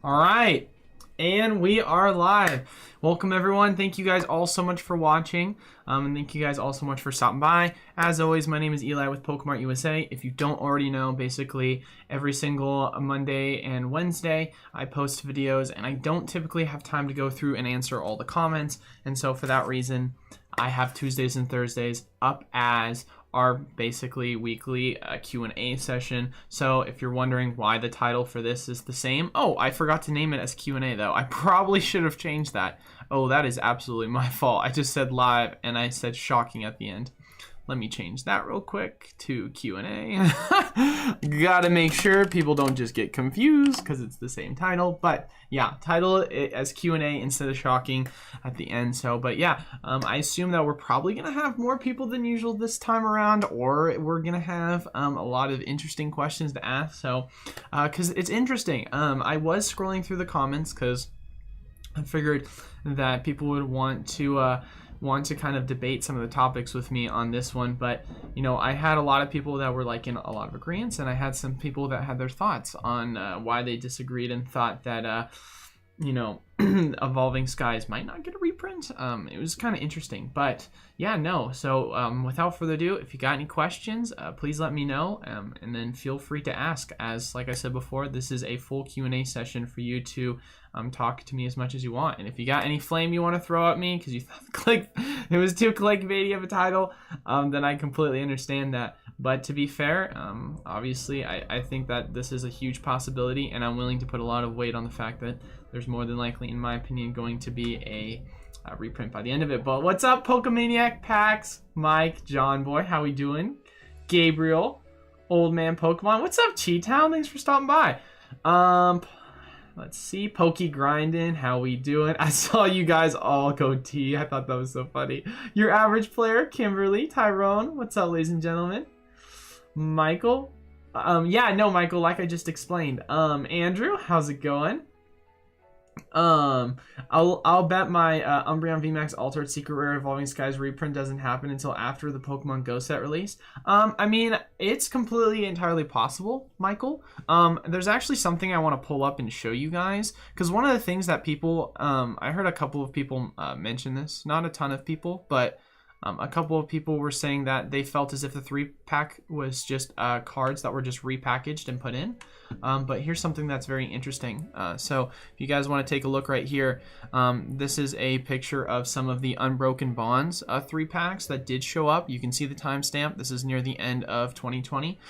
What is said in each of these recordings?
All right, and we are live. Welcome everyone. Thank you guys all so much for watching, and thank you guys all so much for stopping by. As always, my name is Eli with Pokémon USA. If you don't already know, basically every single Monday and Wednesday I post videos, and I don't typically have time to go through and answer all the comments, and so for that reason I have Tuesdays and Thursdays up as our basically weekly Q&A session. So if you're wondering why the title for this is the same, oh, I forgot to name it as Q&A though. I probably should have changed that. Oh, that is absolutely my fault. I just said live and I said shocking at the end. Let me change that real quick to Q&A. Gotta make sure people don't just get confused because it's the same title. But yeah, title it as Q&A instead of shocking at the end. So, but yeah, I assume that we're probably gonna have more people than usual this time around, or we're gonna have a lot of interesting questions to ask. So, because it's interesting. I was scrolling through the comments because I figured that people would want to kind of debate some of the topics with me on this one, but you know, I had a lot of people that were like in a lot of agreements, and I had some people that had their thoughts on why they disagreed and thought that you know, Evolving Skies might not get a reprint. It was kind of interesting, but yeah, no. So without further ado, if you got any questions, please let me know, and then feel free to ask. As like I said before, this is a full Q&A session for you to talk to me as much as you want. And if you got any flame you want to throw at me because you thought it was too clickbaity of a title, then I completely understand that. But to be fair, obviously I think that this is a huge possibility, and I'm willing to put a lot of weight on the fact that there's more than likely, in my opinion, going to be a reprint by the end of it. But what's up, Pokemaniac, Pax, Mike, John Boy, how we doing? Gabriel, Old Man Pokemon, what's up, Cheetown? Thanks for stopping by. Let's see, Pokey Grindin', how we doing? I saw you guys all go T. I thought that was so funny. Your average player, Kimberly, Tyrone, what's up, ladies and gentlemen? Michael, yeah, no, Michael, like I just explained. Andrew, how's it going? I'll bet my Umbreon VMAX Altered Secret Rare Evolving Skies reprint doesn't happen until after the Pokemon Go set release. I mean, it's completely entirely possible, Michael. There's actually something I want to pull up and show you guys, because one of the things that people, I heard a couple of people mention this, not a ton of people, but a couple of people were saying that they felt as if the 3-pack was just cards that were just repackaged and put in. But here's something that's very interesting. So if you guys want to take a look right here, this is a picture of some of the Unbroken Bonds 3-packs that did show up. You can see the timestamp. This is near the end of 2020.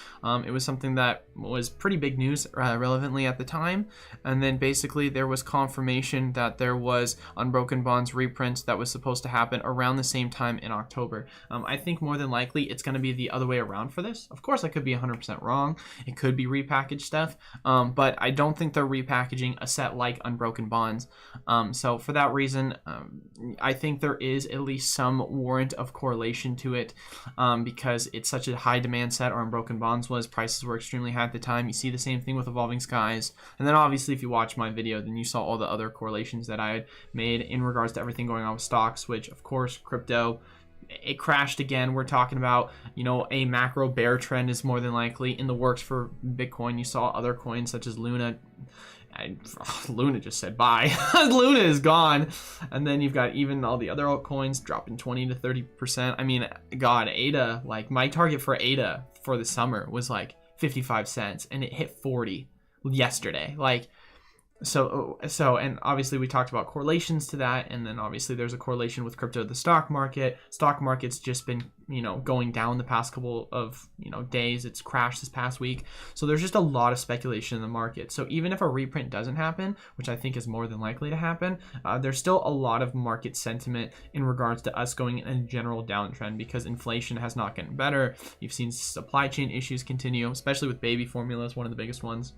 It was something that was pretty big news relevantly at the time. And then basically there was confirmation that there was Unbroken Bonds reprints that was supposed to happen around the same time in October. I think more than likely it's going to be the other way around for this. Of course, I could be 100% wrong. It could be repackaged stuff, but I don't think they're repackaging a set like Unbroken Bonds. So for that reason, I think there is at least some warrant of correlation to it, because it's such a high demand set, or Unbroken Bonds was. Prices were extremely high at the time. You see the same thing with Evolving Skies. And then obviously if you watch my video, then you saw all the other correlations that I had made in regards to everything going on with stocks, which of course, crypto, it crashed again. We're talking about, you know, a macro bear trend is more than likely in the works for Bitcoin. You saw other coins such as Luna. Luna just said bye. Luna is gone. And then you've got even all the other altcoins dropping 20 to 30%. I mean, God, ADA, like my target for ADA for the summer was like 55 cents and it hit 40 yesterday. Like, so and obviously we talked about correlations to that, and then obviously there's a correlation with crypto to the stock market. Stock market's just been, you know, going down the past couple of, you know, days. It's crashed this past week, so there's just a lot of speculation in the market. So even if a reprint doesn't happen, which I think is more than likely to happen, there's still a lot of market sentiment in regards to us going in a general downtrend, because inflation has not gotten better. You've seen supply chain issues continue, especially with baby formulas, one of the biggest ones.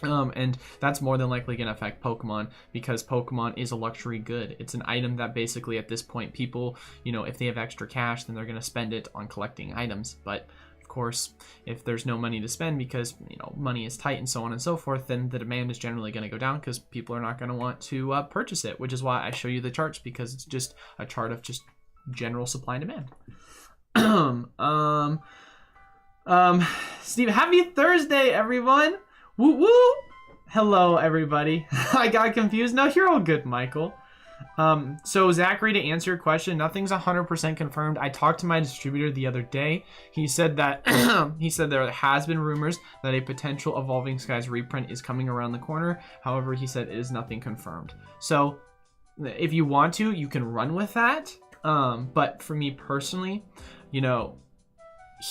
And that's more than likely going to affect Pokemon, because Pokemon is a luxury good. It's an item that basically at this point people, you know, if they have extra cash, then they're going to spend it on collecting items. But of course, if there's no money to spend because, you know, money is tight and so on and so forth, then the demand is generally going to go down because people are not going to want to purchase it, which is why I show you the charts, because it's just a chart of just general supply and demand. Steve, happy Thursday, everyone. Woo woo! Hello, everybody. I got confused. No, you're all good, Michael. So Zachary, to answer your question, nothing's 100% confirmed. I talked to my distributor the other day. He said that he said there has been rumors that a potential Evolving Skies reprint is coming around the corner. However, he said it is nothing confirmed. So if you want to, you can run with that. But for me personally, you know,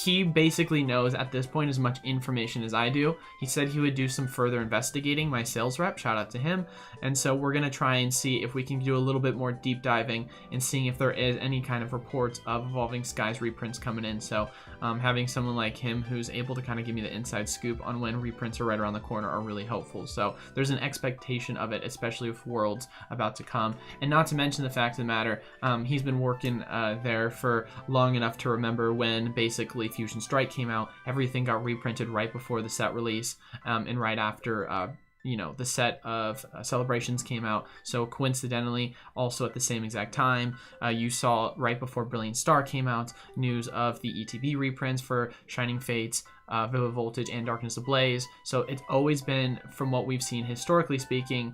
he basically knows at this point as much information as I do. He said he would do some further investigating, my sales rep, shout out to him. And so we're going to try and see if we can do a little bit more deep diving and seeing if there is any kind of reports of Evolving Skies reprints coming in. So having someone like him who's able to kind of give me the inside scoop on when reprints are right around the corner are really helpful. So there's an expectation of it, especially with Worlds about to come. And not to mention the fact of the matter, he's been working there for long enough to remember when basically Fusion Strike came out. Everything got reprinted right before the set release, and right after the set of Celebrations came out. So coincidentally, also at the same exact time, you saw right before Brilliant Star came out, news of the ETB reprints for Shining Fates, Vivid Voltage, and Darkness Ablaze. So it's always been, from what we've seen historically speaking,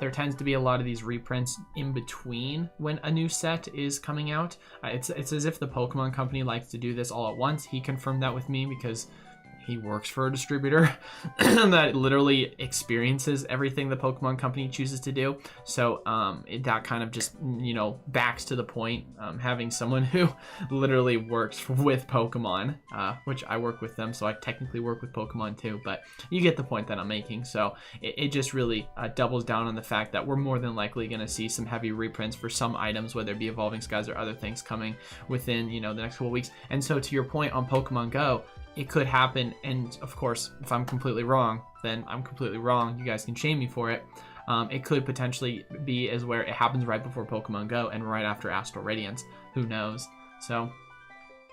there tends to be a lot of these reprints in between when a new set is coming out. It's as if the Pokemon company likes to do this all at once. He confirmed that with me because he works for a distributor that literally experiences everything the Pokemon company chooses to do. So that kind of just, backs to the point, having someone who literally works with Pokemon, which I work with them, so I technically work with Pokemon too, but you get the point that I'm making. So it just really doubles down on the fact that we're more than likely going to see some heavy reprints for some items, whether it be Evolving Skies or other things coming within, the next couple weeks. And so to your point on Pokemon Go, it could happen, and of course, if I'm completely wrong, then I'm completely wrong. You guys can shame me for it. It could potentially be as where it happens right before Pokemon Go and right after Astral Radiance. Who knows? So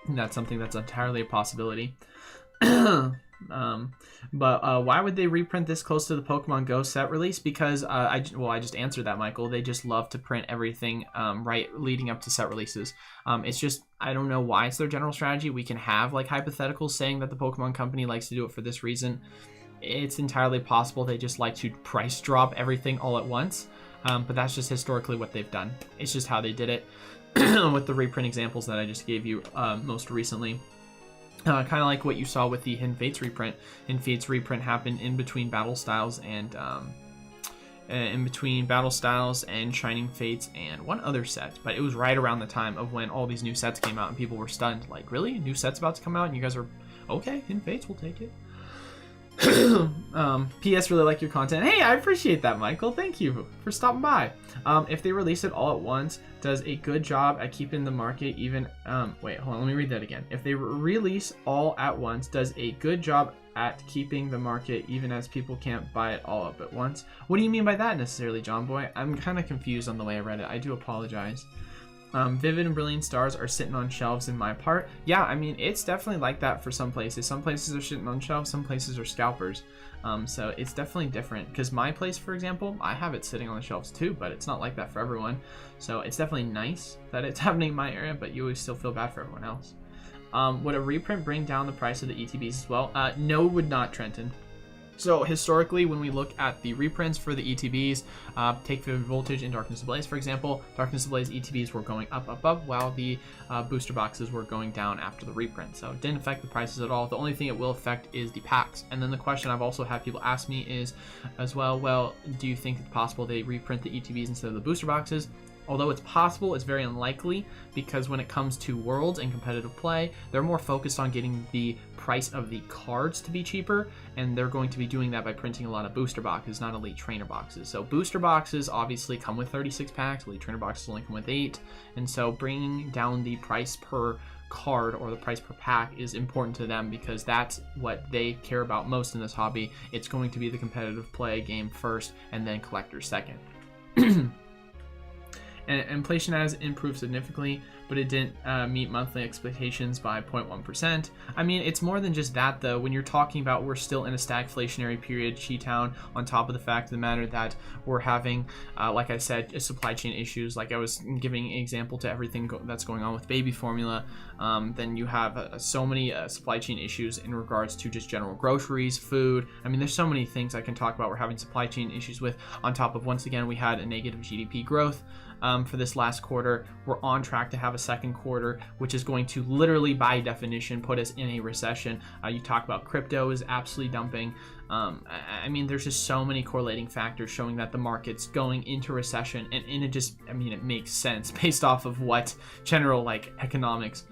that's something that's entirely a possibility. But why would they reprint this close to the Pokemon Go set release? Because I just answered that, Michael. They just love to print everything right leading up to set releases. It's just, I don't know why it's their general strategy. We can have like hypotheticals saying that the Pokemon company likes to do it for this reason. It's entirely possible they just like to price drop everything all at once. But that's just historically what they've done. It's just how they did it with the reprint examples that I just gave you most recently. Kind of like what you saw with the Hidden Fates reprint. Hidden Fates reprint happened in between Battle Styles and Shining Fates and one other set, but it was right around the time of when all these new sets came out and people were stunned. Like, really? New set's about to come out and you guys are okay? Hidden Fates, we'll take it. PS, really like your content. Hey, I appreciate that, Michael. Thank you for stopping by. If they release it all at once, does a good job at keeping the market even. Wait, hold on, let me read that again. If they release all at once, does a good job at keeping the market even as people can't buy it all up at once? What do you mean by that necessarily, John Boy? I'm kind of confused on the way I read it. I do apologize. Vivid and Brilliant Stars are sitting on shelves in my part. Yeah, I mean, it's definitely like that for some places. Some places are sitting on shelves, some places are scalpers. So it's definitely different. Because my place, for example, I have it sitting on the shelves too, but it's not like that for everyone. So it's definitely nice that it's happening in my area, but you always still feel bad for everyone else. Would a reprint bring down the price of the ETBs as well? No, it would not, Trenton. So historically, when we look at the reprints for the ETBs, take Vivid Voltage and Darkness Ablaze, for example. Darkness Ablaze ETBs were going up, while the booster boxes were going down after the reprint. So it didn't affect the prices at all. The only thing it will affect is the packs. And then the question I've also had people ask me is, as well, do you think it's possible they reprint the ETBs instead of the booster boxes? Although it's possible, it's very unlikely, because when it comes to Worlds and competitive play, they're more focused on getting the price of the cards to be cheaper, and they're going to be doing that by printing a lot of booster boxes, not Elite Trainer boxes. So booster boxes obviously come with 36 packs, Elite Trainer boxes only come with 8, and so bringing down the price per card or the price per pack is important to them, because that's what they care about most in this hobby. It's going to be the competitive play game first, and then collectors second. And inflation has improved significantly, but it didn't meet monthly expectations by 0.1%. I mean, it's more than just that, though. When you're talking about we're still in a stagflationary period, Chi-Town, on top of the fact of the matter that we're having, like I said, supply chain issues. Like I was giving an example to everything that's going on with baby formula. Then you have so many supply chain issues in regards to just general groceries, food. I mean, there's so many things I can talk about we're having supply chain issues with. On top of, once again, we had a negative GDP growth for this last quarter. We're on track to have a second quarter, which is going to literally, by definition, put us in a recession. You talk about crypto is absolutely dumping. I mean, there's just so many correlating factors showing that the market's going into recession, and it just, I mean, it makes sense based off of what general like economics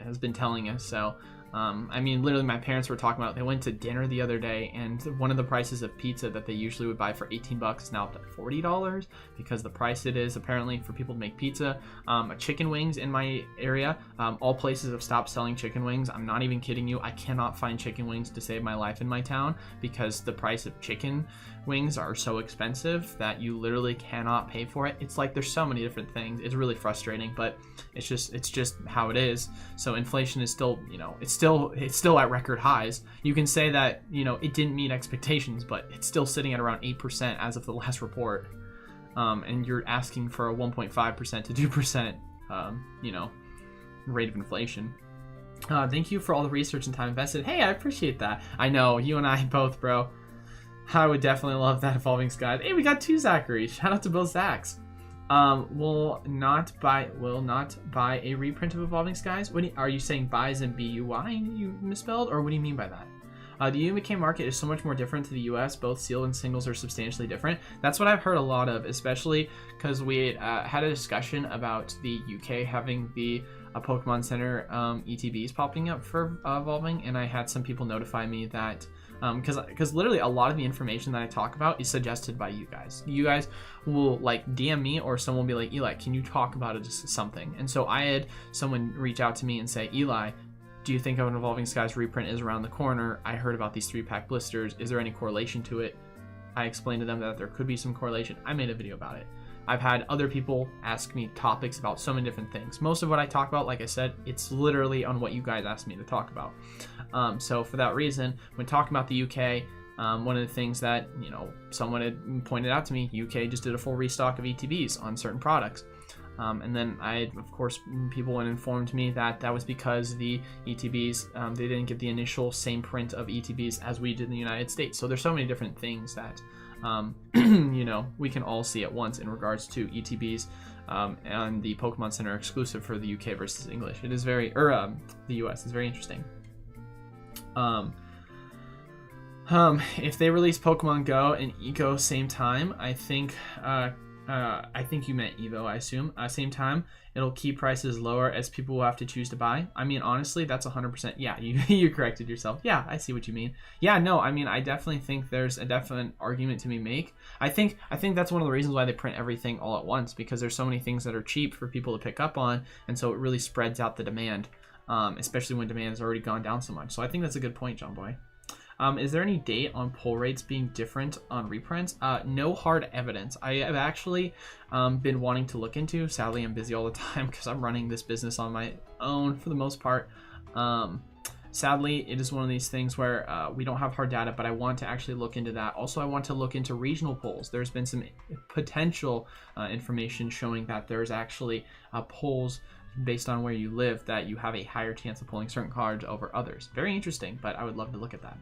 has been telling us. So I mean, literally my parents were talking about, they went to dinner the other day, and one of the prices of pizza that they usually would buy for $18 is now up to $40 because the price it is apparently for people to make pizza. Chicken wings in my area, all places have stopped selling chicken wings. I'm not even kidding you. I cannot find chicken wings to save my life in my town because the price of chicken wings are so expensive that you literally cannot pay for it. It's like there's so many different things. It's really frustrating, but it's just how it is. So inflation is still, you know, it's still at record highs. You can say that, you know, it didn't meet expectations, but it's still sitting at around 8% as of the last report. And you're asking for a 1.5% to 2%, you know, rate of inflation. Thank you for all the research and time invested. Hey, I appreciate that. I know, you and I both, bro. I would definitely love that Evolving Skies. Hey, we got 2 Zachary. Shout out to both Zachs. Will not buy a reprint of Evolving Skies. Are you saying buy as in B-U-Y and you misspelled, or what do you mean by that? The UK market is so much more different to the US. Both sealed and singles are substantially different. That's what I've heard a lot of, especially because we had a discussion about the UK having the Pokemon Center ETBs popping up for evolving, and I had some people notify me that because literally a lot of the information that I talk about is suggested by you guys. You guys will like DM me, or someone will be like, Eli, can you talk about it, just something? And so I had someone reach out to me and say, Eli, do you think an Evolving Skies reprint is around the corner? I heard about these 3-pack blisters. Is there any correlation to it? I explained to them that there could be some correlation. I made a video about it. I've had other people ask me topics about so many different things. Most of what I talk about, like I said, it's literally on what you guys asked me to talk about. So for that reason, when talking about the UK, one of the things that, you know, someone had pointed out to me, UK just did a full restock of ETBs on certain products. And then of course, people had informed me that that was because the ETBs, they didn't get the initial same print of ETBs as we did in the United States. So there's so many different things that, you know, we can all see at once in regards to ETBs and the Pokemon Center exclusive for the UK versus English. It is very, the US is very interesting. If they release Pokemon Go and Eco same time, I think you meant Evo, I assume. Same time, it'll keep prices lower as people will have to choose to buy. I mean, honestly, that's 100%. Yeah, you corrected yourself. Yeah, I see what you mean. Yeah, no, I mean, I definitely think there's a definite argument to be made. I think that's one of the reasons why they print everything all at once, because there's so many things that are cheap for people to pick up on, and so it really spreads out the demand, especially when demand has already gone down so much. So I think that's a good point, John Boy. Is there any date on pull rates being different on reprints? No hard evidence. I have actually been wanting to look into. Sadly, I'm busy all the time because I'm running this business on my own for the most part. Sadly, it is one of these things where we don't have hard data, but I want to actually look into that. Also, I want to look into regional polls. There's been some potential information showing that there's actually polls based on where you live that you have a higher chance of pulling certain cards over others. Very interesting, but I would love to look at that.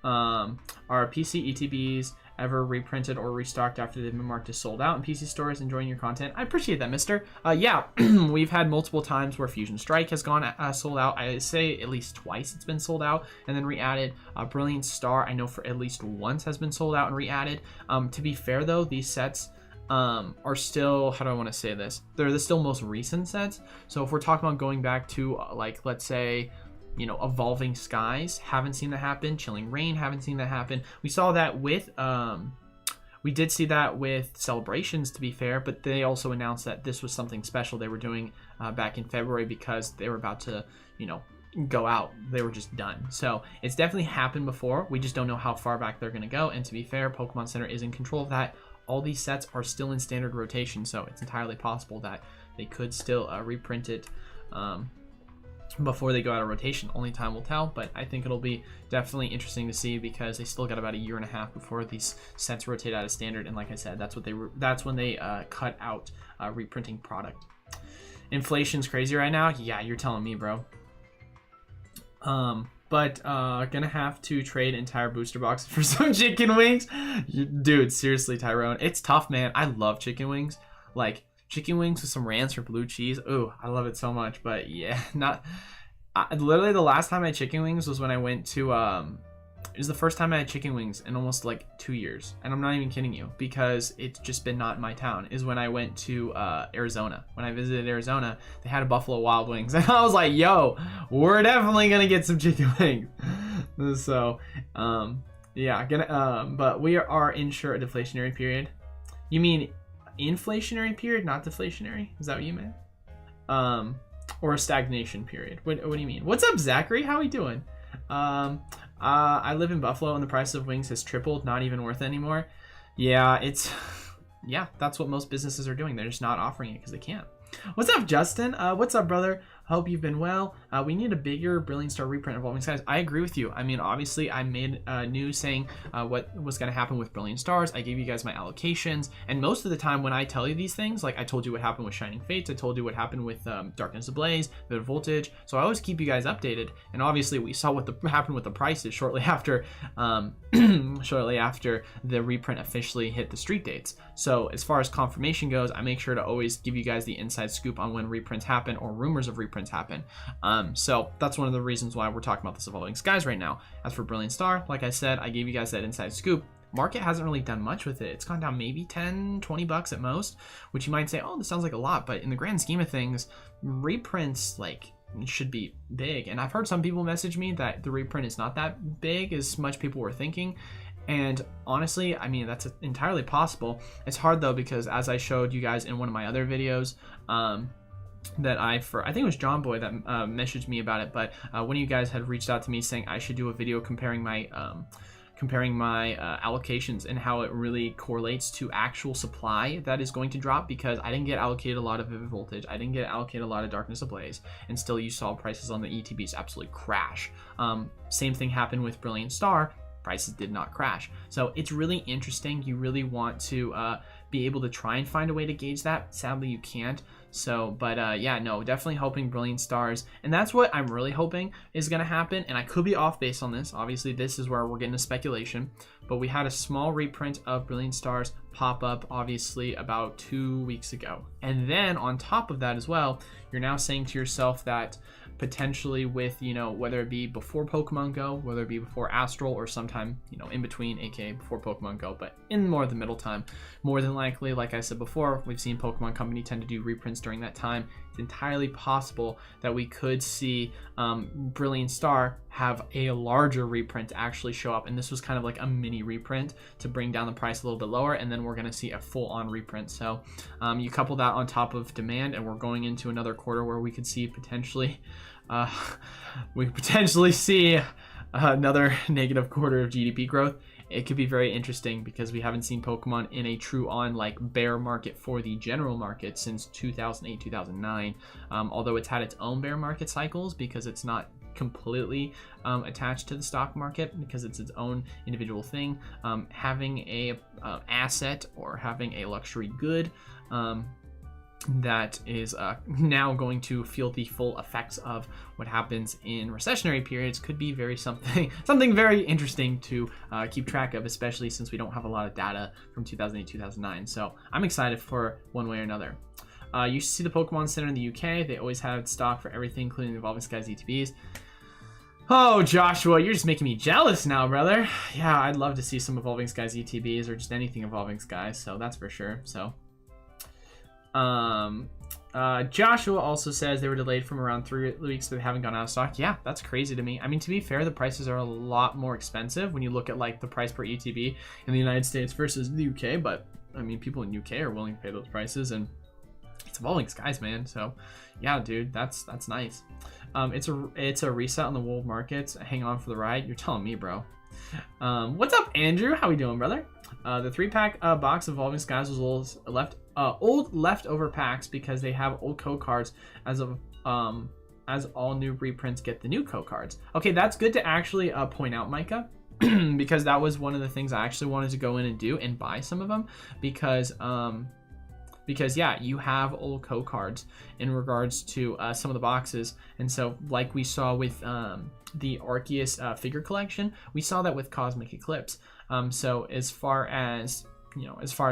Are PC ETBs ever reprinted or restocked after they've been marked as sold out in PC stores? Enjoying your content. I appreciate that, mister. Yeah, we've had multiple times where Fusion Strike has gone sold out. I say at least twice it's been sold out and then re-added. Brilliant Star, I know for at least once has been sold out and re-added. To be fair though, these sets are still, how do I want to say this? They're the still most recent sets. So if we're talking about going back to like, let's say, you know, Evolving Skies, haven't seen that happen. Chilling Rain, haven't seen that happen. We saw that with, we did see that with Celebrations, to be fair, but they also announced that this was something special they were doing back in February because they were about to, you know, go out. They were just done. So it's definitely happened before. We just don't know how far back they're going to go. And to be fair, Pokemon Center is in control of that. all these sets are still in standard rotation, so it's entirely possible that they could still reprint it before they go out of rotation. Only time will tell, but I think it'll be definitely interesting to see because they still got about a year and a half before these sets rotate out of standard. And like I said, that's when they cut out reprinting product. Inflation's crazy right now. Yeah, you're telling me, bro. But gonna have to trade entire booster boxes for some chicken wings. Dude, seriously, Tyrone, it's tough, man. I love chicken wings. Like, chicken wings with some ranch or blue cheese. Ooh, I love it so much. But yeah, literally the last time I had chicken wings was when I went to it was the first time I had chicken wings in almost like 2 years, and I'm not even kidding you, because it's just been not in my town. Is when I went to Arizona. When I visited Arizona, they had a Buffalo Wild Wings, and I was like, yo, we're definitely gonna get some chicken wings. So yeah, but we are in sure a deflationary period. You mean inflationary period, not deflationary? Is that what you meant? Or a stagnation period? What do you mean? What's up, Zachary? How we doing? I live in Buffalo and the price of wings has tripled. Not even worth it anymore. Yeah, yeah, that's what most businesses are doing. They're just not offering it because they can't. What's up, Justin? What's up, brother? Hope you've been well. We need a bigger Brilliant Star reprint Evolving Skies. I agree with you. I mean, obviously, I made news saying what was going to happen with Brilliant Stars. I gave you guys my allocations. And most of the time when I tell you these things, like I told you what happened with Shining Fates, I told you what happened with Darkness Ablaze, Vivid Voltage. So I always keep you guys updated. And obviously, we saw what happened with the prices shortly after shortly after the reprint officially hit the street dates. So as far as confirmation goes, I make sure to always give you guys the inside scoop on when reprints happen or rumors of reprints happen. So that's one of the reasons why we're talking about this Evolving Skies right now. As for Brilliant Star, like I said, I gave you guys that inside scoop. Market hasn't really done much with it. It's gone down maybe 10, 20 bucks at most, which you might say, oh, this sounds like a lot, but in the grand scheme of things, reprints like should be big. And I've heard some people message me that the reprint is not that big as much people were thinking. And honestly, I mean, that's entirely possible. It's hard though, because as I showed you guys in one of my other videos, that I think it was John Boy that messaged me about it, but one of you guys had reached out to me saying I should do a video comparing my allocations and how it really correlates to actual supply that is going to drop, because I didn't get allocated a lot of Vivid Voltage, I didn't get allocated a lot of Darkness Ablaze, and still you saw prices on the ETBs absolutely crash. Same thing happened with Brilliant Star. Prices did not crash. So it's really interesting. You really want to be able to try and find a way to gauge that. Sadly, you can't. So, but yeah, no, definitely hoping Brilliant Stars. And that's what I'm really hoping is going to happen. And I could be off base on this. Obviously, this is where we're getting to speculation. But we had a small reprint of Brilliant Stars pop up, obviously, about 2 weeks ago. And then on top of that as well, you're now saying to yourself that potentially with, you know, whether it be before Pokemon Go, whether it be before Astral, or sometime, you know, in between, aka before Pokemon Go, but in more of the middle time, more than likely, like I said before, we've seen Pokemon Company tend to do reprints during that time. It's entirely possible that we could see Brilliant Star have a larger reprint actually show up, and this was kind of like a mini reprint to bring down the price a little bit lower, and then we're going to see a full-on reprint. So you couple that on top of demand, and we're going into another quarter where we could see potentially see another negative quarter of GDP growth. It could be very interesting because we haven't seen Pokemon in a true on like bear market for the general market since 2008, 2009. Although it's had its own bear market cycles because it's not completely attached to the stock market, because it's its own individual thing. Having a asset or having a luxury good that is now going to feel the full effects of what happens in recessionary periods could be something very interesting to keep track of, especially since we don't have a lot of data from 2008, 2009. So I'm excited for one way or another. You should see the Pokemon Center in the UK. They always have stock for everything, including the Evolving Skies ETBs. Oh, Joshua, you're just making me jealous now, brother. Yeah, I'd love to see some Evolving Skies ETBs or just anything Evolving Skies, so that's for sure. So Joshua also says they were delayed from around 3 weeks, but they haven't gone out of stock. Yeah, that's crazy to me. I mean, to be fair, the prices are a lot more expensive when you look at like the price per ETB in the United States versus the UK, but I mean, people in UK are willing to pay those prices, and it's Evolving Skies, man. So yeah, dude, that's nice. It's a reset on the world markets. Hang on for the ride. You're telling me, bro. What's up, Andrew? How we doing, brother? The 3-pack box of Evolving Skies was old leftover packs because they have old code cards as all new reprints get the new code cards. Okay, that's good to actually point out, Micah, because that was one of the things I actually wanted to go in and do and buy some of them because yeah, you have old code cards in regards to some of the boxes. And so like we saw with the Arceus figure collection, we saw that with Cosmic Eclipse. So as far as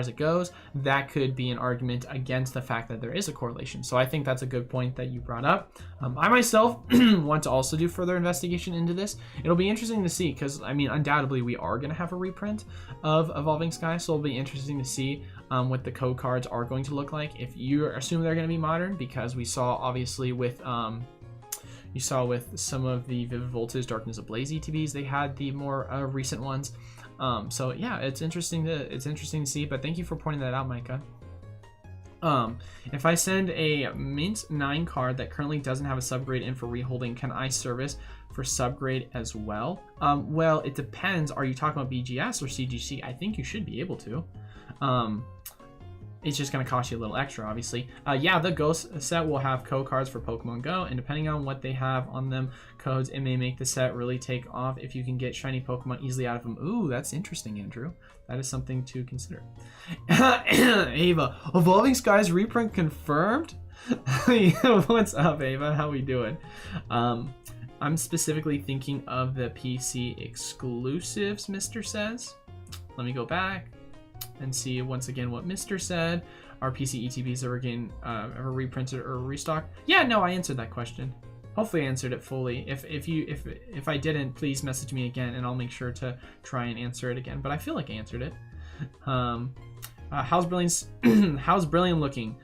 it goes, that could be an argument against the fact that there is a correlation. So I think that's a good point that you brought up. I myself want to also do further investigation into this. It'll be interesting to see because, I mean, undoubtedly we are going to have a reprint of Evolving Sky. So it'll be interesting to see what the code cards are going to look like. If you assume they're going to be modern, because we saw obviously with you saw with some of the Vivid Voltage, Darkness Ablaze ETBs, they had the more recent ones. So yeah, it's interesting to see, but thank you for pointing that out, Micah. If I send a mint 9 card that currently doesn't have a subgrade in for reholding, can I service for subgrade as well? Well, it depends. Are you talking about BGS or CGC? I think you should be able to. It's just going to cost you a little extra, obviously. Yeah, the Ghost set will have code cards for Pokemon Go, and depending on what they have on them codes, it may make the set really take off if you can get shiny Pokemon easily out of them. Ooh, that's interesting, Andrew. That is something to consider. Ava, Evolving Skies reprint confirmed? What's up, Ava? How we doing? I'm specifically thinking of the PC exclusives, Mr. says. Let me go back and see once again what Mr. said. Are PC ETBs ever reprinted or restocked? Yeah, no, I answered that question. Hopefully I answered it fully. If I didn't, please message me again and I'll make sure to try and answer it again. But I feel like I answered it. How's Brilliant looking?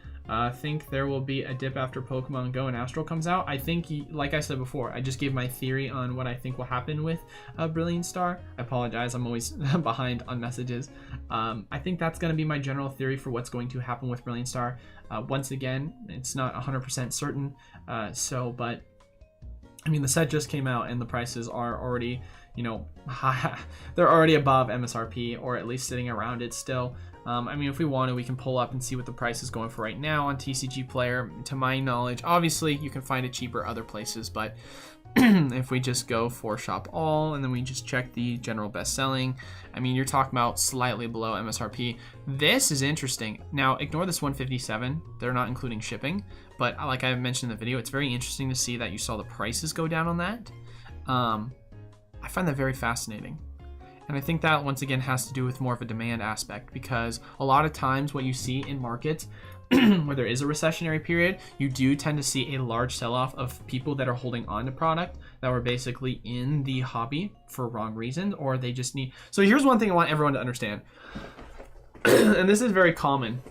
Think there will be a dip after Pokemon Go and Astral comes out. I think, like I said before, I just gave my theory on what I think will happen with Brilliant Star. I apologize, I'm always behind on messages. I think that's going to be my general theory for what's going to happen with Brilliant Star. Once again, it's not 100% certain, but I mean, the set just came out and the prices are already, they're already above MSRP, or at least sitting around it still. I mean, if we want to, we can pull up and see what the price is going for right now on TCG Player. To my knowledge, obviously, you can find it cheaper other places, but if we just go for Shop All and then we just check the general best selling, I mean, you're talking about slightly below MSRP. This is interesting. Now, ignore this 157. They're not including shipping, but like I mentioned in the video, it's very interesting to see that you saw the prices go down on that. I find that very fascinating. And I think that, once again, has to do with more of a demand aspect, because a lot of times what you see in markets where there is a recessionary period, you do tend to see a large sell-off of people that are holding on to product that were basically in the hobby for wrong reasons, or they just need... So here's one thing I want everyone to understand, and this is very common.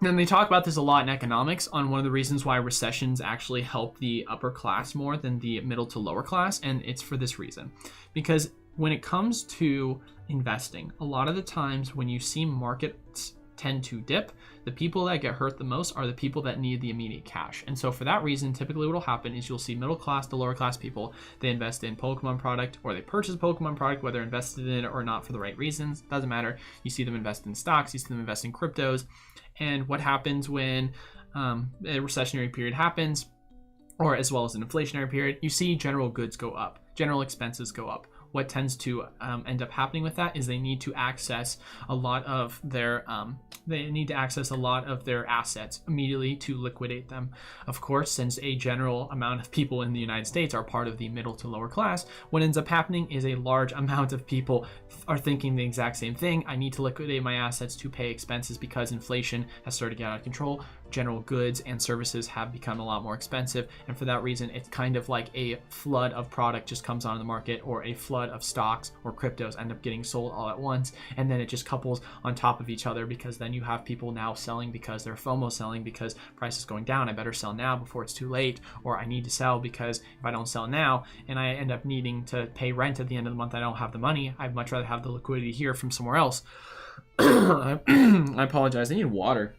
And they talk about this a lot in economics on one of the reasons why recessions actually help the upper class more than the middle to lower class, and it's for this reason. Because when it comes to investing, a lot of the times when you see markets tend to dip, the people that get hurt the most are the people that need the immediate cash. And so for that reason, typically what will happen is you'll see middle class to lower class people, they invest in Pokemon product, or they purchase Pokemon product, whether invested in it or not for the right reasons, doesn't matter. You see them invest in stocks, you see them invest in cryptos. And what happens when a recessionary period happens, or as well as an inflationary period, you see general goods go up, general expenses go up. What tends to end up happening with that is they need to access a lot of their assets immediately to liquidate them. Of course, since a general amount of people in the United States are part of the middle to lower class, what ends up happening is a large amount of people are thinking the exact same thing. I need to liquidate my assets to pay expenses because inflation has started to get out of control. General goods and services have become a lot more expensive, and for that reason, it's kind of like a flood of product just comes onto the market, or a flood of stocks or cryptos end up getting sold all at once, and then it just couples on top of each other, because then you have people now selling because they're FOMO selling because price is going down. I better sell now before it's too late, or I need to sell because if I don't sell now and I end up needing to pay rent at the end of the month, I don't have the money. I'd much rather have the liquidity here from somewhere else. I apologize. I need water.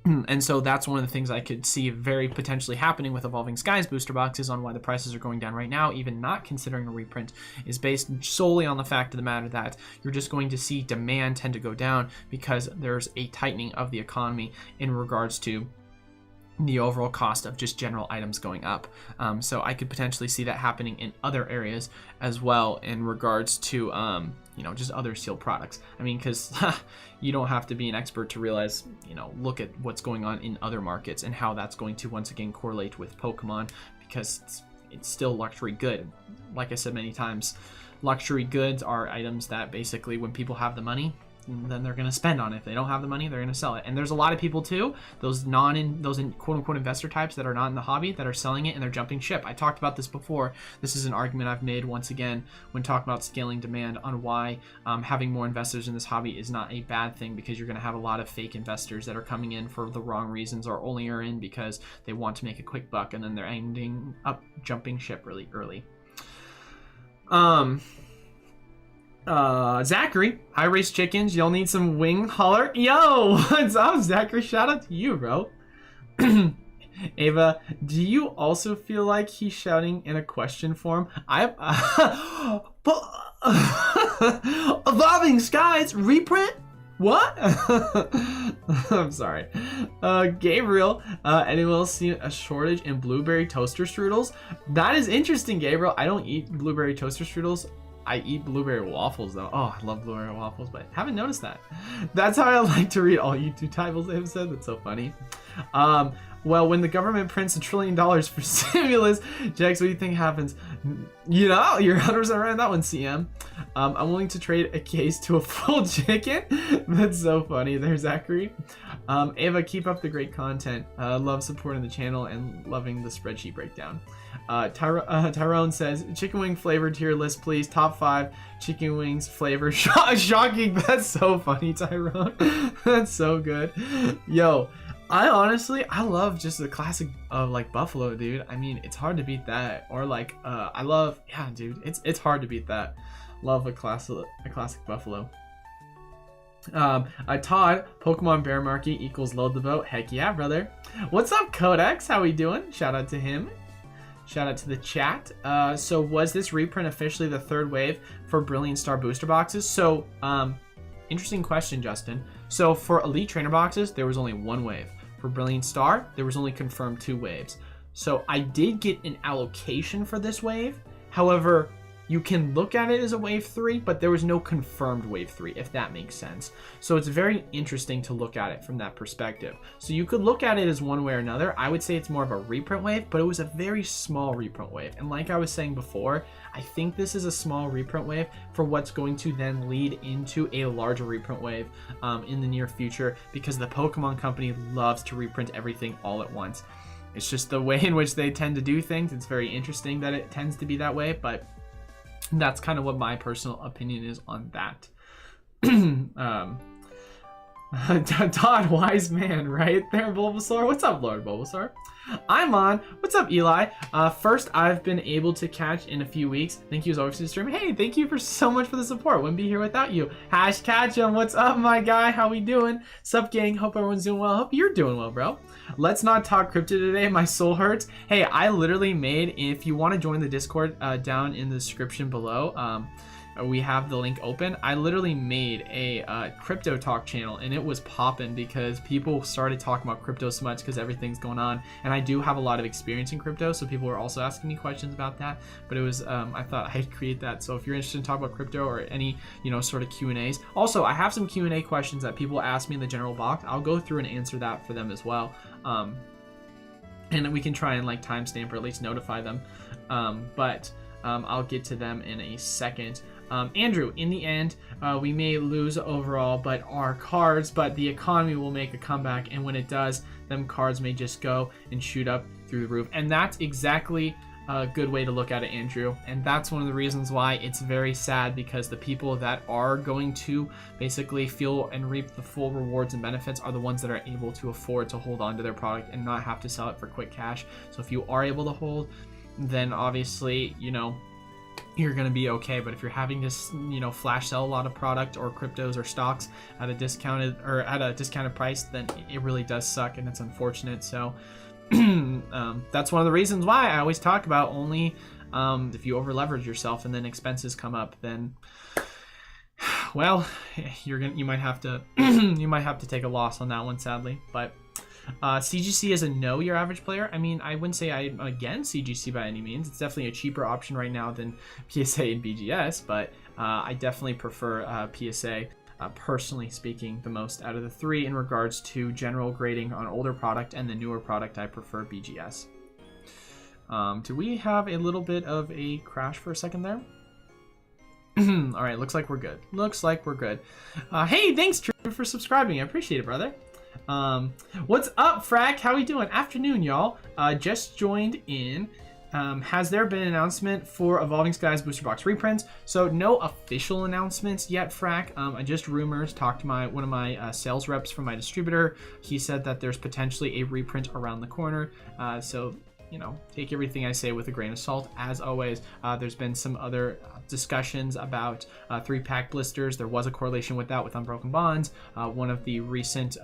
And so that's one of the things I could see very potentially happening with Evolving Skies booster boxes, on why the prices are going down right now, even not considering a reprint, is based solely on the fact of the matter that you're just going to see demand tend to go down because there's a tightening of the economy in regards to the overall cost of just general items going up. So I could potentially see that happening in other areas as well in regards to just other sealed products. I mean, because you don't have to be an expert to realize, look at what's going on in other markets and how that's going to once again correlate with Pokemon, because it's still luxury good. Like I said many times, luxury goods are items that basically when people have the money, then they're going to spend on it. If they don't have the money, they're going to sell it. And there's a lot of people too, those quote unquote investor types that are not in the hobby, that are selling it and they're jumping ship. I talked about this before. This is an argument I've made once again when talking about scaling demand, on why having more investors in this hobby is not a bad thing, because you're going to have a lot of fake investors that are coming in for the wrong reasons, or only are in because they want to make a quick buck, and then they're ending up jumping ship really early. Zachary, High Race Chickens, y'all need some wing holler. Yo, what's up, Zachary? Shout out to you, bro. Ava, do you also feel like he's shouting in a question form? Evolving Skies reprint? What? I'm sorry. Gabriel, anyone else see a shortage in blueberry toaster strudels? That is interesting, Gabriel. I don't eat blueberry toaster strudels. I eat blueberry waffles though. Oh, I love blueberry waffles, but haven't noticed that. That's how I like to read all YouTube titles they've said. That's so funny. Well, when the government prints $1 trillion for stimulus, Jax, what do you think happens? You're 100% right on that one, CM. I'm willing to trade a case to a full chicken. That's so funny there, Zachary. Ava, keep up the great content. Love supporting the channel and loving the spreadsheet breakdown. Tyrone says, chicken wing flavor tier list, please. Top 5 chicken wings flavor. Shocking. That's so funny, Tyrone. That's so good. Yo, I love just the classic of like buffalo, dude. I mean, it's hard to beat that. Or like, dude, it's hard to beat that. Love a classic buffalo. Todd, Pokemon bear market equals load the boat. Heck yeah, brother. What's up, Codex? How we doing? Shout out to him. Shout out to the chat. So was this reprint officially the third wave for Brilliant Star booster boxes? So, interesting question, Justin. So for Elite Trainer boxes, there was only one wave. For Brilliant Star, there was only confirmed 2 waves. So I did get an allocation for this wave. However, you can look at it as a wave 3, but there was no confirmed wave 3, if that makes sense. So it's very interesting to look at it from that perspective. So you could look at it as one way or another. I would say it's more of a reprint wave, but it was a very small reprint wave. And like I was saying before, I think this is a small reprint wave for what's going to then lead into a larger reprint wave in the near future, because the Pokemon company loves to reprint everything all at once. It's just the way in which they tend to do things. It's very interesting that it tends to be that way, but that's kind of what my personal opinion is on that. Todd, wise man, right there, Bulbasaur. What's up, Lord Bulbasaur? I'm on. What's up, Eli? First I've been able to catch in a few weeks. Thank you as always for the stream. Hey, thank you so much for the support. Wouldn't be here without you. #Catchem. What's up, my guy? How we doing? Sup, gang? Hope everyone's doing well. Hope you're doing well, bro. Let's not talk crypto today. My soul hurts. Hey, I literally made, if you want to join the Discord down in the description below, we have the link open. I literally made a crypto talk channel, and it was popping because people started talking about crypto so much because everything's going on, and I do have a lot of experience in crypto, so people were also asking me questions about that. But it was I thought I'd create that. So if you're interested in talking about crypto or any sort of Q&As, also I have some Q&A questions that people ask me in the general box. I'll go through and answer that for them as well, and we can try and like timestamp or at least notify them, but I'll get to them in a second. Andrew, in the end, we may lose overall, but the economy will make a comeback, and when it does, them cards may just go and shoot up through the roof. And that's exactly a good way to look at it, Andrew. And that's one of the reasons why it's very sad, because the people that are going to basically feel and reap the full rewards and benefits are the ones that are able to afford to hold on to their product and not have to sell it for quick cash. So if you are able to hold, then obviously, you're going to be okay. But if you're having to, you know, flash sell a lot of product or cryptos or stocks at a discounted price, then it really does suck, and it's unfortunate. So that's one of the reasons why I always talk about only if you over leverage yourself and then expenses come up, then well, you might have to you might have to take a loss on that one, sadly. But CGC is a know your average player. I mean, I wouldn't say I'm against CGC by any means. It's definitely a cheaper option right now than PSA and BGS, but I definitely prefer PSA, personally speaking, the most out of the three in regards to general grading on older product, and the newer product I prefer BGS. Do we have a little bit of a crash for a second there? All right, looks like we're good. Hey, thanks Drew for subscribing. I appreciate it, brother. What's up, Frack? How we doing? Afternoon, y'all. Just joined in. Has there been an announcement for Evolving Skies booster box reprints? So no official announcements yet, Frack. I just rumors. Talked to one of my sales reps from my distributor. He said that there's potentially a reprint around the corner. So you know, take everything I say with a grain of salt. As always, there's been some other discussions about 3-pack blisters. There was a correlation with that with Unbroken Bonds. One of the recent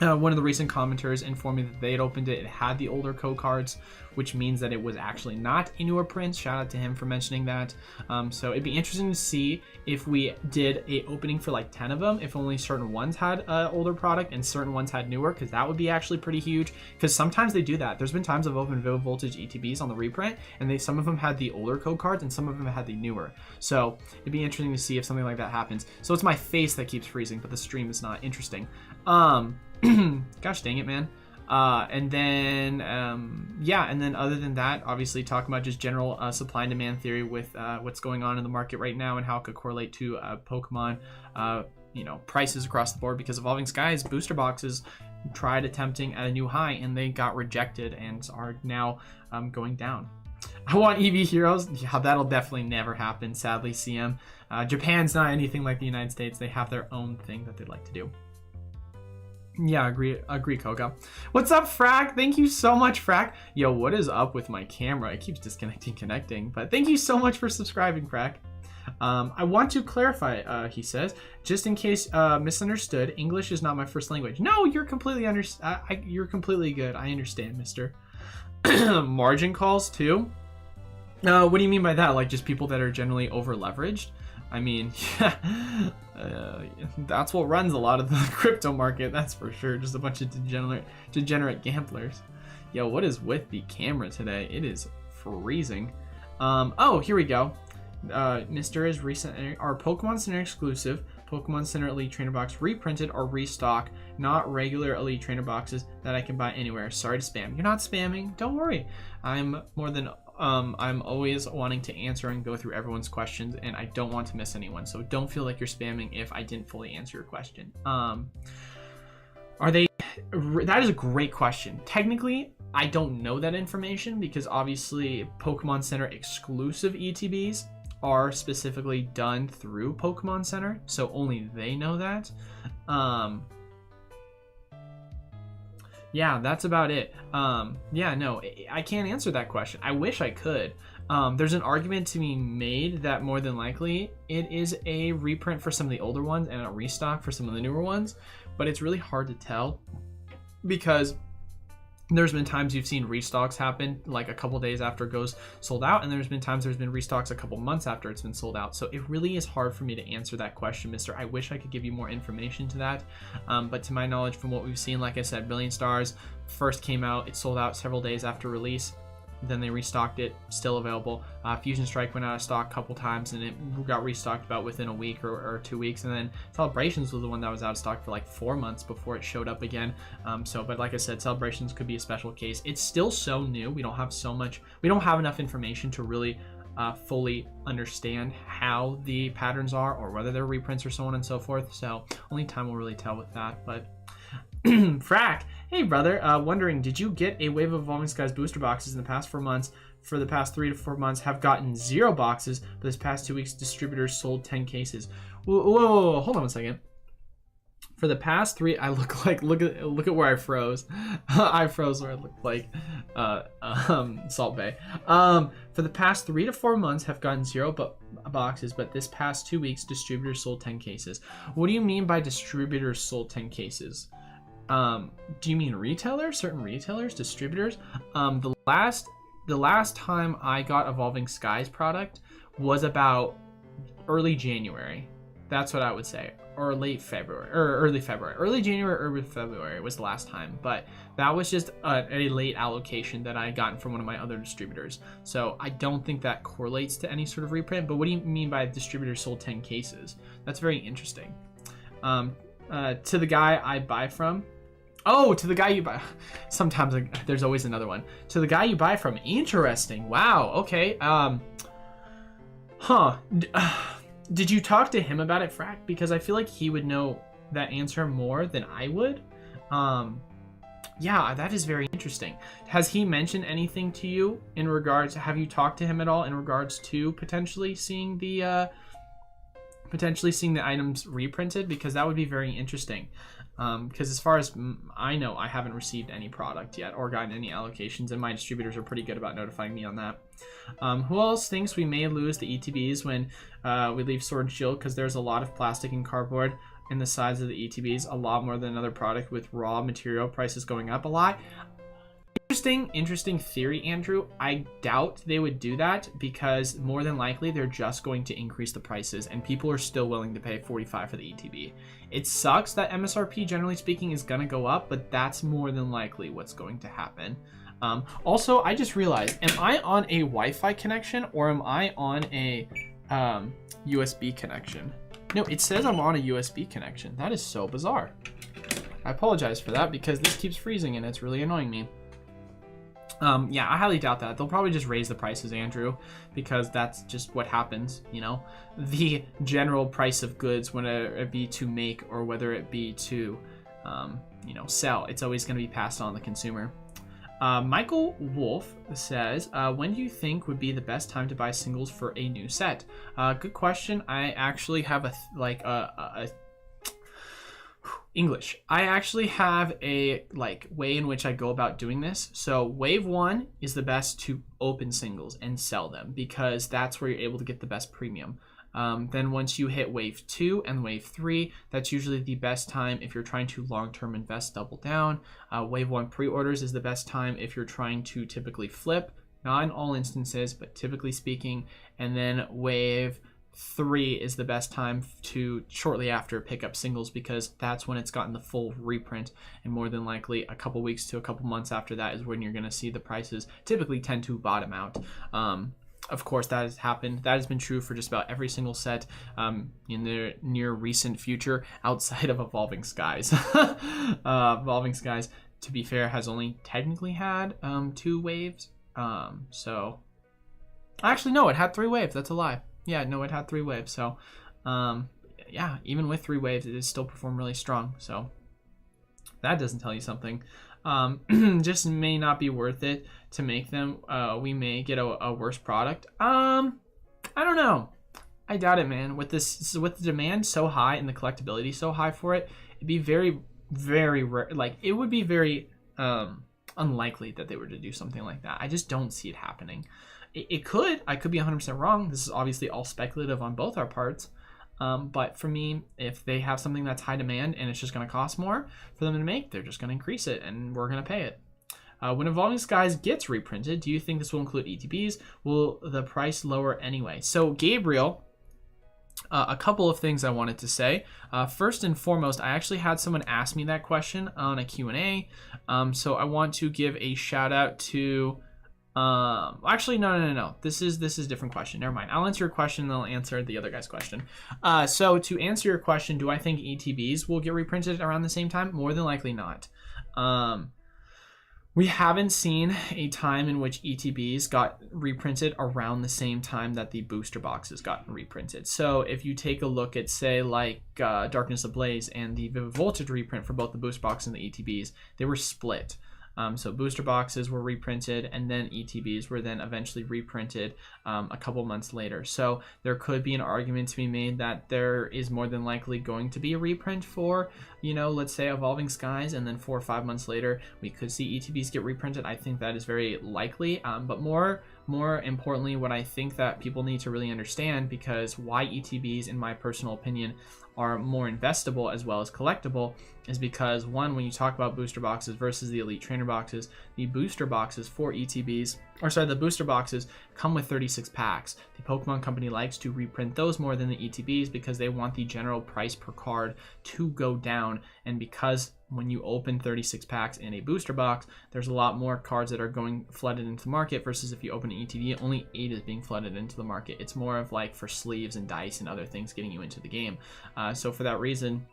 commenters informed me that they had opened it. It had the older code cards, which means that it was actually not a newer print. Shout out to him for mentioning that. So it'd be interesting to see if we did a opening for like 10 of them, if only certain ones had older product and certain ones had newer, because that would be actually pretty huge. Because sometimes they do that. There's been times I've opened Vivid Voltage ETBs on the reprint, and some of them had the older code cards and some of them had the newer. So it'd be interesting to see if something like that happens. So it's my face that keeps freezing, but the stream is not interesting. Gosh dang it, man. And then other than that, obviously talking about just general supply and demand theory with what's going on in the market right now and how it could correlate to Pokemon, prices across the board, because Evolving Skies booster boxes tried attempting at a new high and they got rejected and are now going down. I want EV Heroes. Yeah, that'll definitely never happen, sadly, CM. Japan's not anything like the United States. They have their own thing that they'd like to do. Yeah, agree, Koga. What's up, Frack? Thank you so much, Frack. Yo, what is up with my camera? It keeps connecting, but thank you so much for subscribing, Frack. I want to clarify, he says, just in case misunderstood, English is not my first language. No, you're completely you're completely good. I understand, mister. Margin calls too? What do you mean by that? Like just people that are generally over leveraged? I mean, that's what runs a lot of the crypto market, that's for sure. Just a bunch of degenerate gamblers. Yo, what is with the camera today? It is freezing. Oh, here we go. Mr. is recent. Our Pokemon Center exclusive Pokemon Center Elite Trainer Box reprinted or restock, not regular Elite Trainer boxes that I can buy anywhere. Sorry to spam. You're not spamming. Don't worry. I'm always wanting to answer and go through everyone's questions, and I don't want to miss anyone. So don't feel like you're spamming if I didn't fully answer your question. That is a great question. Technically, I don't know that information because obviously Pokemon Center exclusive ETBs are specifically done through Pokemon Center, so only they know that. Yeah, that's about it. Yeah, no, I can't answer that question. I wish I could. There's an argument to be made that more than likely it is a reprint for some of the older ones and a restock for some of the newer ones, but it's really hard to tell because there's been times you've seen restocks happen like a couple days after it goes sold out, and there's been times there's been restocks a couple months after it's been sold out. So it really is hard for me to answer that question, mister. I wish I could give you more information to that, but to my knowledge, from what we've seen, like I said, Billion Stars first came out, it sold out several days after release. Then they restocked it, still available. Fusion Strike went out of stock a couple times and it got restocked about within a week or 2 weeks. And then Celebrations was the one that was out of stock for like 4 months before it showed up again. But like I said, Celebrations could be a special case. It's still so new. We don't have enough information to really fully understand how the patterns are or whether they're reprints or so on and so forth. So only time will really tell with that. But Frack, hey brother, wondering, did you get a wave of Evolving Skies booster boxes in the past 4 months? For the past 3 to 4 months, have gotten 0 boxes, but this past 2 weeks, distributors sold 10 cases. Whoa, hold on 1 second. For the past 3, I look like look at where I froze. I froze where I looked like Salt Bay. For the past 3 to 4 months have gotten 0 boxes, but this past 2 weeks distributors sold 10 cases. What do you mean by distributors sold 10 cases? Do you mean retailers? Certain retailers, distributors? The last time I got Evolving Skies product was about early January. That's what I would say. Or late February, or early February. Early January, early February was the last time. But that was just a late allocation that I had gotten from one of my other distributors. So I don't think that correlates to any sort of reprint. But what do you mean by distributors sold 10 cases? That's very interesting. To the guy I buy from. Oh, to the guy you buy. Sometimes there's always another one. To the guy you buy from. Interesting. Wow. Okay. Did you talk to him about it, Frack? Because I feel like he would know that answer more than I would. Yeah, that is very interesting. Has he mentioned anything to you in regards? Have you talked to him at all in regards to potentially seeing the items reprinted? Because that would be very interesting. Because as far as I know, I haven't received any product yet or gotten any allocations, and my distributors are pretty good about notifying me on that. Who else thinks we may lose the ETBs when we leave Sword and Shield? Because there's a lot of plastic and cardboard in the size of the ETBs, a lot more than another product with raw material prices going up a lot. Interesting theory, Andrew. I doubt they would do that because more than likely they're just going to increase the prices and people are still willing to pay $45 for the ETB. It sucks that MSRP, generally speaking, is going to go up, but that's more than likely what's going to happen. Also, I just realized, am I on a Wi-Fi connection or am I on a USB connection? No, it says I'm on a USB connection. That is so bizarre. I apologize for that because this keeps freezing and it's really annoying me. Yeah, I highly doubt that. They'll probably just raise the prices, Andrew, because that's just what happens, you know? The general price of goods, whether it be to make or whether it be to, you know, sell, it's always going to be passed on to the consumer. Michael Wolf says, when do you think would be the best time to buy singles for a new set? Good question. I actually have English. I actually have a way in which I go about doing this. So wave 1 is the best to open singles and sell them because that's where you're able to get the best premium. Then once you hit wave 2 and wave 3, that's usually the best time if you're trying to long-term invest, double down. Wave 1 pre-orders is the best time if you're trying to typically flip, not in all instances, but typically speaking. And then wave 3 is the best time to shortly after pick up singles because that's when it's gotten the full reprint, and more than likely a couple weeks to a couple months after that is when you're going to see the prices typically tend to bottom out. Of course, that has happened. That has been true for just about every single set in the near recent future outside of Evolving Skies. Evolving Skies, to be fair, has only technically had 2 waves. So actually, no, it had 3 waves. That's a lie. Yeah, no, it had 3 waves. So, yeah, even with 3 waves, it is still performed really strong. So that doesn't tell you something. Just may not be worth it to make them. We may get a worse product. I don't know. I doubt it, man. With the demand so high and the collectability so high for it, it'd be very, very rare. It would be very unlikely that they were to do something like that. I just don't see it happening. It could. I could be 100% wrong. This is obviously all speculative on both our parts. But for me, if they have something that's high demand and it's just going to cost more for them to make, they're just going to increase it and we're going to pay it. When Evolving Skies gets reprinted, do you think this will include ETBs? Will the price lower anyway? So Gabriel, a couple of things I wanted to say. First and foremost, I actually had someone ask me that question on a Q&A. So I want to give a shout out to... actually, no. This is a different question. Never mind. I'll answer your question and I'll answer the other guy's question. So to answer your question, do I think ETBs will get reprinted around the same time? More than likely not. We haven't seen a time in which ETBs got reprinted around the same time that the booster boxes got reprinted. So if you take a look at, say, Darkness Ablaze and the Vivid Voltage reprint for both the booster box and the ETBs, they were split. So booster boxes were reprinted, and then ETBs were then eventually reprinted a couple months later. So there could be an argument to be made that there is more than likely going to be a reprint for, you know, let's say Evolving Skies, and then 4 or 5 months later we could see ETBs get reprinted. I think that is very likely, but more importantly, what I think that people need to really understand, because why ETBs, in my personal opinion, are more investable as well as collectible, is because, one, when you talk about booster boxes versus the Elite Trainer boxes, the booster boxes for ETBs, the booster boxes come with 36 packs. The Pokemon Company likes to reprint those more than the ETBs because they want the general price per card to go down, and because when you open 36 packs in a booster box, there's a lot more cards that are going flooded into the market versus if you open an ETB, only 8 is being flooded into the market. It's more of like for sleeves and dice and other things getting you into the game. So for that reason,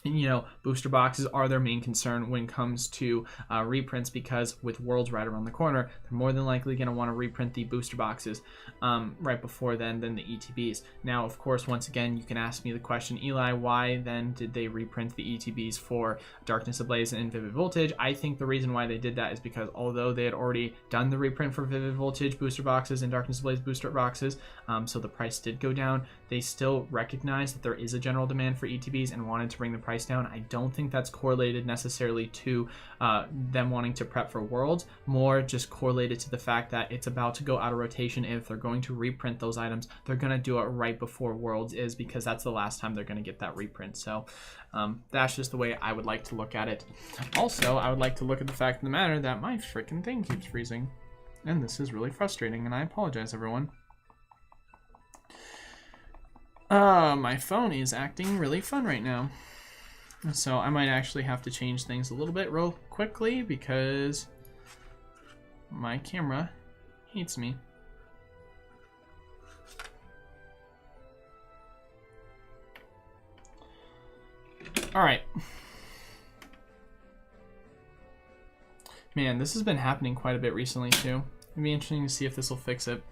you know, booster boxes are their main concern when it comes to reprints, because with Worlds right around the corner, they're more than likely going to want to reprint the booster boxes right before then than the ETBs. Now, of course, once again, you can ask me the question, Eli, why then did they reprint the ETBs for Darkness Ablaze and Vivid Voltage? I think the reason why they did that is because although they had already done the reprint for Vivid Voltage booster boxes and Darkness Ablaze booster boxes, so the price did go down, they still recognize that there is a general demand for ETBs and wanted to bring the price down. I don't think that's correlated necessarily to them wanting to prep for Worlds, more just correlated to the fact that it's about to go out of rotation. If they're going to reprint those items, they're going to do it right before Worlds is, because that's the last time they're going to get that reprint. So that's just the way I would like to look at it. Also, I would like to look at the fact of the matter that my freaking thing keeps freezing, and this is really frustrating, and I apologize, everyone. My phone is acting really fun right now. So I might actually have to change things a little bit real quickly because my camera hates me. All right. Man, this has been happening quite a bit recently too. It'd be interesting to see if this will fix it.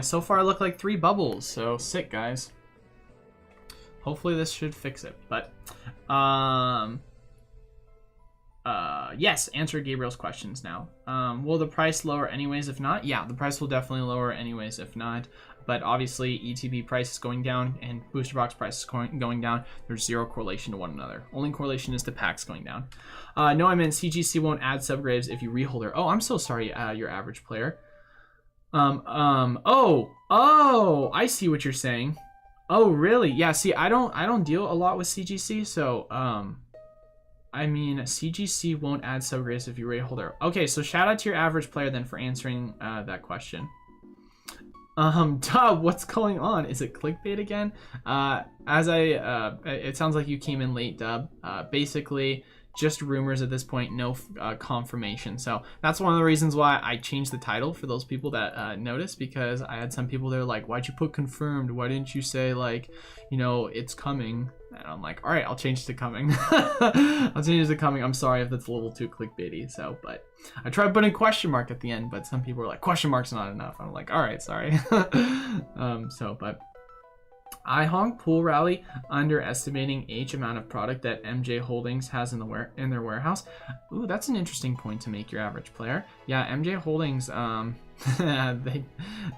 So far I look like 3 bubbles, so sick, guys. Hopefully this should fix it. But yes, answer Gabriel's questions now. Will the price lower anyways if not? Yeah, the price will definitely lower anyways if not. But obviously ETB price is going down and booster box price is going down. There's zero correlation to one another. Only correlation is the packs going down. No, I meant CGC won't add subgraves if you reholder. Oh, I'm so sorry, your average player. Oh, I see what you're saying. Oh, really? Yeah, see, I don't deal a lot with CGC, so, I mean, CGC won't add subgraves if you rate holder. Okay, so shout out to your average player then for answering, that question. Dub, what's going on? Is it clickbait again? It sounds like you came in late, Dub. Basically, just rumors at this point, no confirmation. So that's one of the reasons why I changed the title for those people that noticed, because I had some people that are like, why'd you put confirmed? Why didn't you say, like, you know, it's coming? And I'm like, all right, I'll change it to coming. I'll change it to coming. I'm sorry if that's a little too clickbaity. So, but I tried putting question mark at the end, but some people were like, question mark's not enough. I'm like, all right, sorry. But I honk Pool Rally underestimating H amount of product that MJ Holdings has in their warehouse. Ooh, that's an interesting point to make, your average player. Yeah, MJ Holdings,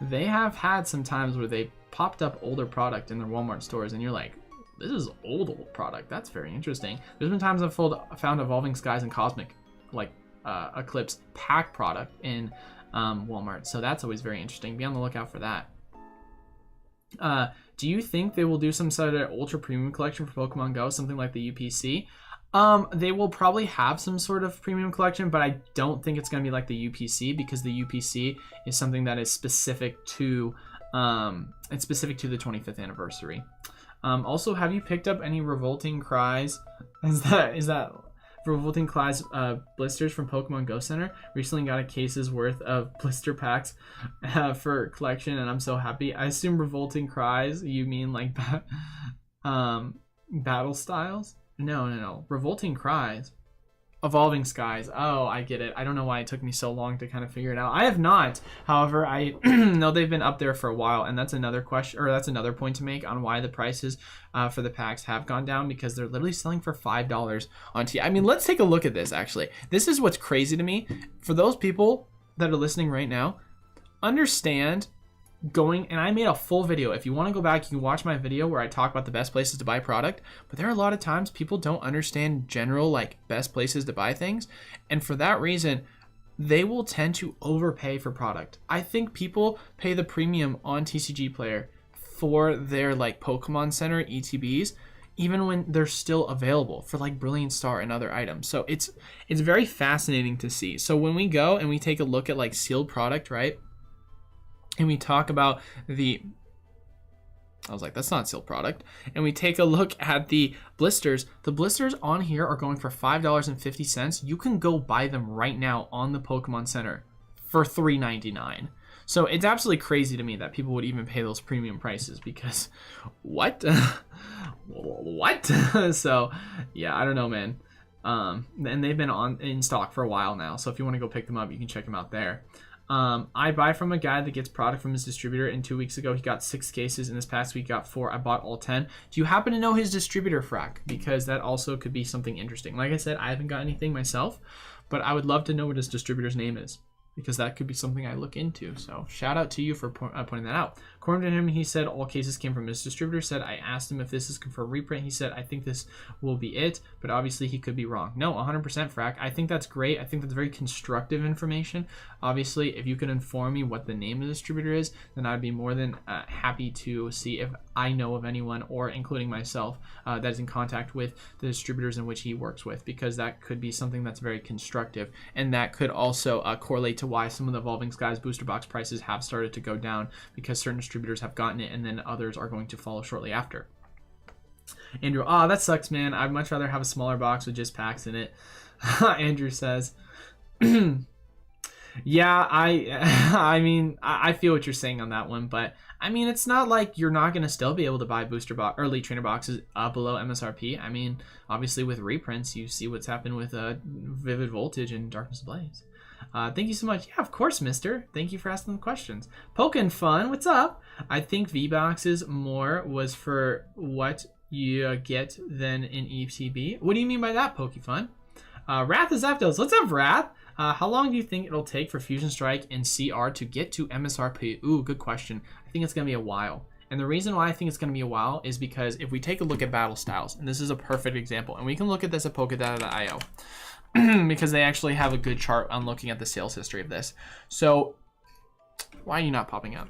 they have had some times where they popped up older product in their Walmart stores, and you're like, this is old product. That's very interesting. There's been times I've found Evolving Skies and Cosmic, like Eclipse pack product in Walmart, so that's always very interesting. Be on the lookout for that. Do you think they will do some sort of ultra premium collection for Pokemon Go, something like the UPC? They will probably have some sort of premium collection, but I don't think it's going to be like the UPC, because the UPC is something that is specific to the 25th anniversary. Also, have you picked up any Revolting Cries? Is that Revolting Cries blisters from Pokemon Go Center? Recently got a case's worth of blister packs for collection, and I'm so happy. I assume Revolting Cries, you mean like battle styles? No. Revolting Cries. Evolving Skies. Oh, I get it. I don't know why it took me so long to kind of figure it out. I have not. However, I know they've been up there for a while, and that's another question, or that's another point to make on why the prices for the packs have gone down, because they're literally selling for $5 on T. I mean, let's take a look at this, actually. This is what's crazy to me. For those people that are listening right now, understand going, and I made a full video. If you want to go back, you can watch my video where I talk about the best places to buy product. But there are a lot of times people don't understand general like best places to buy things, and for that reason they will tend to overpay for product. I think people pay the premium on TCG Player for their like Pokemon Center ETBs even when they're still available for like Brilliant Star and other items. So it's very fascinating to see. So when we go and we take a look at like sealed product, right? And we talk about I was like, that's not sealed product. And we take a look at the blisters. The blisters on here are going for $5.50. You can go buy them right now on the Pokemon Center for $3.99. So it's absolutely crazy to me that people would even pay those premium prices, because what? What? So yeah, I don't know, man. And they've been in stock for a while now. So if you want to go pick them up, you can check them out there. I buy from a guy that gets product from his distributor, and 2 weeks ago he got 6 cases, and this past week got 4. I bought all 10. Do you happen to know his distributor, Frack? Because that also could be something interesting. Like I said, I haven't got anything myself, but I would love to know what his distributor's name is, because that could be something I look into. So shout out to you for pointing that out. According to him, he said all cases came from his distributor. Said, I asked him if this is for reprint. He said, I think this will be it, but obviously he could be wrong. No, 100% Frack. I think that's great. I think that's very constructive information. Obviously, if you can inform me what the name of the distributor is, then I'd be more than happy to see if I know of anyone, or including myself, that is in contact with the distributors in which he works with, because that could be something that's very constructive, and that could also correlate to why some of the Evolving Skies booster box prices have started to go down, because certain distributors have gotten it and then others are going to follow shortly after. Andrew, that sucks, man. I'd much rather have a smaller box with just packs in it. Andrew says, yeah, I mean, I feel what you're saying on that one, but I mean, it's not like you're not going to still be able to buy booster box or elite trainer boxes below MSRP. I mean, obviously with reprints, you see what's happened with Vivid Voltage and Darkness Ablaze. Thank you so much. Yeah, of course, mister. Thank you for asking the questions. Pokin' Fun, what's up? I think V-Boxes more was for what you get than in ETB. What do you mean by that, Pokefun? Wrath is Zapdos. Let's have Wrath. How long do you think it'll take for Fusion Strike and CR to get to MSRP? Ooh, good question. I think it's going to be a while. And the reason why I think it's going to be a while is because if we take a look at battle styles, and this is a perfect example, and we can look at this at Pokedata.io, because they actually have a good chart on looking at the sales history of this. So why are you not popping up?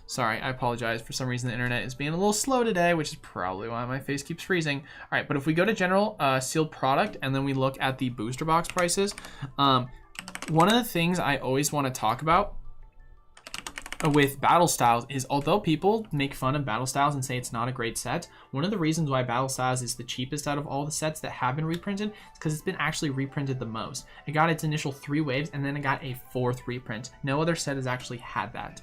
Sorry, I apologize. For some reason, the internet is being a little slow today, which is probably why my face keeps freezing. All right, but if we go to general sealed product, and then we look at the booster box prices, one of the things I always want to talk about with battle styles is, although people make fun of battle styles and say it's not a great set, one of the reasons why battle styles is the cheapest out of all the sets that have been reprinted is because it's been actually reprinted the most. It got its initial 3 waves, and then it got a 4th reprint. No other set has actually had that.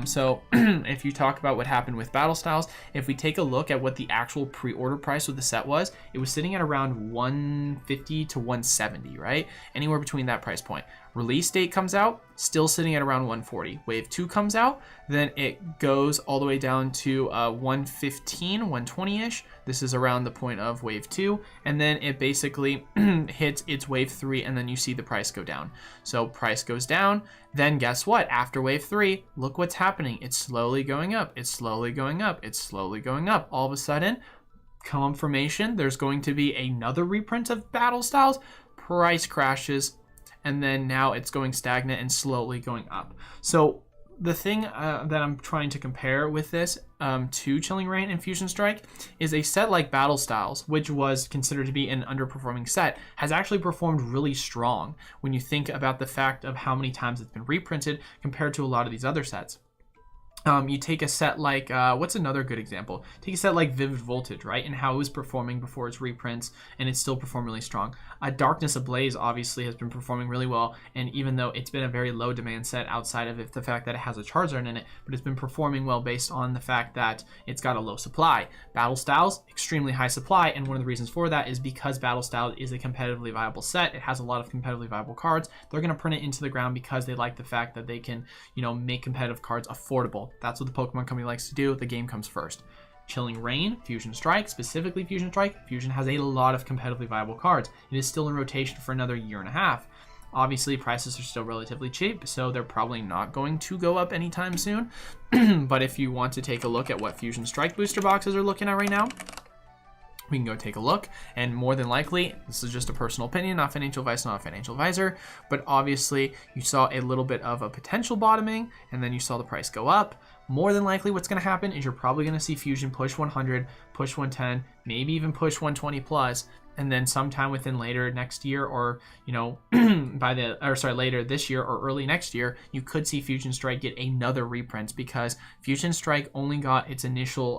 So if you talk about what happened with battle styles, if we take a look at what the actual pre-order price of the set was, it was sitting at around 150 to 170, right? Anywhere between that price point. Release date comes out, still sitting at around 140. Wave 2 comes out, then it goes all the way down to 115, 120-ish. This is around the point of wave 2, and then it basically hits its wave 3, and then you see the price go down. So price goes down, then guess what? After wave 3, look what's happening. It's slowly going up, it's slowly going up, it's slowly going up. All of a sudden, confirmation, there's going to be another reprint of battle styles, price crashes, and then now it's going stagnant and slowly going up. So the thing that I'm trying to compare with this to Chilling Reign and Fusion Strike is a set like Battle Styles, which was considered to be an underperforming set, has actually performed really strong when you think about the fact of how many times it's been reprinted compared to a lot of these other sets. You take a set like, what's another good example? Take a set like Vivid Voltage, right? And how it was performing before its reprints, and it's still performing really strong. Darkness Ablaze obviously has been performing really well, and even though it's been a very low demand set outside of it, the fact that it has a Charizard in it, but it's been performing well based on the fact that it's got a low supply. Battle Styles, extremely high supply, and one of the reasons for that is because Battle Styles is a competitively viable set. It has a lot of competitively viable cards. They're going to print it into the ground because they like the fact that they can, make competitive cards affordable. That's what the Pokemon Company likes to do. The game comes first. Chilling Reign, Fusion Strike, specifically Fusion Strike. Fusion has a lot of competitively viable cards. It is still in rotation for another year and a half. Obviously, prices are still relatively cheap, so they're probably not going to go up anytime soon. But if you want to take a look at what Fusion Strike booster boxes are looking at right now, we can go take a look, and more than likely, this is just a personal opinion, not financial advice, not a financial advisor, but obviously you saw a little bit of a potential bottoming, and then you saw the price go up. More than likely what's going to happen is you're probably going to see Fusion push 100, push 110, maybe even push 120 plus, and then sometime within later next year, or later this year or early next year, you could see Fusion Strike get another reprint, because Fusion Strike only got its initial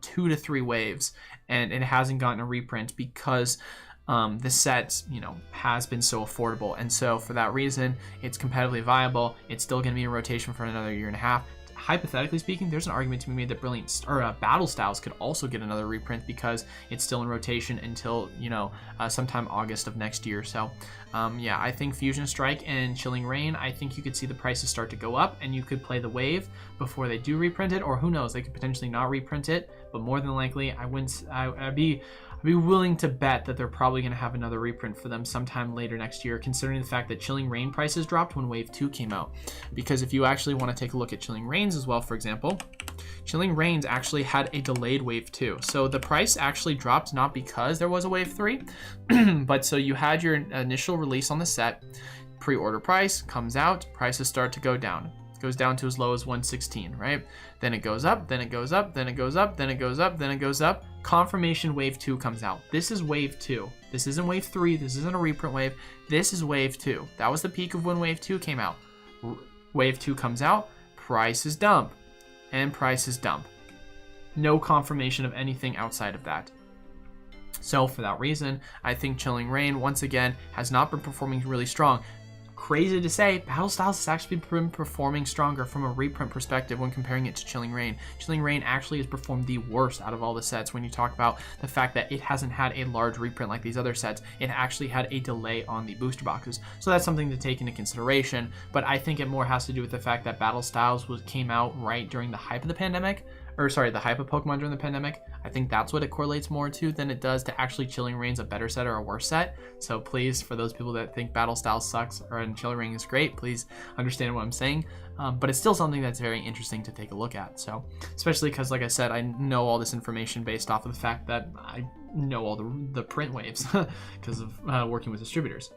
2 to 3 waves, and it hasn't gotten a reprint because the set has been so affordable, and so for that reason it's competitively viable. It's still going to be in rotation for another year and a half. Hypothetically speaking, there's an argument to be made that Battle Styles could also get another reprint because it's still in rotation until sometime August of next year. So yeah, I think Fusion Strike and Chilling Reign, I think you could see the prices start to go up, and you could play the wave before they do reprint it, or who knows, they could potentially not reprint it. But more than likely, I'd be willing to bet that they're probably going to have another reprint for them sometime later next year, considering the fact that Chilling Reign prices dropped when Wave 2 came out. Because if you actually want to take a look at Chilling Reigns as well, for example, Chilling Reigns actually had a delayed Wave 2. So the price actually dropped not because there was a Wave 3, but so you had your initial release on the set, pre-order price comes out, prices start to go down. It goes down to as low as 116, right? Then it goes up, then it goes up, then it goes up, then it goes up, then it goes up. Confirmation Wave 2 comes out. This is Wave 2. This isn't Wave 3. This isn't a reprint wave. This is Wave 2. That was the peak of when Wave 2 came out. Wave 2 comes out, prices dump, and prices dump. No confirmation of anything outside of that. So for that reason, I think Chilling Reign, once again, has not been performing really strong. Crazy to say, Battle Styles has actually been performing stronger from a reprint perspective when comparing it to Chilling Reign. Chilling Reign actually has performed the worst out of all the sets when you talk about the fact that it hasn't had a large reprint like these other sets. It actually had a delay on the booster boxes. So that's something to take into consideration, but I think it more has to do with the fact that Battle Styles came out right during the hype of the pandemic, the hype of Pokemon during the pandemic. I think that's what it correlates more to than it does to actually Chilling Reign's a better set or a worse set. So please, for those people that think Battle Styles sucks and Chilling Reign is great, please understand what I'm saying. But it's still something that's very interesting to take a look at. So, especially because, like I said, I know all this information based off of the fact that I know all the print waves because of working with distributors.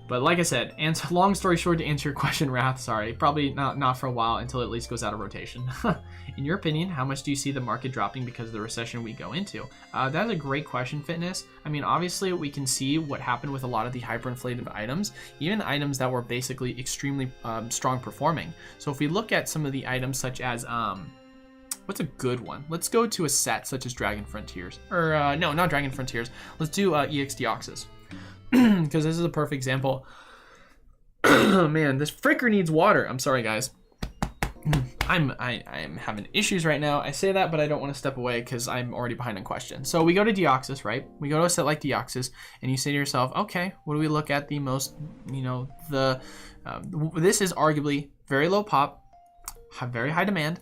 But like I said, and long story short, to answer your question, Wrath, sorry, probably not for a while until it at least goes out of rotation. In your opinion, how much do you see the market dropping because of the recession we go into? That's a great question, Fitness. I mean, obviously, we can see what happened with a lot of the hyperinflated items, even items that were basically extremely strong performing. So if we look at some of the items such as, what's a good one? Let's go to a set such as Dragon Frontiers. Or, no, not Dragon Frontiers. Let's do EX Deoxys. Because this is a perfect example. Man, this fricker needs water. I'm sorry, guys. I'm having issues right now. I say that, but I don't want to step away because I'm already behind on questions. So we go to Deoxys, right? We go to a set like Deoxys, and you say to yourself, okay, what do we look at the most? This is arguably very low pop, very high demand.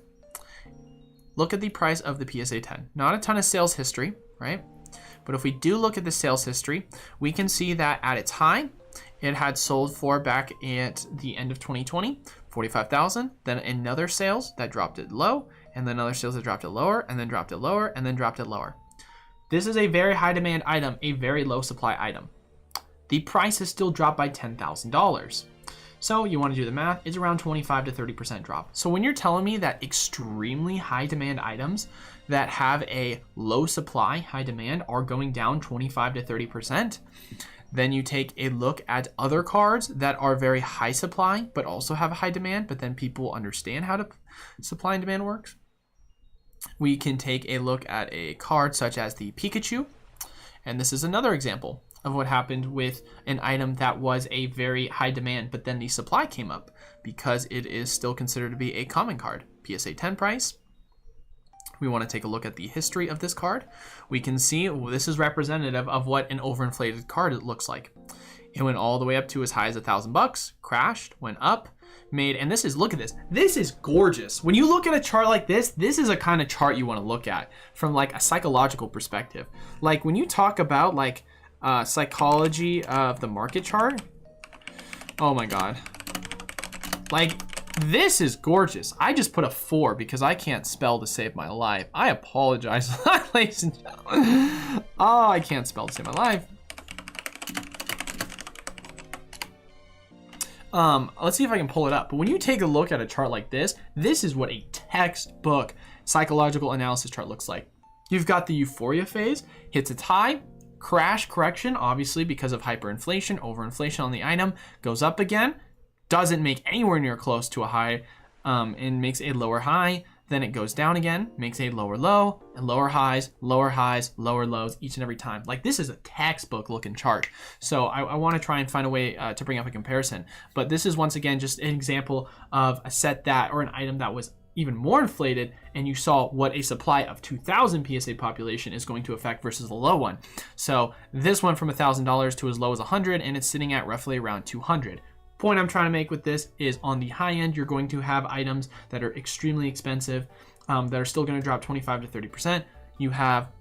Look at the price of the PSA 10. Not a ton of sales history, right? But if we do look at the sales history, we can see that at its high, it had sold for back at the end of 2020, 45,000. Then another sales that dropped it low, and then other sales that dropped it lower, and then dropped it lower, and then dropped it lower. This is a very high demand item, a very low supply item. The price has still dropped by $10,000. So you want to do the math, it's around 25 to 30% drop. So when you're telling me that extremely high demand items that have a low supply, high demand, are going down 25 to 30%, Then you take a look at other cards that are very high supply, but also have a high demand, but then people understand how to supply and demand works. We can take a look at a card such as the Pikachu. And this is another example of what happened with an item that was a very high demand, but then the supply came up because it is still considered to be a common card. PSA 10 price. We want to take a look at the history of this card. We can see this is representative of what an overinflated card looks like. It went all the way up to as high as $1,000, crashed, went up, made, and this is, look at this. This is gorgeous. When you look at a chart like this is a kind of chart you want to look at from like a psychological perspective. Like when you talk about like psychology of the market chart, oh my God. Like, this is gorgeous. I just put a 4 because I can't spell to save my life. I apologize, ladies and gentlemen. Oh, I can't spell to save my life. Let's see if I can pull it up. But when you take a look at a chart like this is what a textbook psychological analysis chart looks like. You've got the euphoria phase, hits its high, crash correction, obviously because of hyperinflation, overinflation on the item, goes up again, doesn't make anywhere near close to a high, and makes a lower high. Then it goes down again, makes a lower low, and lower highs, lower lows each and every time. Like, this is a textbook looking chart. So I want to try and find a way to bring up a comparison. But this is once again just an example of a set that, or an item that was even more inflated, and you saw what a supply of 2,000 PSA population is going to affect versus the low one. So this went from $1,000 to as low as 100, and it's sitting at roughly around 200. Point I'm trying to make with this is on the high end, you're going to have items that are extremely expensive, that are still going to drop 25 to 30%. You have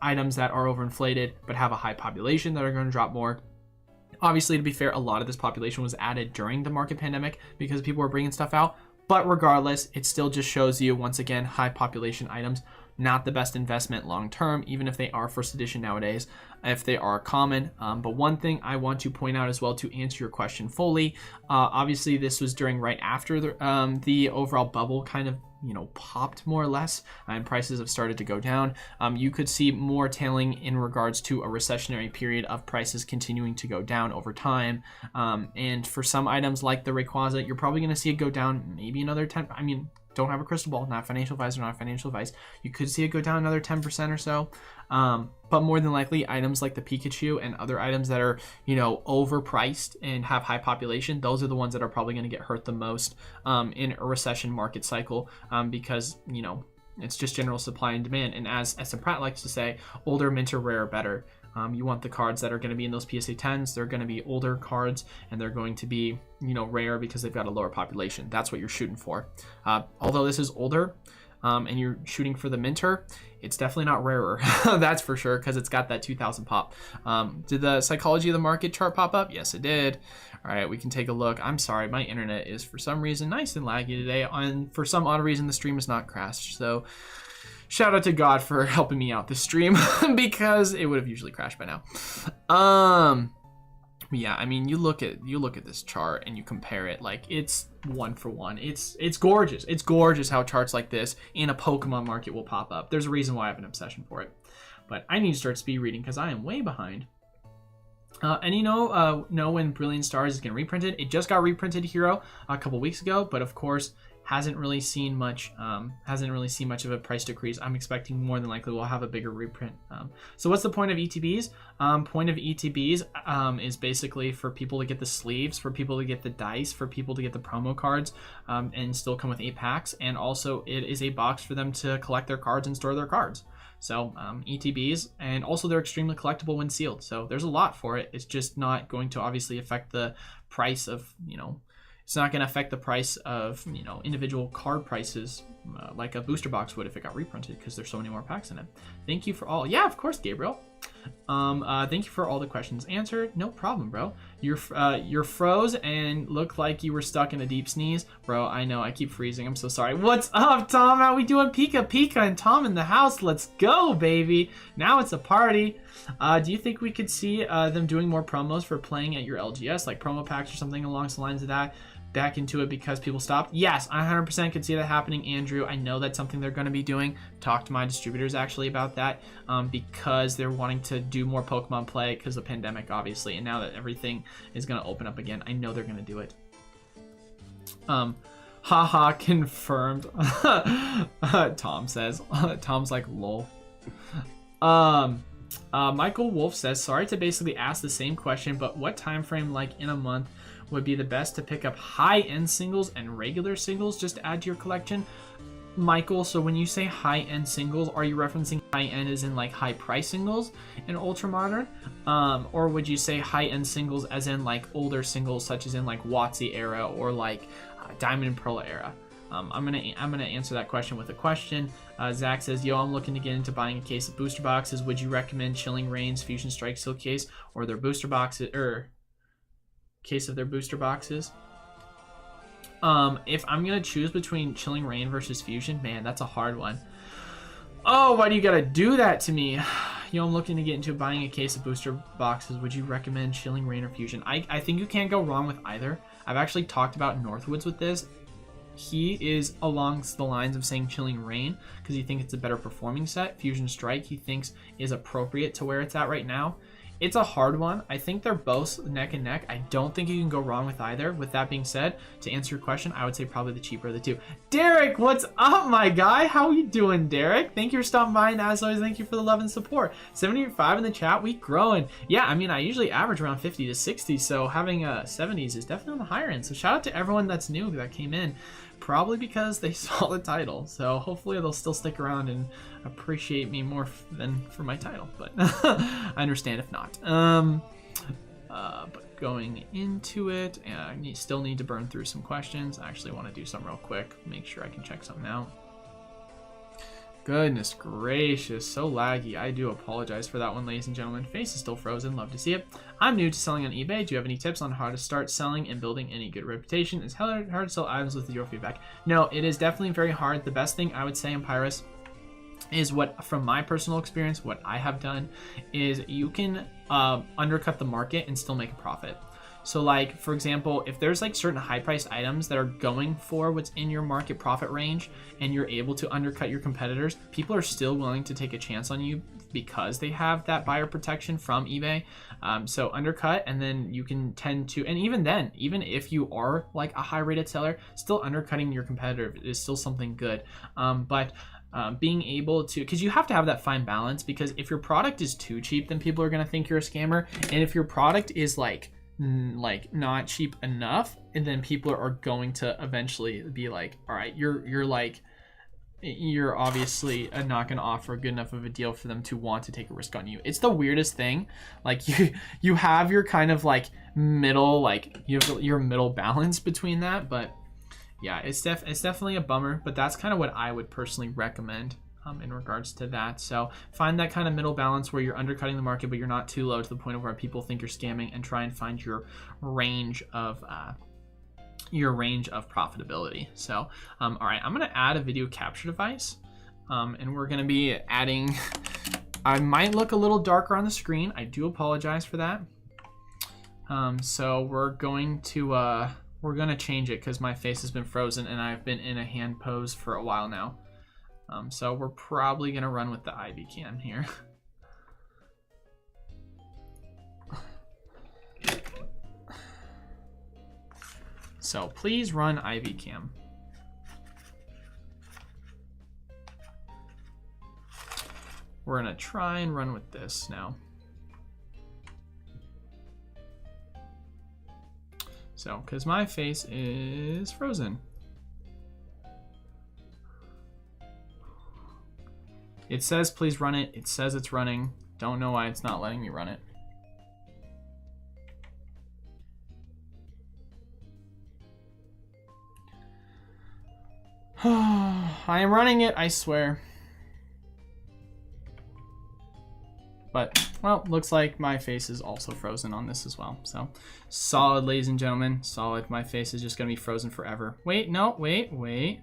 items that are overinflated but have a high population that are going to drop more. Obviously, to be fair, a lot of this population was added during the market pandemic because people were bringing stuff out. But regardless, it still just shows you, once again, high population items, not the best investment long term, even if they are first edition nowadays, if they are common. But one thing I want to point out as well to answer your question fully, obviously this was during right after the overall bubble kind of, popped more or less, and prices have started to go down. You could see more tailing in regards to a recessionary period of prices continuing to go down over time. And for some items like the Rayquaza, you're probably going to see it go down maybe another 10. I mean, don't have a crystal ball, not financial advice. You could see it go down another 10% or so. But more than likely, items like the Pikachu and other items that are, overpriced and have high population, those are the ones that are probably going to get hurt the most in a recession market cycle, because, it's just general supply and demand. And as SM Pratt likes to say, older, minter, rare, better. You want the cards that are going to be in those PSA 10s. They're going to be older cards, and they're going to be, rare because they've got a lower population. That's what you're shooting for. Although this is older, and you're shooting for the minter, it's definitely not rarer. That's for sure, because it's got that 2,000 pop. Did the psychology of the market chart pop up? Yes, it did. All right, we can take a look. I'm sorry, my internet is for some reason nice and laggy today, and for some odd reason the stream is not crashed. So shout out to God for helping me out this stream because it would have usually crashed by now. Yeah, I mean, you look at this chart and you compare it, like, it's one for one. It's gorgeous. It's gorgeous how charts like this in a Pokemon market will pop up. There's a reason why I have an obsession for it. But I need to start speed reading because I am way behind. And know when Brilliant Stars is getting reprinted. It just got reprinted Hero a couple weeks ago, but of course hasn't really seen much of a price decrease. I'm expecting more than likely we'll have a bigger reprint. So what's the point of ETBs? Point of ETBs is basically for people to get the sleeves, for people to get the dice, for people to get the promo cards, and still come with 8 packs. And also it is a box for them to collect their cards and store their cards. So ETBs, and also they're extremely collectible when sealed. So there's a lot for it. It's just not going to obviously affect the price of, it's not going to affect the price of, individual card prices like a booster box would if it got reprinted, because there's so many more packs in it. Thank you for all. Yeah, of course, Gabriel. Thank you for all the questions answered. No problem, bro. You're froze and looked like you were stuck in a deep sneeze. Bro, I know, I keep freezing. I'm so sorry. What's up, Tom? How we doing? Pika and Tom in the house. Let's go, baby. Now it's a party. Do you think we could see them doing more promos for playing at your LGS, like promo packs or something along the lines of that? back into it because people stopped? Yes, I 100% could see that happening, Andrew. I know that's something they're going to be doing. Talk to my distributors actually about that, because they're wanting to do more Pokemon play because of the pandemic, obviously, and now that everything is going to open up again, I know they're going to do it. Haha, confirmed. Tom says. Tom's like, lol. Michael Wolf says, sorry to basically ask the same question, but what time frame, like in a month, would be the best to pick up high-end singles and regular singles just to add to your collection? Michael, so when you say high-end singles, are you referencing high-end as in like high-price singles in Ultra Modern? Or would you say high-end singles as in like older singles such as in like WotC era or like Diamond and Pearl era? I'm gonna answer that question with a question. Zach says, yo, I'm looking to get into buying a case of booster boxes. Would you recommend Chilling Reigns, Fusion Strike Seal case, or their booster boxes, or case of their booster boxes? If I'm gonna choose between Chilling Reign versus Fusion, man, that's a hard one. Oh, why do you gotta do that to me? Yo, I'm looking to get into buying a case of booster boxes. Would you recommend Chilling Reign or Fusion? I think you can't go wrong with either. I've actually talked about Northwoods with this. He is along the lines of saying Chilling Reign because he thinks it's a better performing set. Fusion Strike he thinks is appropriate to where it's at right now. It's a hard one. I think they're both neck and neck. I don't think you can go wrong with either. With that being said, to answer your question, I would say probably the cheaper of the two. Derek, what's up, my guy? How you doing, Derek? Thank you for stopping by, and as always, thank you for the love and support. 75 in the chat, we growing. Yeah, I mean, I usually average around 50 to 60, so having 70s is definitely on the higher end. So shout out to everyone that's new that came in. Probably because they saw the title, so hopefully they'll still stick around and appreciate me more than for my title, but I understand if not. But going into it, I still need to burn through some questions. I actually want to do something real quick, make sure I can check something out. Goodness gracious, so laggy. I do apologize for that one, ladies and gentlemen. Face is still frozen, love to see it. I'm new to selling on eBay. Do you have any tips on how to start selling and building any good reputation? It's hard to sell items with zero feedback. No, it is definitely very hard. The best thing I would say in Pyrus is what, from my personal experience, what I have done is you can undercut the market and still make a profit. So like, for example, if there's like certain high priced items that are going for what's in your market profit range and you're able to undercut your competitors, people are still willing to take a chance on you because they have that buyer protection from eBay. So undercut, and then you can tend to, and even then, even if you are like a high rated seller, still undercutting your competitor is still something good. Being able to, because you have to have that fine balance, because if your product is too cheap, then people are going to think you're a scammer. And if your product is like not cheap enough, and then people are going to eventually be like, all right, you're obviously not going to offer good enough of a deal for them to want to take a risk on you. It's the weirdest thing. Like you have your kind of like middle, like you have your middle balance between that, but yeah, it's definitely a bummer, but that's kind of what I would personally recommend in regards to that. So find that kind of middle balance where you're undercutting the market, but you're not too low to the point of where people think you're scamming, and try and find your range of profitability. So, all right, I'm going to add a video capture device, and we're going to be adding, I might look a little darker on the screen. I do apologize for that. So we're going to change it because my face has been frozen and I've been in a hand pose for a while now. So we're probably going to run with the IV cam here. So please run IV cam. We're going to try and run with this now. So, because my face is frozen. It says please run it. It says it's running. Don't know why it's not letting me run it. I am running it, I swear. But, well, looks like my face is also frozen on this as well. So, solid, ladies and gentlemen. Solid. My face is just going to be frozen forever. Wait, no, wait.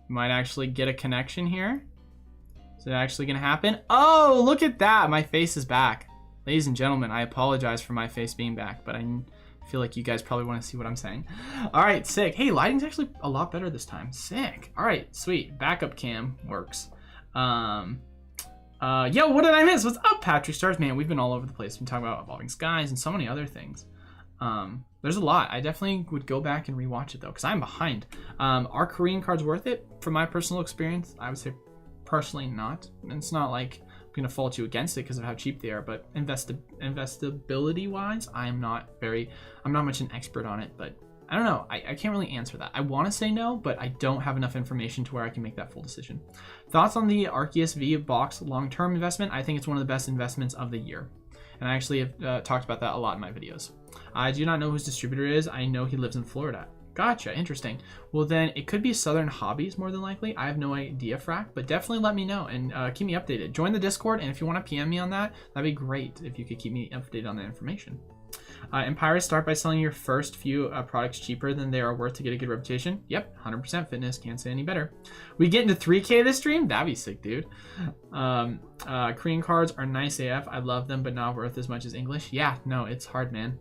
Might actually get a connection here. Is it actually going to happen? Oh, look at that. My face is back. Ladies and gentlemen, I apologize for my face being back, but I I feel like you guys probably want to see what I'm saying. All right, sick. Hey, lighting's actually a lot better this time. Sick. All right, sweet. Backup cam works. Yo, what did I miss? What's up, Patrick Stars? Man, we've been all over the place. We've been talking about Evolving Skies and so many other things. There's a lot. I definitely would go back and rewatch it though, because I'm behind. Are Korean cards worth it? From my personal experience, I would say personally not. And it's not like I'm gonna fault you against it because of how cheap they are, but investability wise, I'm not much an expert on it, but I don't know. I can't really answer that. I want to say no, but I don't have enough information to where I can make that full decision. Thoughts on the Arceus V box long-term investment? I think it's one of the best investments of the year. And I actually have talked about that a lot in my videos. I do not know whose distributor is. I know he lives in Florida. Gotcha, interesting. Well then, it could be Southern Hobbies more than likely. I have no idea, Frack, but definitely let me know and keep me updated. Join the Discord, and if you want to PM me on that, that'd be great if you could keep me updated on that information. Empire, start by selling your first few products cheaper than they are worth to get a good reputation. Yep, 100% fitness, can't say any better. We get into 3K this stream? That'd be sick, dude. Korean cards are nice AF. I love them, but not worth as much as English. Yeah, no, it's hard, man.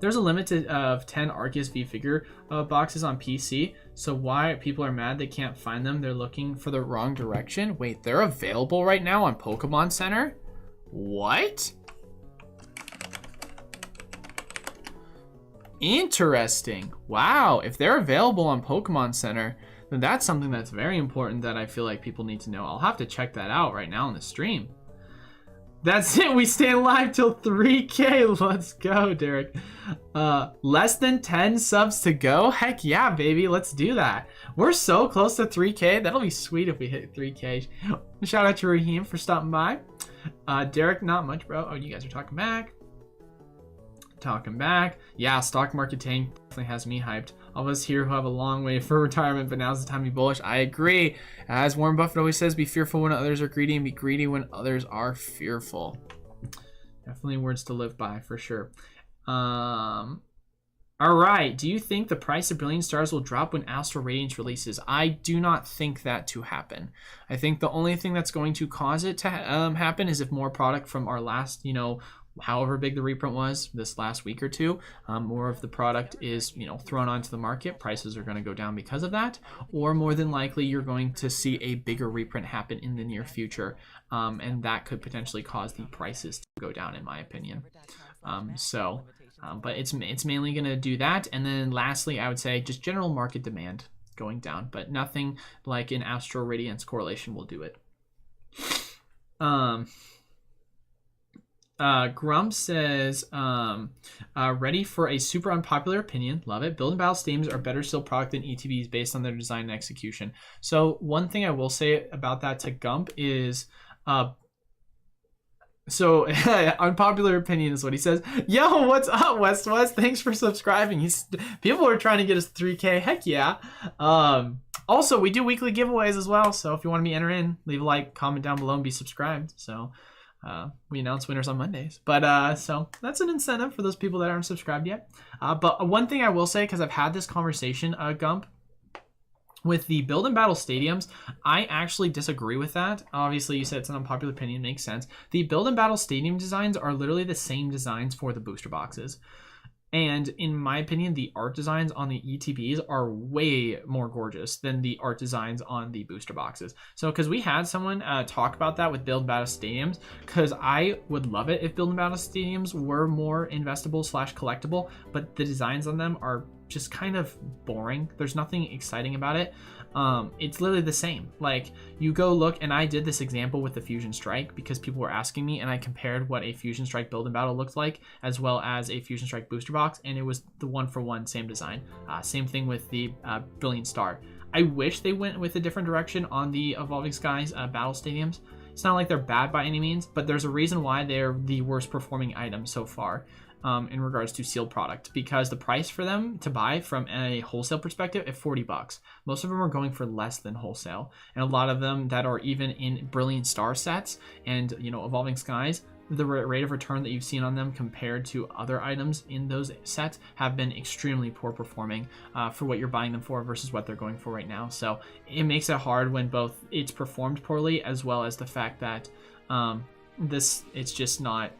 There's a limit of 10 Arceus V figure boxes on PC, so why people are mad they can't find them? They're looking for the wrong direction. Wait, they're available right now on Pokemon Center? What? Interesting. Wow, if they're available on Pokemon Center, then that's something that's very important that I feel like people need to know. I'll have to check that out right now on the stream. That's it. We stay alive till 3K. Let's go, Derek. Less than 10 subs to go? Heck yeah, baby. Let's do that. We're so close to 3K. That'll be sweet if we hit 3K. Shout out to Raheem for stopping by. Derek, not much, bro. Oh, you guys are talking back. Yeah, stock market tank definitely has me hyped. All of us here who have a long way for retirement, but now's the time to be bullish. I agree. As Warren Buffett always says, be fearful when others are greedy and be greedy when others are fearful. Definitely words to live by for sure. All right. Do you think the price of Brilliant Stars will drop when Astral Radiance releases? I do not think that to happen. I think the only thing that's going to cause it to happen is if more product from our last, however big the reprint was this last week or two, more of the product is thrown onto the market. Prices are going to go down because of that, or more than likely you're going to see a bigger reprint happen in the near future, and that could potentially cause the prices to go down, in my opinion. But it's mainly going to do that, and then lastly I would say just general market demand going down, but nothing like an Astral Radiance correlation will do it. Grump says, ready for a super unpopular opinion. Love it. Build and battle stadiums are better still product than ETBs based on their design and execution. So one thing I will say about that to Gump is, unpopular opinion is what he says. Yo, what's up, West? Thanks for subscribing. People are trying to get us 3K. Heck yeah. Also, we do weekly giveaways as well. So if you want to be entered in, leave a like, comment down below, and be subscribed. So we announce winners on Mondays, but so that's an incentive for those people that aren't subscribed yet. But one thing I will say, because I've had this conversation, Gump, with the build and battle stadiums, I actually disagree with that. Obviously, you said it's an unpopular opinion, makes sense. The build and battle stadium designs are literally the same designs for the booster boxes. And in my opinion, the art designs on the ETBs are way more gorgeous than the art designs on the booster boxes. So, because we had someone talk about that with build battle stadiums, because I would love it if build and battle stadiums were more investable / collectible, but the designs on them are just kind of boring. There's nothing exciting about it. It's literally the same. Like, you go look, and I did this example with the Fusion Strike because people were asking me, and I compared what a Fusion Strike build and battle looked like as well as a Fusion Strike booster box, and it was the 1-for-1 same design. Same thing with the Brilliant Star. I wish they went with a different direction on the Evolving Skies battle stadiums. It's not like they're bad by any means, but there's a reason why they're the worst performing item so far. In regards to sealed product, because the price for them to buy from a wholesale perspective at $40. Most of them are going for less than wholesale, and a lot of them that are even in Brilliant Star sets and Evolving Skies, the rate of return that you've seen on them compared to other items in those sets have been extremely poor performing for what you're buying them for versus what they're going for right now. So it makes it hard when both it's performed poorly as well as the fact that it's just not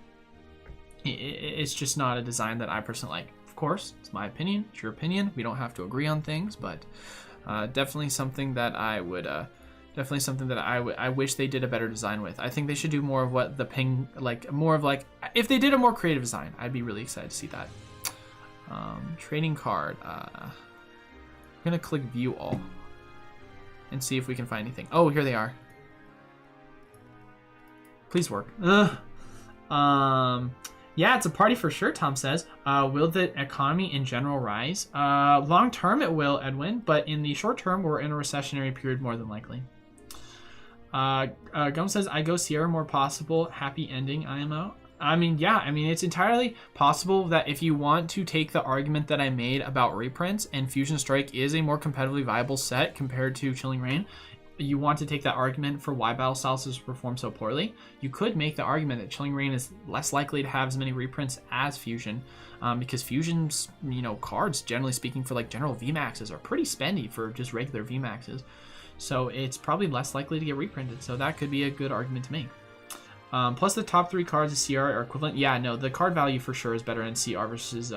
it's just not a design that I personally like. Of course, it's my opinion. It's your opinion. We don't have to agree on things, but definitely something that I would. Definitely something that I wish they did a better design with. I think they should do more of what the ping, like more of like, if they did a more creative design, I'd be really excited to see that. Trading card. I'm gonna click view all and see if we can find anything. Oh, here they are. Please work. Yeah, it's a party for sure, Tom says. Will the economy in general rise? Long term it will, Edwin, but in the short term, we're in a recessionary period more than likely. Gum says, I go Sierra more possible. Happy ending, IMO. I mean, yeah, I mean, it's entirely possible that if you want to take the argument that I made about reprints and Fusion Strike is a more competitively viable set compared to Chilling Reign, you want to take that argument for why Battle Styles has performed so poorly, you could make the argument that Chilling Reign is less likely to have as many reprints as Fusion, because Fusion's, cards, generally speaking, for like general VMAXs are pretty spendy for just regular VMAXs. So it's probably less likely to get reprinted. So that could be a good argument to make. Plus the top 3 cards of CR are equivalent. Yeah, no, the card value for sure is better in CR versus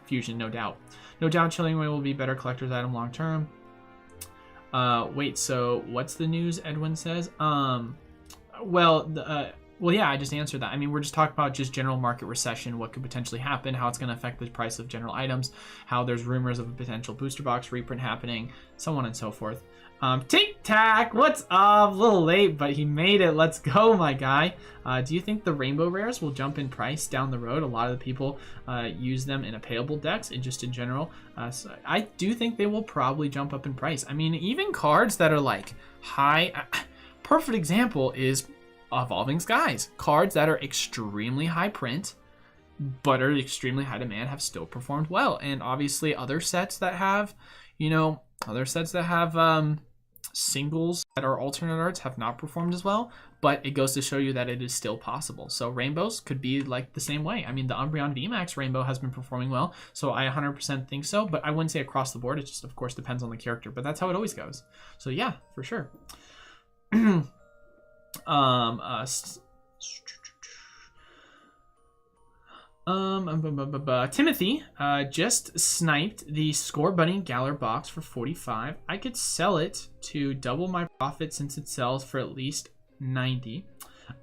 Fusion, no doubt. No doubt Chilling Reign will be better collector's item long term. Wait, so what's the news, Edwin says? Well, yeah, I just answered that. I mean, we're just talking about just general market recession, what could potentially happen, how it's going to affect the price of general items, how there's rumors of a potential booster box reprint happening, so on and so forth. Tic Tac, what's up? A little late, but he made it. Let's go, my guy. Do you think the rainbow rares will jump in price down the road? A lot of the people use them in a payable decks and just in general. So I do think they will probably jump up in price. I mean, even cards that are like high, perfect example is Evolving Skies. Cards that are extremely high print, but are extremely high demand have still performed well. And obviously other sets that have, singles that are alternate arts have not performed as well, but it goes to show you that it is still possible. So rainbows could be like the same way. I mean, the Umbreon VMAX rainbow has been performing well, so I 100% think so, but I wouldn't say across the board. It just, of course, depends on the character, but that's how it always goes. So yeah, for sure. Timothy just sniped the Score Bunny Galar box for 45. I could sell it to double my profit since it sells for at least 90.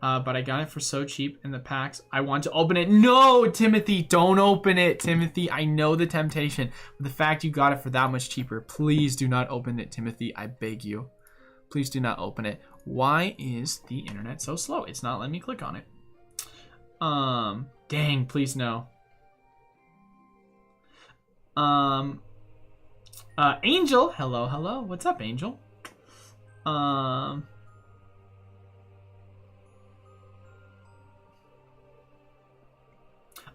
But I got it for so cheap in the packs. I want to open it. No, Timothy, don't open it, Timothy. I know the temptation. But the fact you got it for that much cheaper, please do not open it, Timothy. I beg you. Please do not open it. Why is the internet so slow? It's not letting me click on it. Dang, please no. Angel, hello. What's up, Angel?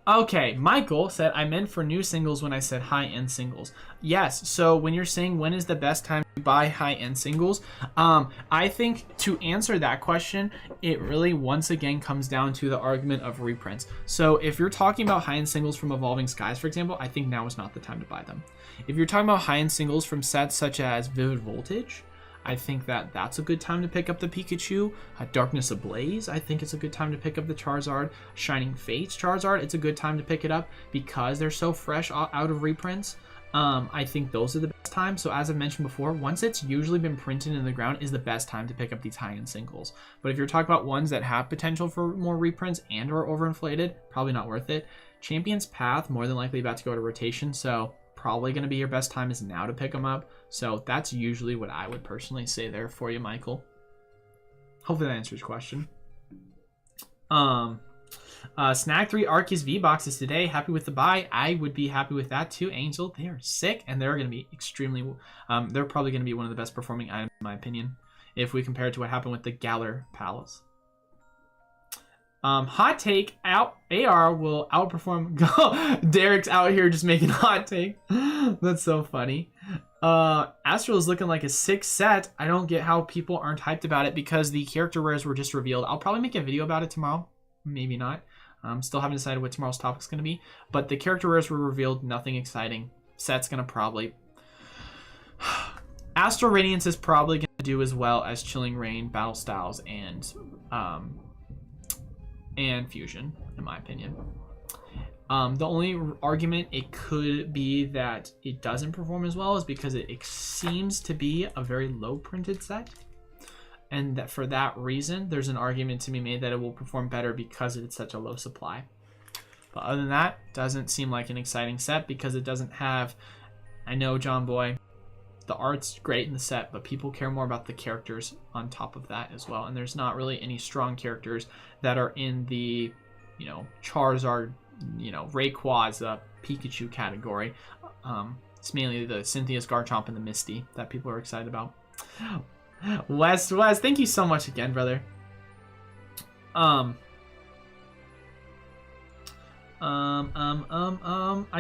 Okay, Michael said, I meant for new singles when I said high-end singles. Yes, so when you're saying when is the best time to buy high-end singles, I think to answer that question, it really once again comes down to the argument of reprints. So if you're talking about high-end singles from Evolving Skies, for example, I think now is not the time to buy them. If you're talking about high-end singles from sets such as Vivid Voltage, I think that that's a good time to pick up the Pikachu. Darkness Ablaze, I think it's a good time to pick up the Charizard. Shining Fates Charizard, it's a good time to pick it up because they're so fresh out of reprints. I think those are the best times. So as I've mentioned before, once it's usually been printed in the ground is the best time to pick up these high-end singles. But if you're talking about ones that have potential for more reprints and are overinflated, probably not worth it. Champion's Path, more than likely about to go to rotation, so probably going to be your best time is now to pick them up. So that's usually what I would personally say there for you, Michael. Hopefully that answers your question. Snag 3 Arceus V boxes today. Happy with the buy. I would be happy with that too, Angel. They are sick and they're going to be extremely, they're probably going to be one of the best performing items in my opinion, if we compare it to what happened with the Galar Palace. Hot take, AR will outperform. Derek's out here just making hot take. That's so funny. Astral is looking like a sick set. I don't get how people aren't hyped about it because the character rares were just revealed. I'll probably make a video about it tomorrow. Maybe not. Still haven't decided what tomorrow's topic is going to be. But the character rares were revealed. Nothing exciting. Set's going to probably... Astral Radiance is probably going to do as well as Chilling Reign, Battle Styles, and... and fusion, in my opinion. The only argument it could be that it doesn't perform as well is because it seems to be a very low printed set. And that for that reason, there's an argument to be made that it will perform better because it's such a low supply. But other than that, doesn't seem like an exciting set because it doesn't have, I know, John Boy, the art's great in the set, but people care more about the characters on top of that as well. And there's not really any strong characters that are in the, you know, Charizard, you know, Rayquaza, Pikachu category. It's mainly the Cynthia's, Garchomp, and the Misty that people are excited about. Wes, thank you so much again, brother. I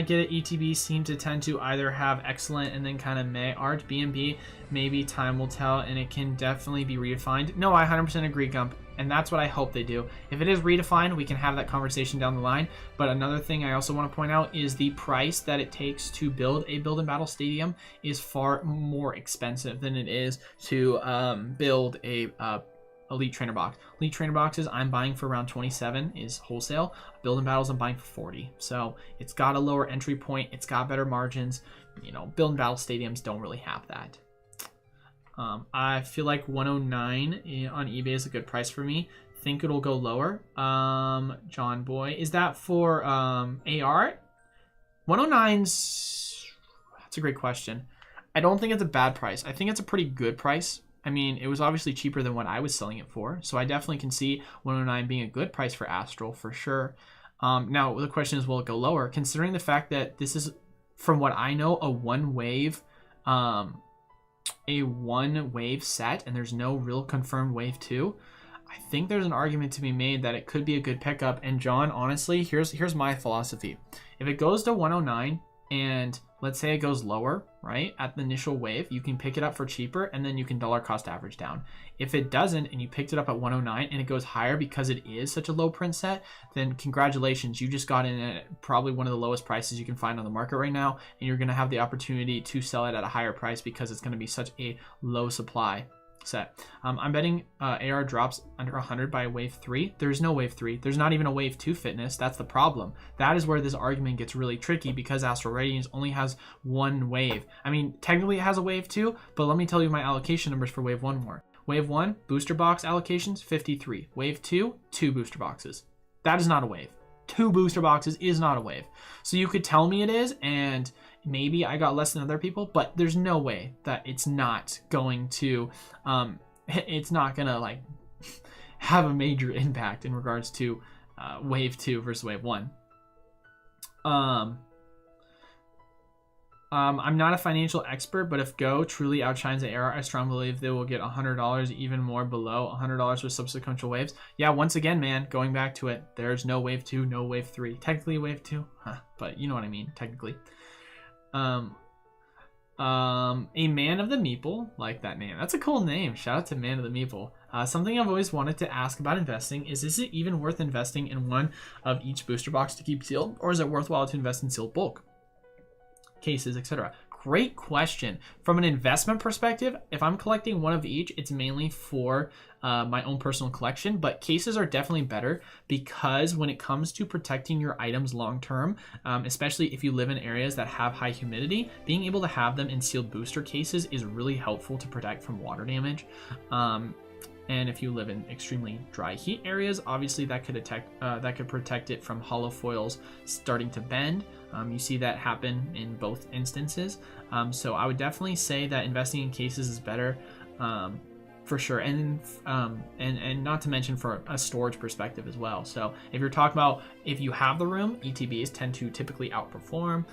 get it. ETB seem to tend to either have excellent and then kind of meh art. BNB, maybe time will tell, and it can definitely be redefined. No, I 100% agree, Gump, and that's what I hope they do. If it is redefined, we can have that conversation down the line. But another thing I also want to point out is the price that it takes to build a Build and Battle Stadium is far more expensive than it is to build a Elite Trainer box. Elite Trainer boxes I'm buying for around 27 is wholesale. Build and Battles I'm buying for 40. So it's got a lower entry point. It's got better margins. You know, Build and Battle stadiums don't really have that. I feel like 109 on eBay is a good price for me. Think it'll go lower. John Boy, is that for AR? 109's, that's a great question. I don't think it's a bad price. I think it's a pretty good price. I mean, it was obviously cheaper than what I was selling it for, so I definitely can see 109 being a good price for Astral for sure. Now, the question is, will it go lower? Considering the fact that this is, from what I know, a one wave set, and there's no real confirmed wave 2, I think there's an argument to be made that it could be a good pickup. And John, honestly, here's my philosophy. If it goes to 109 and let's say it goes lower, right, at the initial wave, you can pick it up for cheaper and then you can dollar cost average down. If it doesn't and you picked it up at 109 and it goes higher because it is such a low print set, then congratulations, you just got in at probably one of the lowest prices you can find on the market right now, and you're going to have the opportunity to sell it at a higher price because it's going to be such a low supply set. I'm betting AR drops under 100 by wave 3. There's no wave 3. There's not even a wave 2 fitness. That's the problem. That is where this argument gets really tricky because Astral Radiance only has one wave. I mean, technically it has a wave 2, but let me tell you my allocation numbers for wave 1 more. Wave 1, booster box allocations, 53. Wave 2, 2 booster boxes. That is not a wave. 2 booster boxes is not a wave. So you could tell me it is, and maybe I got less than other people, but there's no way that it's not going to, like have a major impact in regards to wave 2 versus wave 1. I'm not a financial expert, but if Go truly outshines the AR, I strongly believe they will get $100, even more below $100 for subsequent waves. Yeah, once again, man, going back to it, there's no wave 2, no wave 3. Technically wave 2, but you know what I mean, technically. A Man of the Meeple, like that name. That's a cool name. Shout out to Man of the Meeple. Something I've always wanted to ask about investing is it even worth investing in one of each booster box to keep sealed, or is it worthwhile to invest in sealed bulk cases, etc.? Great question. From an investment perspective, if I'm collecting one of each, it's mainly for my own personal collection, but cases are definitely better because when it comes to protecting your items long term, especially if you live in areas that have high humidity, being able to have them in sealed booster cases is really helpful to protect from water damage. And if you live in extremely dry heat areas, obviously that could protect it from hollow foils starting to bend. You see that happen in both instances. So I would definitely say that investing in cases is better for sure. And not to mention for a storage perspective as well. So if you're talking about if you have the room, ETBs tend to typically outperform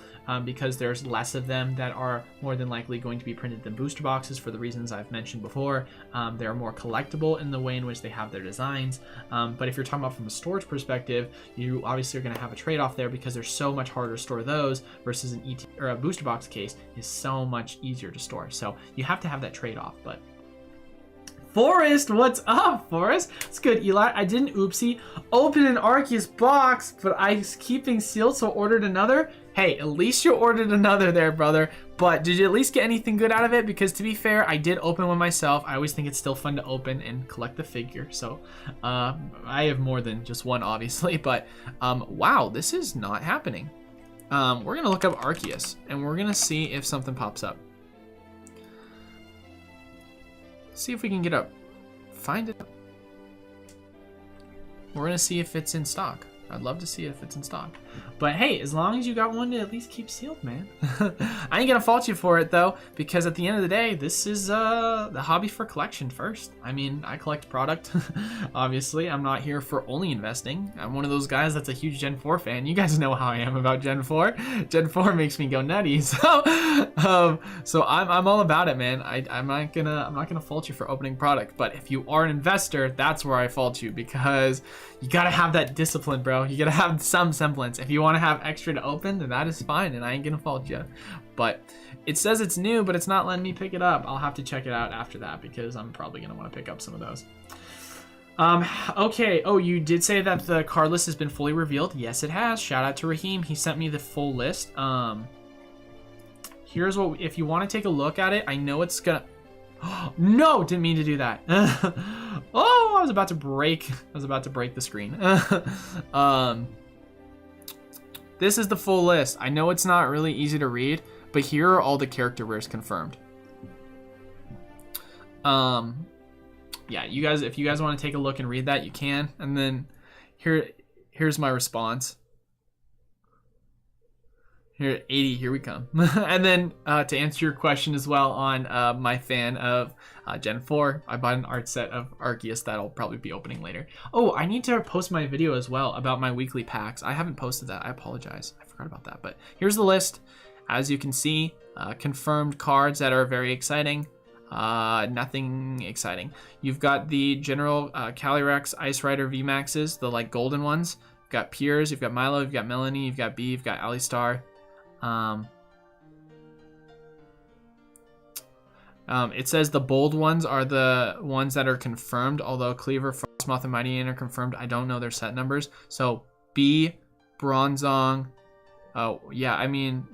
because there's less of them that are more than likely going to be printed than booster boxes for the reasons I've mentioned before. They're more collectible in the way in which they have their designs. But if you're talking about from a storage perspective, you obviously are going to have a trade-off there because they're so much harder to store those versus an ET or a booster box case is so much easier to store. So you have to have that trade-off. But Forrest, what's up, Forrest? It's good, Eli. I didn't oopsie open an Arceus box, but I was keeping sealed, so ordered another. Hey, at least you ordered another there, brother. But did you at least get anything good out of it? Because to be fair, I did open one myself. I always think it's still fun to open and collect the figure. So I have more than just one, obviously. But wow, this is not happening. We're going to look up Arceus, and we're going to see if something pops up. See if we can get up. Find it. We're going to see if it's in stock. I'd love to see if it's in stock. But hey, as long as you got one to at least keep sealed, man. I ain't gonna fault you for it though, because at the end of the day, this is the hobby for collection first. I mean, I collect product. Obviously, I'm not here for only investing. I'm one of those guys that's a huge Gen 4 fan. You guys know how I am about Gen 4. Gen 4 makes me go nutty. So I'm all about it, man. I'm not gonna fault you for opening product. But if you are an investor, that's where I fault you, because you gotta have that discipline, bro. You gotta have some semblance. If you want to have extra to open, then that is fine, and I ain't gonna fault you. But it says it's new, but it's not letting me pick it up. I'll have to check it out after that, because I'm probably gonna want to pick up some of those. Okay. Oh, you did say that the card list has been fully revealed. Yes, it has. Shout out to Raheem. He sent me the full list. Here's what, if you want to take a look at it, I know it's gonna... No, didn't mean to do that. Oh, I was about to break the screen. This is the full list. I know it's not really easy to read, but here are all the character rares confirmed. Yeah, you guys, if you guys want to take a look and read that, you can. And then here's my response. Here, 80, here we come. And then to answer your question as well on my fan of Gen 4, I bought an art set of Arceus that I'll probably be opening later. Oh, I need to post my video as well about my weekly packs. I haven't posted that. I apologize. I forgot about that. But here's the list. As you can see, confirmed cards that are very exciting. Nothing exciting. You've got the general Calyrex Ice Rider VMAXs, the like golden ones. You've got Piers, you've got Milo, you've got Melanie, you've got Bee, you've got Alistar. It says the bold ones are the ones that are confirmed, although Cleaver, Frostmoth, and Mighty Ain are confirmed. I don't know their set numbers. So B, Bronzong. Oh yeah, I mean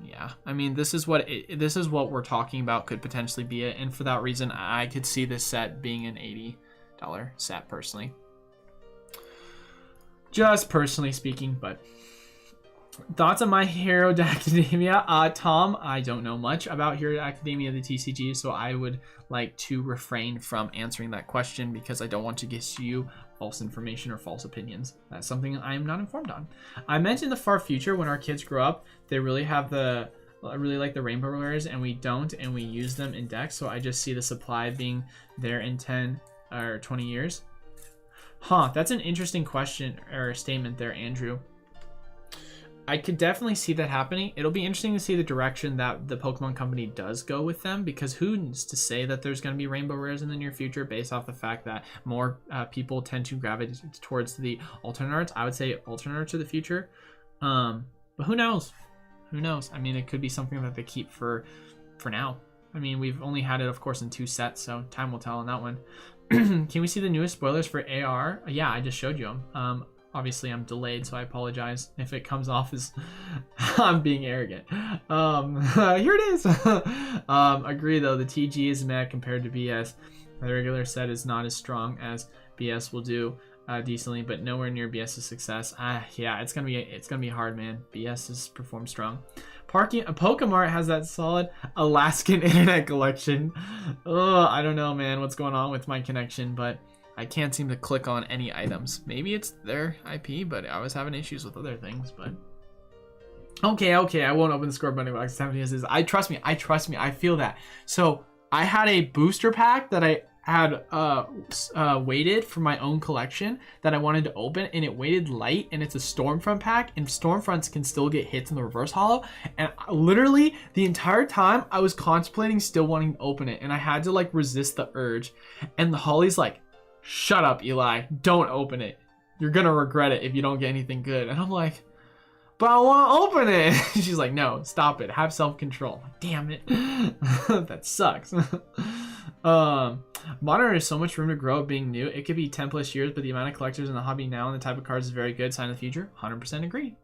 this is what we're talking about could potentially be it, and for that reason, I could see this set being an $80 set personally. Just personally speaking, but. Thoughts on My Hero Academia? Tom, I don't know much about Hero Academia, the TCG, so I would like to refrain from answering that question because I don't want to give you false information or false opinions. That's something I am not informed on. I meant in the far future when our kids grow up, they really have I really like the rainbow rares, and we don't, and we use them in decks, so I just see the supply being there in 10 or 20 years. Huh, that's an interesting question or statement there, Andrew. I could definitely see that happening. It'll be interesting to see the direction that the Pokemon Company does go with them, because who's to say that there's going to be rainbow rares in the near future based off the fact that more people tend to gravitate towards the alternate arts. I would say alternate arts are the future. But who knows? Who knows? I mean, it could be something that they keep for now. I mean, we've only had it, of course, in 2 sets, so time will tell on that one. Can we see the newest spoilers for AR? Yeah, I just showed you them. Obviously, I'm delayed, so I apologize if it comes off as I'm being arrogant. Here it is. Agree, though. The TG is meh compared to BS. The regular set is not as strong as BS will do decently, but nowhere near BS's success. Yeah, it's gonna be hard, man. BS has performed strong. Pokemart has that solid Alaskan internet collection. I don't know, man, what's going on with my connection, but I can't seem to click on any items. Maybe it's their IP, but I was having issues with other things, but... Okay, I won't open the score button box. Trust me, I feel that. So, I had a booster pack that I had waited for my own collection that I wanted to open, and it waited light, and it's a Stormfront pack, and Stormfronts can still get hits in the reverse holo, and literally the entire time I was contemplating still wanting to open it, and I had to like resist the urge, and the Holly's like, shut up, Eli, don't open it. You're gonna regret it if you don't get anything good. And I'm like, but I want to open it. She's like, no, stop it. Have self-control. Damn it. That sucks. Modern has so much room to grow being new. It could be 10 plus years, but the amount of collectors in the hobby now and the type of cards is very good. Sign of the future. 100% agree.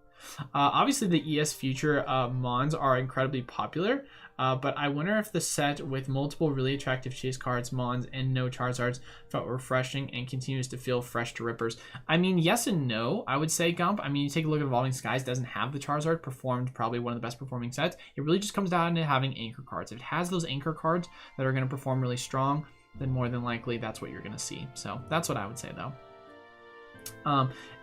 Obviously, the ES Future Mons are incredibly popular, but I wonder if the set with multiple really attractive chase cards, Mons, and no Charizards felt refreshing and continues to feel fresh to Rippers. I mean, yes and no, I would say, Gump. I mean, you take a look at Evolving Skies, doesn't have the Charizard, performed probably one of the best performing sets. It really just comes down to having anchor cards. If it has those anchor cards that are going to perform really strong, then more than likely that's what you're going to see. So that's what I would say, though.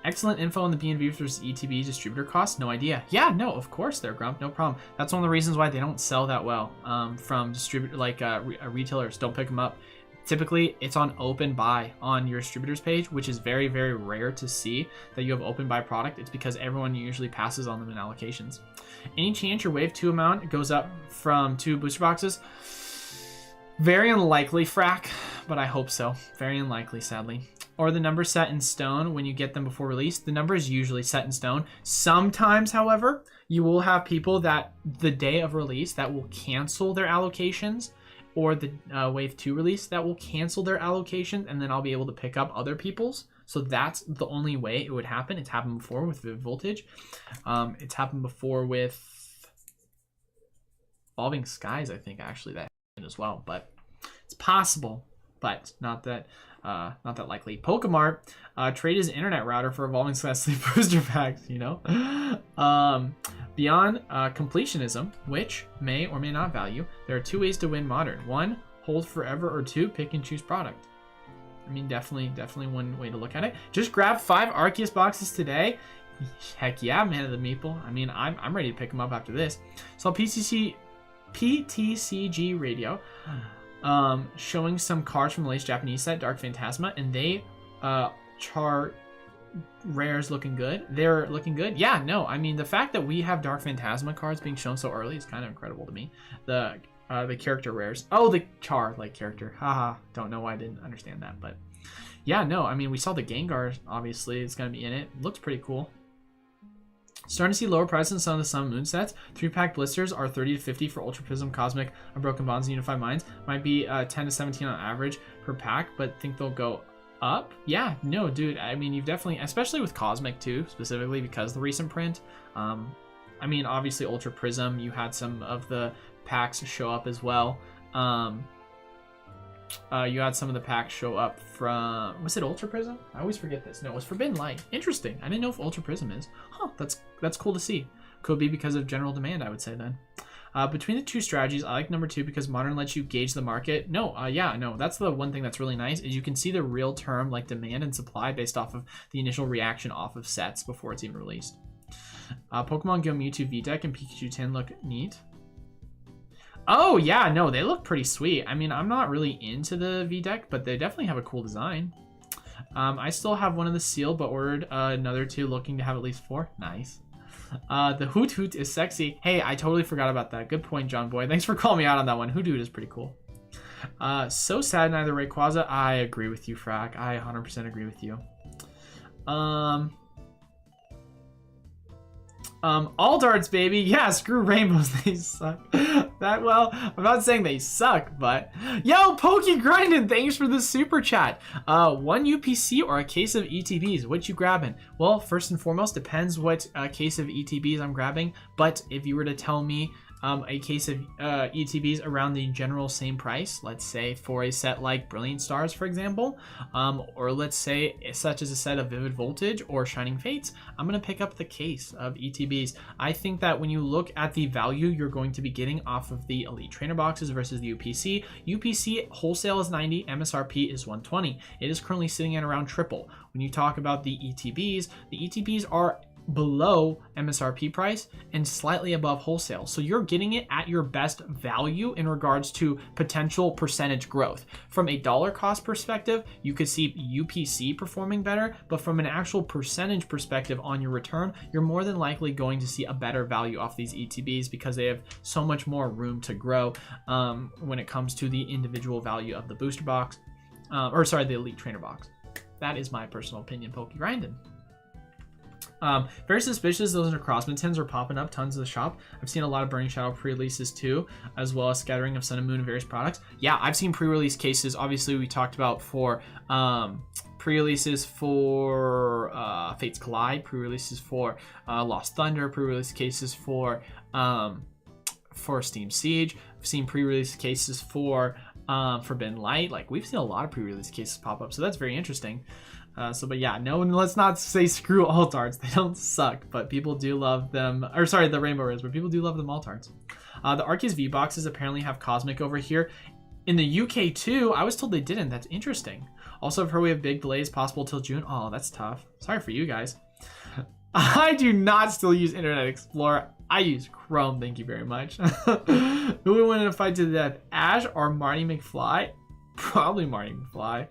Excellent info on the BNB versus ETB distributor costs. No idea. Yeah, no, of course they're Grump. No problem. That's one of the reasons why they don't sell that well from distributor retailers. Don't pick them up. Typically, it's on open buy on your distributors page, which is very, very rare to see that you have open buy product. It's because everyone usually passes on them in allocations. Any chance your wave 2 amount goes up from 2 booster boxes? Very unlikely, Frack, but I hope so. Very unlikely, sadly. Or the number set in stone when you get them before release. The number is usually set in stone. Sometimes, however, you will have people that the day of release that will cancel their allocations, or the wave 2 release that will cancel their allocations, and then I'll be able to pick up other people's. So that's the only way it would happen. It's happened before with Vivid Voltage. It's happened before with Evolving Skies, I think, actually, that happened as well. But it's possible, but not that likely. Pokemart trade his internet router for Evolving Skies Sleep Booster Packs, you know? Beyond completionism, which may or may not value, there are 2 ways to win Modern. 1, hold forever, or 2, pick and choose product. I mean, definitely one way to look at it. Just grab 5 Arceus boxes today. Heck yeah, man of the meeple. I mean, I'm ready to pick them up after this. So PTCG Radio showing some cards from the latest Japanese set, Dark Phantasma, and they chart rares looking good. They're looking good. Yeah, no, I mean, the fact that we have Dark Phantasma cards being shown so early is kind of incredible to me. The character rares. Oh, the Char like character. Haha. Don't know why I didn't understand that, but yeah, no, I mean, we saw the Gengar, obviously, it's going to be in it. Looks pretty cool. Starting to see lower prices in some of the Sun Moon sets. 3-pack blisters are 30 to 50 for Ultra Prism, Cosmic, Unbroken Bonds, and Unified Minds. Might be 10 to 17 on average per pack, but think they'll go up? Yeah, no, dude. I mean, you've definitely, especially with Cosmic too, specifically because of the recent print. I mean, obviously Ultra Prism, you had some of the packs show up as well. You had some of the packs show up from, was it Ultra Prism? I always forget this. No, it was Forbidden Light. Interesting. I didn't know if Ultra Prism is. Huh, that's cool to see. Could be because of general demand, I would say then. Between the 2 strategies, I like number 2 because Modern lets you gauge the market. No, yeah, no, that's the one thing that's really nice is you can see the real term like demand and supply based off of the initial reaction off of sets before it's even released. Pokemon Go Mewtwo V-Deck and Pikachu 10 look neat. Oh, yeah, no, they look pretty sweet. I mean, I'm not really into the V-Deck, but they definitely have a cool design. I still have one of the sealed, but ordered another 2, looking to have at least 4. Nice. The Hoot Hoot is sexy. Hey, I totally forgot about that. Good point, John Boy. Thanks for calling me out on that one. Hoot Hoot is pretty cool. So sad, neither Rayquaza. I agree with you, Frack. I 100% agree with you. All darts, baby. Yeah, screw rainbows. They suck. Well, I'm not saying they suck, but yo, Pokey Grindin', thanks for the super chat. 1 UPC or a case of ETBs? What you grabbing? Well, first and foremost, depends what case of ETBs I'm grabbing. But if you were to tell me a case of ETBs around the general same price, let's say for a set like Brilliant Stars, for example, or let's say such as a set of Vivid Voltage or Shining Fates, I'm going to pick up the case of ETBs. I think that when you look at the value you're going to be getting off of the Elite Trainer boxes versus the UPC, UPC wholesale is 90, MSRP is 120. It is currently sitting at around triple. When you talk about the ETBs are below MSRP price and slightly above wholesale. So you're getting it at your best value in regards to potential percentage growth. From a dollar cost perspective, you could see UPC performing better, but from an actual percentage perspective on your return, you're more than likely going to see a better value off these ETBs because they have so much more room to grow when it comes to the individual value of the booster box, the Elite Trainer box. That is my personal opinion, Pokey Grindin'. Very suspicious. Those Necrosman tins are popping up tons of the shop. I've seen a lot of Burning Shadow pre-releases too, as well as scattering of Sun and Moon and various products. Yeah, I've seen pre-release cases. Obviously, we talked about for pre-releases for Fates Collide, pre-releases for Lost Thunder, pre-release cases for Steam Siege. I've seen pre-release cases for Forbidden Light. Like, we've seen a lot of pre-release cases pop up, so that's very interesting. But yeah, no, let's not say screw alt arts. They don't suck, but people do love them. Or sorry, the Rainbow Rares, but people do love them alt arts. The Arceus V boxes apparently have Cosmic over here. In the UK too, I was told they didn't. That's interesting. Also, I've heard we have big delays possible till June. Oh, that's tough. Sorry for you guys. I do not still use Internet Explorer. I use Chrome, thank you very much. Who would win in a fight to the death? Ash or Marty McFly? Probably Marty McFly.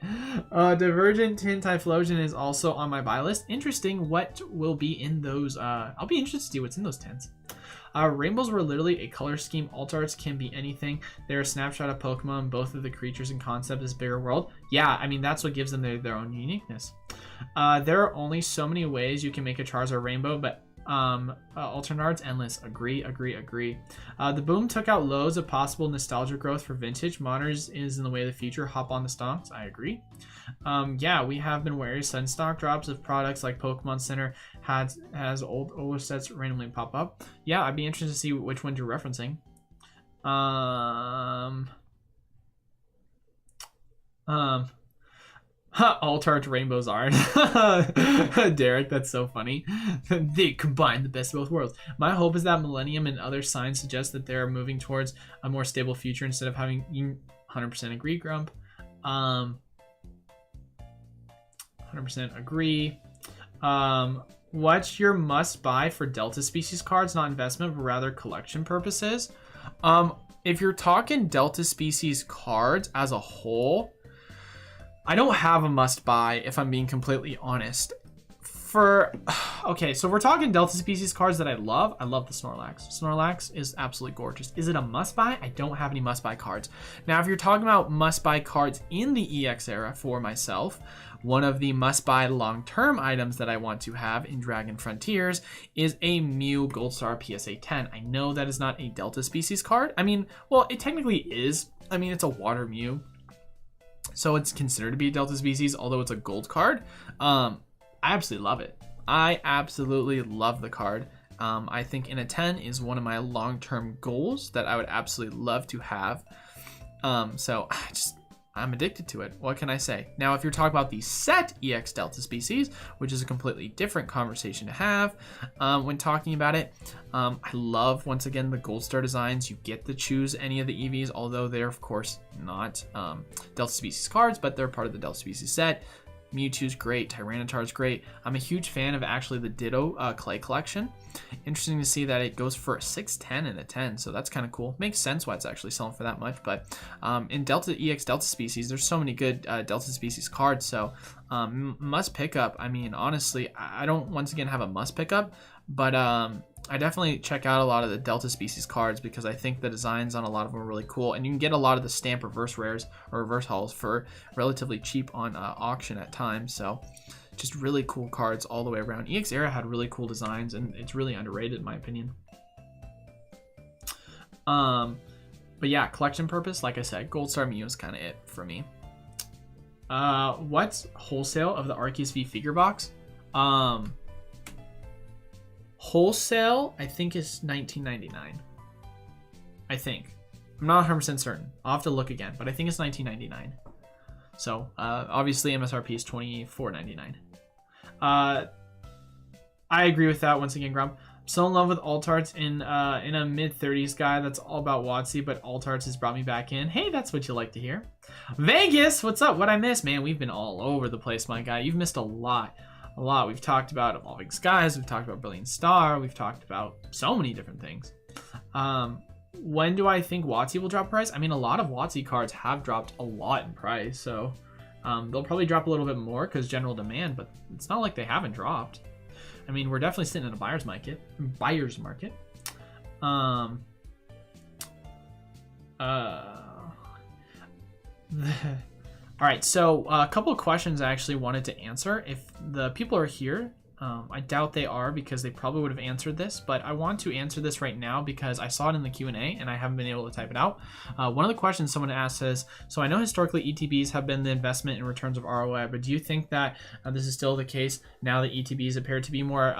Divergent Tin Typhlosion is also on my buy list. Interesting what will be in those. I'll be interested to see what's in those tins. Rainbows were literally a color scheme. Alt arts can be anything. They're a snapshot of Pokemon. Both of the creatures and concept is bigger world. Yeah, I mean, that's what gives them their own uniqueness. There are only so many ways you can make a Charizard rainbow, but alternate arts endless. Agree. The boom took out loads of possible nostalgia growth for vintage. Moderners is in the way of the future. Hop on the stonks. I agree. Yeah, we have been wary. Sudden stock drops of products like Pokemon Center has old sets randomly pop up. Yeah, I'd be interested to see which ones you're referencing. Alt art rainbows aren't. Derek, that's so funny. They combine the best of both worlds. My hope is that Millennium and other signs suggest that they're moving towards a more stable future instead of having 100% agree, Grump. 100% agree. What's your must buy for Delta Species cards? Not investment, but rather collection purposes. If you're talking Delta Species cards as a whole, I don't have a must buy if I'm being completely honest. Okay, so if we're talking Delta Species cards that I love the Snorlax. Snorlax is absolutely gorgeous. Is it a must buy? I don't have any must buy cards. Now, if you're talking about must buy cards in the EX era for myself, one of the must buy long-term items that I want to have in Dragon Frontiers is a Mew Gold Star PSA 10. I know that is not a Delta Species card. I mean, well, it technically is. I mean, it's a water Mew, so it's considered to be a Delta Species, although it's a gold card. I absolutely love it. I absolutely love the card. I think in a 10 is one of my long-term goals that I would absolutely love to have. So I'm addicted to it. What can I say? Now, if you're talking about the set EX Delta Species, which is a completely different conversation to have when talking about it, I love, once again, the Gold Star designs. You get to choose any of the EVs, although they're, of course, not Delta Species cards, but they're part of the Delta Species set. Mewtwo's great, Tyranitar's great. I'm a huge fan of actually the Ditto clay collection. Interesting to see that it goes for a 610 and a 10, so that's kind of cool. Makes sense why it's actually selling for that much, but in EX Delta Species, there's so many good Delta Species cards, so must pick up. I mean, honestly, I don't once again have a must pick up, but I definitely check out a lot of the Delta Species cards because I think the designs on a lot of them are really cool, and you can get a lot of the stamp reverse rares or reverse hauls for relatively cheap on auction at times. So just really cool cards all the way around. EX era had really cool designs, and it's really underrated in my opinion. But yeah, collection purpose, like I said, Gold Star Mew is kind of it for me. What's wholesale of the Arceus V figure box? Wholesale, I think, is $19.99. I think. I'm not 100% certain. I'll have to look again, but I think it's $19.99. So, obviously, MSRP is $24.99. I agree with that once again, Grump. I'm so in love with alt arts in a mid-30s guy that's all about WotC, but alt arts has brought me back in. Hey, that's what you like to hear. Vegas, what's up? What I missed? Man, we've been all over the place, my guy. You've missed a lot. We've talked about Evolving Skies, we've talked about Brilliant Star, we've talked about so many different things. When do I think WotC will drop price? I mean, a lot of WotC cards have dropped a lot in price, so they'll probably drop a little bit more because general demand, but it's not like they haven't dropped. I mean, we're definitely sitting in a buyer's market. All right, so a couple of questions I actually wanted to answer. If the people are here, I doubt they are because they probably would have answered this, but I want to answer this right now because I saw it in the Q&A and I haven't been able to type it out. One of the questions someone asked says, so I know historically ETBs have been the investment in returns of ROI, but do you think that this is still the case now that ETBs appear to be more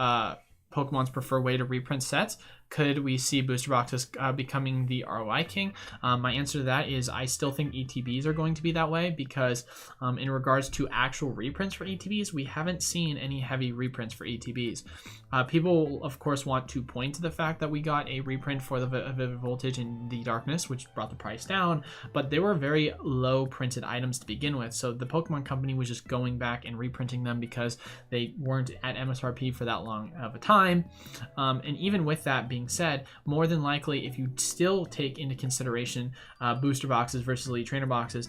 Pokemon's preferred way to reprint sets? Could we see booster boxes becoming the ROI king? My answer to that is I still think ETBs are going to be that way because in regards to actual reprints for ETBs, we haven't seen any heavy reprints for ETBs. People, of course, want to point to the fact that we got a reprint for the Vivid Voltage and the Darkness, which brought the price down, but they were very low printed items to begin with. So the Pokemon Company was just going back and reprinting them because they weren't at MSRP for that long of a time. And even with that being said, more than likely, if you still take into consideration booster boxes versus elite trainer boxes,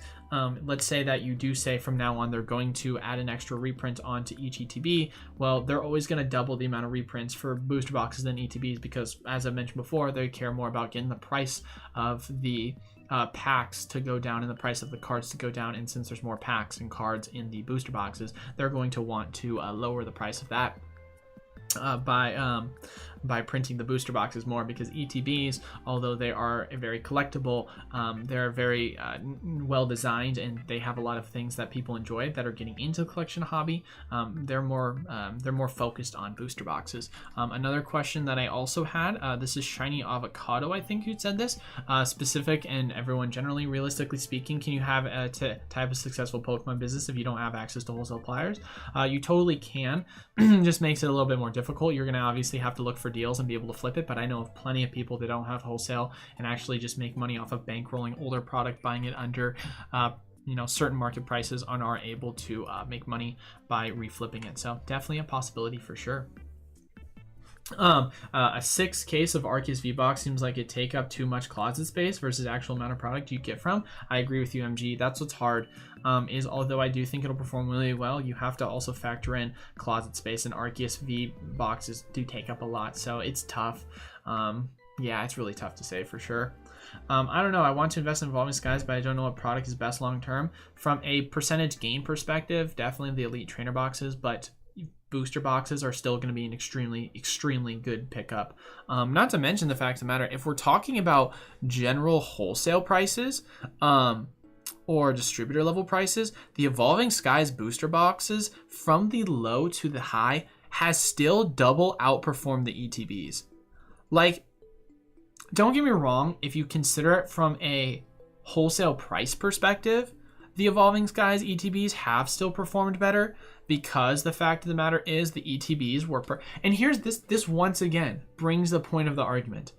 let's say that you do say from now on they're going to add an extra reprint onto each ETB, well, they're always going to double the amount of reprints for booster boxes than ETBs because, as I mentioned before, they care more about getting the price of the packs to go down and the price of the cards to go down. And since there's more packs and cards in the booster boxes, they're going to want to lower the price of that by printing the booster boxes more, because ETBs, although they are very collectible, they're very well designed and they have a lot of things that people enjoy that are getting into the collection hobby. They're more focused on booster boxes. Another question that I also had, this is Shiny Avocado, I think you said this, specific and everyone generally, realistically speaking, can you have a type of successful Pokemon business if you don't have access to wholesale suppliers? You totally can. Just makes it a little bit more difficult. You're going to obviously have to look for deals and be able to flip it, but I know of plenty of people that don't have wholesale and actually just make money off of bankrolling older product, buying it under certain market prices, and are able to make money by reflipping it. So definitely a possibility for sure. A 6 case of Arceus V-Box seems like it take up too much closet space versus actual amount of product you get from. I agree with you, MG. That's what's hard, is although I do think it'll perform really well, you have to also factor in closet space, and Arceus V-Boxes do take up a lot, so it's tough. Yeah, it's really tough to say for sure. I don't know. I want to invest in Evolving Skies, but I don't know what product is best long term. From a percentage gain perspective, definitely the Elite Trainer boxes, but booster boxes are still going to be an extremely good pickup. Not to mention the fact of the matter, if we're talking about general wholesale prices or distributor level prices, the Evolving Skies booster boxes from the low to the high has still double outperformed the ETBs. Like, don't get me wrong, if you consider it from a wholesale price perspective, the Evolving Skies ETBs have still performed better, because the fact of the matter is the ETBs were and here's this once again brings the point of the argument.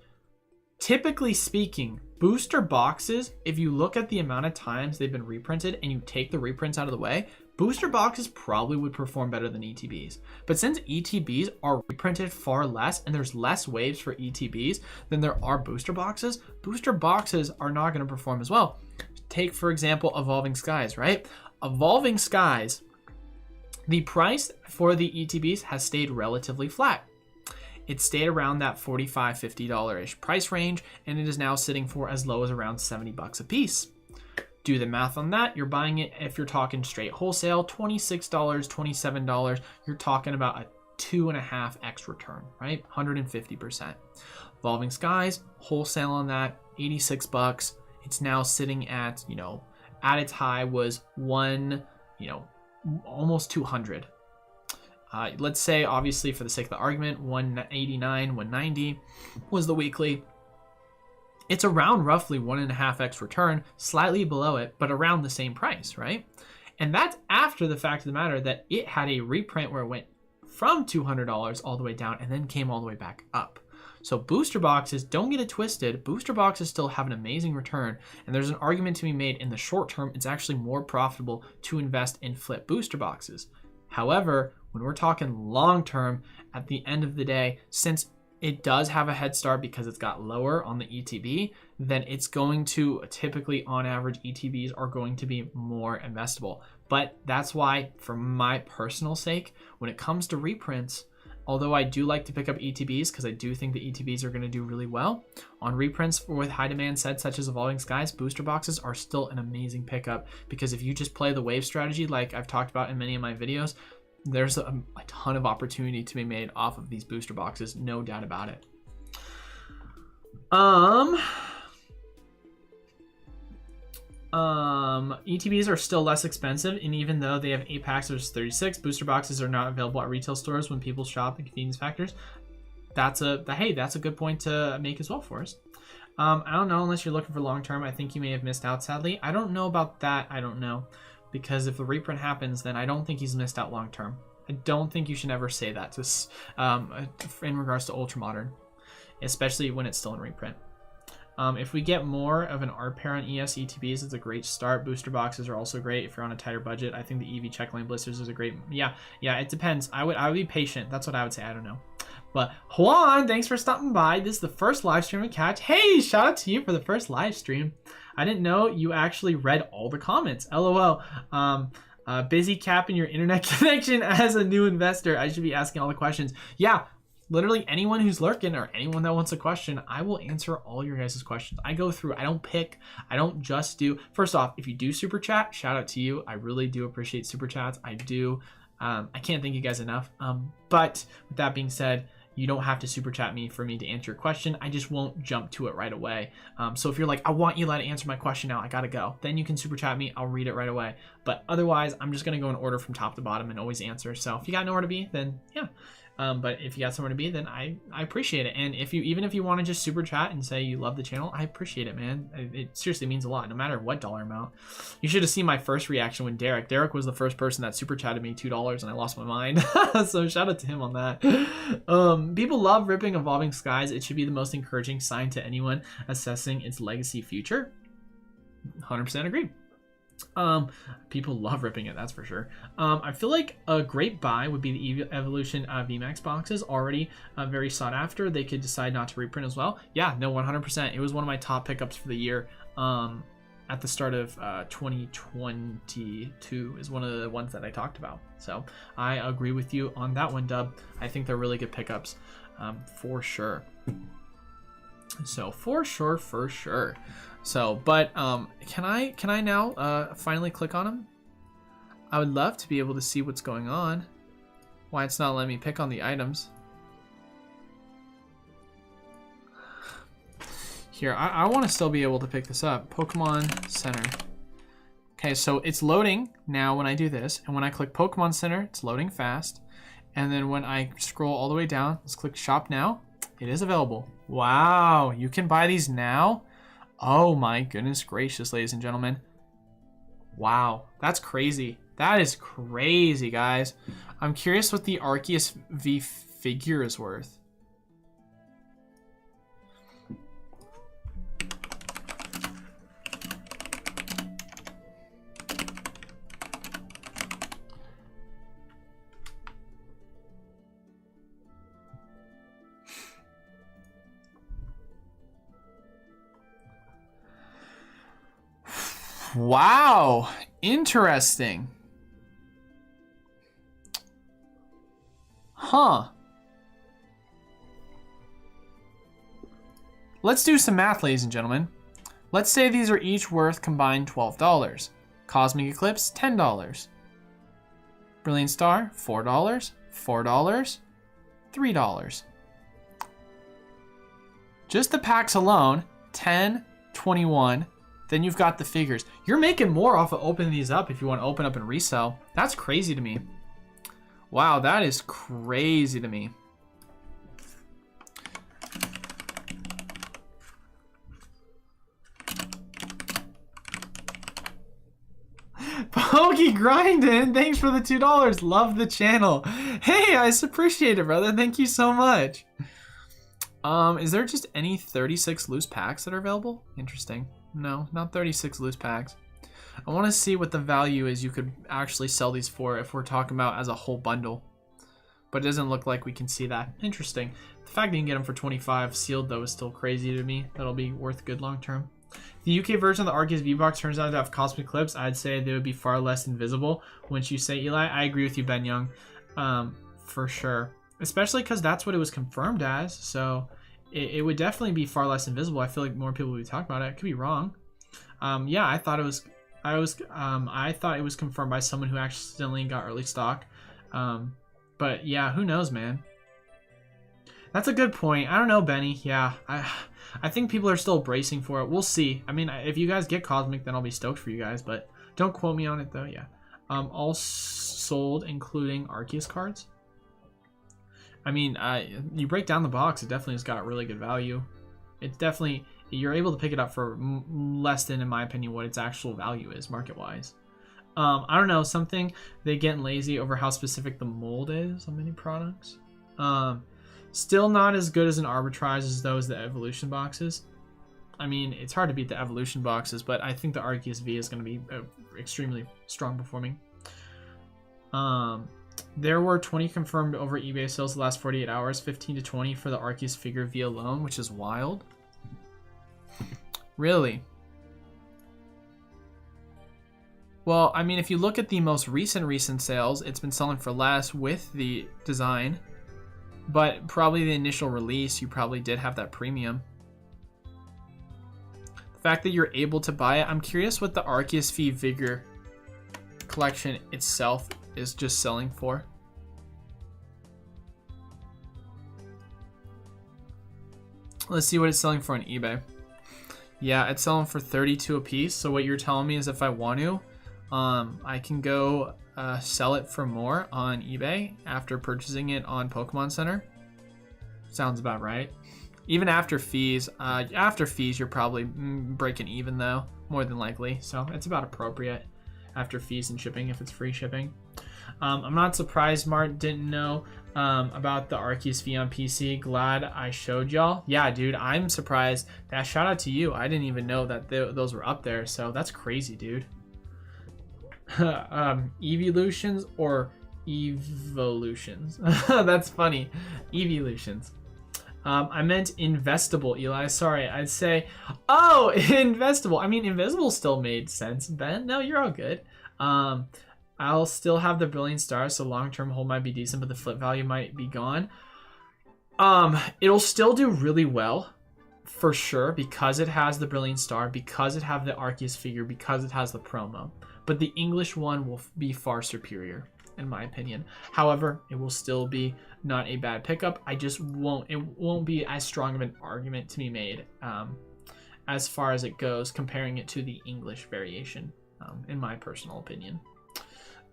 Typically speaking, booster boxes, if you look at the amount of times they've been reprinted and you take the reprints out of the way, booster boxes probably would perform better than ETBs. But since ETBs are reprinted far less and there's less waves for ETBs than there are booster boxes are not going to perform as well. Take, for example, Evolving Skies, right? Evolving Skies, the price for the ETBs has stayed relatively flat. It stayed around that $45, $50-ish price range, and it is now sitting for as low as around $70 a piece. Do the math on that. You're buying it, if you're talking straight wholesale, $26, $27. You're talking about a 2.5x return, right? 150%. Evolving Skies, wholesale on that, $86. It's now sitting at, at its high was almost 200. Let's say, obviously, for the sake of the argument, 189, 190 was the weekly. It's around roughly 1.5x return, slightly below it, but around the same price, right? And that's after the fact of the matter that it had a reprint where it went from $200 all the way down and then came all the way back up. So booster boxes, don't get it twisted, booster boxes still have an amazing return, and there's an argument to be made in the short term, it's actually more profitable to invest in flip booster boxes. However, when we're talking long term, at the end of the day, since it does have a head start because it's got lower on the ETB, then it's going to typically, on average, ETBs are going to be more investable. But that's why, for my personal sake, when it comes to reprints, although I do like to pick up ETBs because I do think the ETBs are going to do really well, on reprints with high demand sets such as Evolving Skies, booster boxes are still an amazing pickup, because if you just play the wave strategy like I've talked about in many of my videos, there's a ton of opportunity to be made off of these booster boxes, no doubt about it. ETBs are still less expensive, and even though they have 8 packs versus 36, booster boxes are not available at retail stores when people shop and convenience factors. That's a good point to make as well, Forrest. I don't know, unless you're looking for long term. I think you may have missed out, sadly. I don't know about that. I don't know, because if the reprint happens, then I don't think he's missed out long term. I don't think you should ever say that to in regards to Ultra Modern, especially when it's still in reprint. If we get more of an art pair on ES ETBs, it's a great start. Booster boxes are also great if you're on a tighter budget. I think the EV checkline blisters is a great. Yeah, it depends. I would be patient. That's what I would say. I don't know. But Juan, thanks for stopping by. This is the first live stream of Catch. Hey, shout out to you for the first live stream. I didn't know you actually read all the comments. LOL. Busy capping your internet connection as a new investor. I should be asking all the questions. Yeah. Literally anyone who's lurking or anyone that wants a question, I will answer all your guys' questions. I go through, I don't pick, I don't just do. First off, if you do super chat, shout out to you. I really do appreciate super chats. I do. I can't thank you guys enough. But with that being said, you don't have to super chat me for me to answer your question. I just won't jump to it right away. So if you're like, I want Eli to answer my question now, I gotta go. Then you can super chat me, I'll read it right away. But otherwise, I'm just gonna go in order from top to bottom and always answer. So if you got nowhere to be, then yeah. But if you got somewhere to be, then I appreciate it. And even if you want to just super chat and say you love the channel, I appreciate it, man. It seriously means a lot, no matter what dollar amount. You should have seen my first reaction when Derek was the first person that super chatted me $2 and I lost my mind. So shout out to him on that. People love ripping Evolving Skies. It should be the most encouraging sign to anyone assessing its legacy future. 100% agree. People love ripping it, that's for sure. I feel like a great buy would be the Evolution VMAX boxes, already very sought after. They could decide not to reprint as well. Yeah, no, 100%. It was one of my top pickups for the year. At the start of 2022 is one of the ones that I talked about. So I agree with you on that one, Dub. I think they're really good pickups, for sure. So for sure. So, but can I now finally click on them? I would love to be able to see what's going on. Why it's not letting me pick on the items. Here, I want to still be able to pick this up. Pokemon Center. Okay, so it's loading now when I do this. And when I click Pokemon Center, it's loading fast. And then when I scroll all the way down, let's click Shop Now. It is available. Wow, you can buy these now? Oh my goodness gracious, ladies and gentlemen. Wow, that's crazy. That is crazy, guys. I'm curious what the Arceus V figure is worth. Wow, interesting. Huh. Let's do some math, ladies and gentlemen. Let's say these are each worth combined $12. Cosmic Eclipse, $10. Brilliant Star, $4. $4. $3. Just the packs alone, 10, 21. Then you've got the figures. You're making more off of opening these up if you want to open up and resell. That's crazy to me. Wow, that is crazy to me. Pokey grinding, thanks for the $2. Love the channel. Hey, I appreciate it, brother. Thank you so much. Is there just any 36 loose packs that are available? Interesting. No, not 36 loose packs. I want to see what the value is you could actually sell these for if we're talking about as a whole bundle. But it doesn't look like we can see that. Interesting. The fact that you can get them for 25 sealed, though, is still crazy to me. That'll be worth good long term. The UK version of the Arceus V-Box turns out to have Cosmic Eclipse. I'd say they would be far less invisible. Wouldn't you say, Eli? I agree with you, Ben Young. For sure. Especially because that's what it was confirmed as. So it would definitely be far less invisible. I feel like more people would be talking about it. I could be wrong. Yeah, I thought it was confirmed by someone who accidentally got early stock But yeah, who knows, man. That's a good point. I don't know, Benny. Yeah, I think people are still bracing for it. We'll see. I mean, if you guys get Cosmic, then I'll be stoked for you guys, but don't quote me on it, though. Yeah. All sold, including Arceus cards. I mean, you break down the box, it definitely has got really good value. It's definitely, you're able to pick it up for less than, in my opinion, what its actual value is market-wise. I don't know, something, they getting lazy over how specific the mold is on many products. Still not as good as an arbitrage as those the evolution boxes. I mean, it's hard to beat the evolution boxes, but I think the Arceus V is going to be extremely strong performing. There were 20 confirmed over eBay sales the last 48 hours, 15 to 20 for the Arceus figure V alone, which is wild. Really? Well, I mean, if you look at the most recent sales, it's been selling for less with the design, but probably the initial release, you probably did have that premium. The fact that you're able to buy it, I'm curious what the Arceus V figure collection itself is just selling for. Let's see what it's selling for on eBay. Yeah, it's selling for 32 a piece. So what you're telling me is if I want to, I can go sell it for more on eBay after purchasing it on Pokemon Center. Sounds about right. Even after fees, you're probably breaking even though, more than likely. So it's about appropriate after fees and shipping if it's free shipping. I'm not surprised Mart didn't know about the Arceus V on PC. Glad I showed y'all. Yeah, dude, I'm surprised. That shout out to you. I didn't even know that those were up there. So that's crazy, dude. Evolutions or evolutions? That's funny. Evolutions. I meant investable, Eli. Sorry, I'd say, oh, investable. I mean, invisible still made sense, Ben. No, you're all good. I'll still have the Brilliant Star, so long-term hold might be decent, but the flip value might be gone. It'll still do really well, for sure, because it has the Brilliant Star, because it has the Arceus figure, because it has the promo. But the English one will be far superior, in my opinion. However, it will still be not a bad pickup. It won't be as strong of an argument to be made as far as it goes, comparing it to the English variation, in my personal opinion.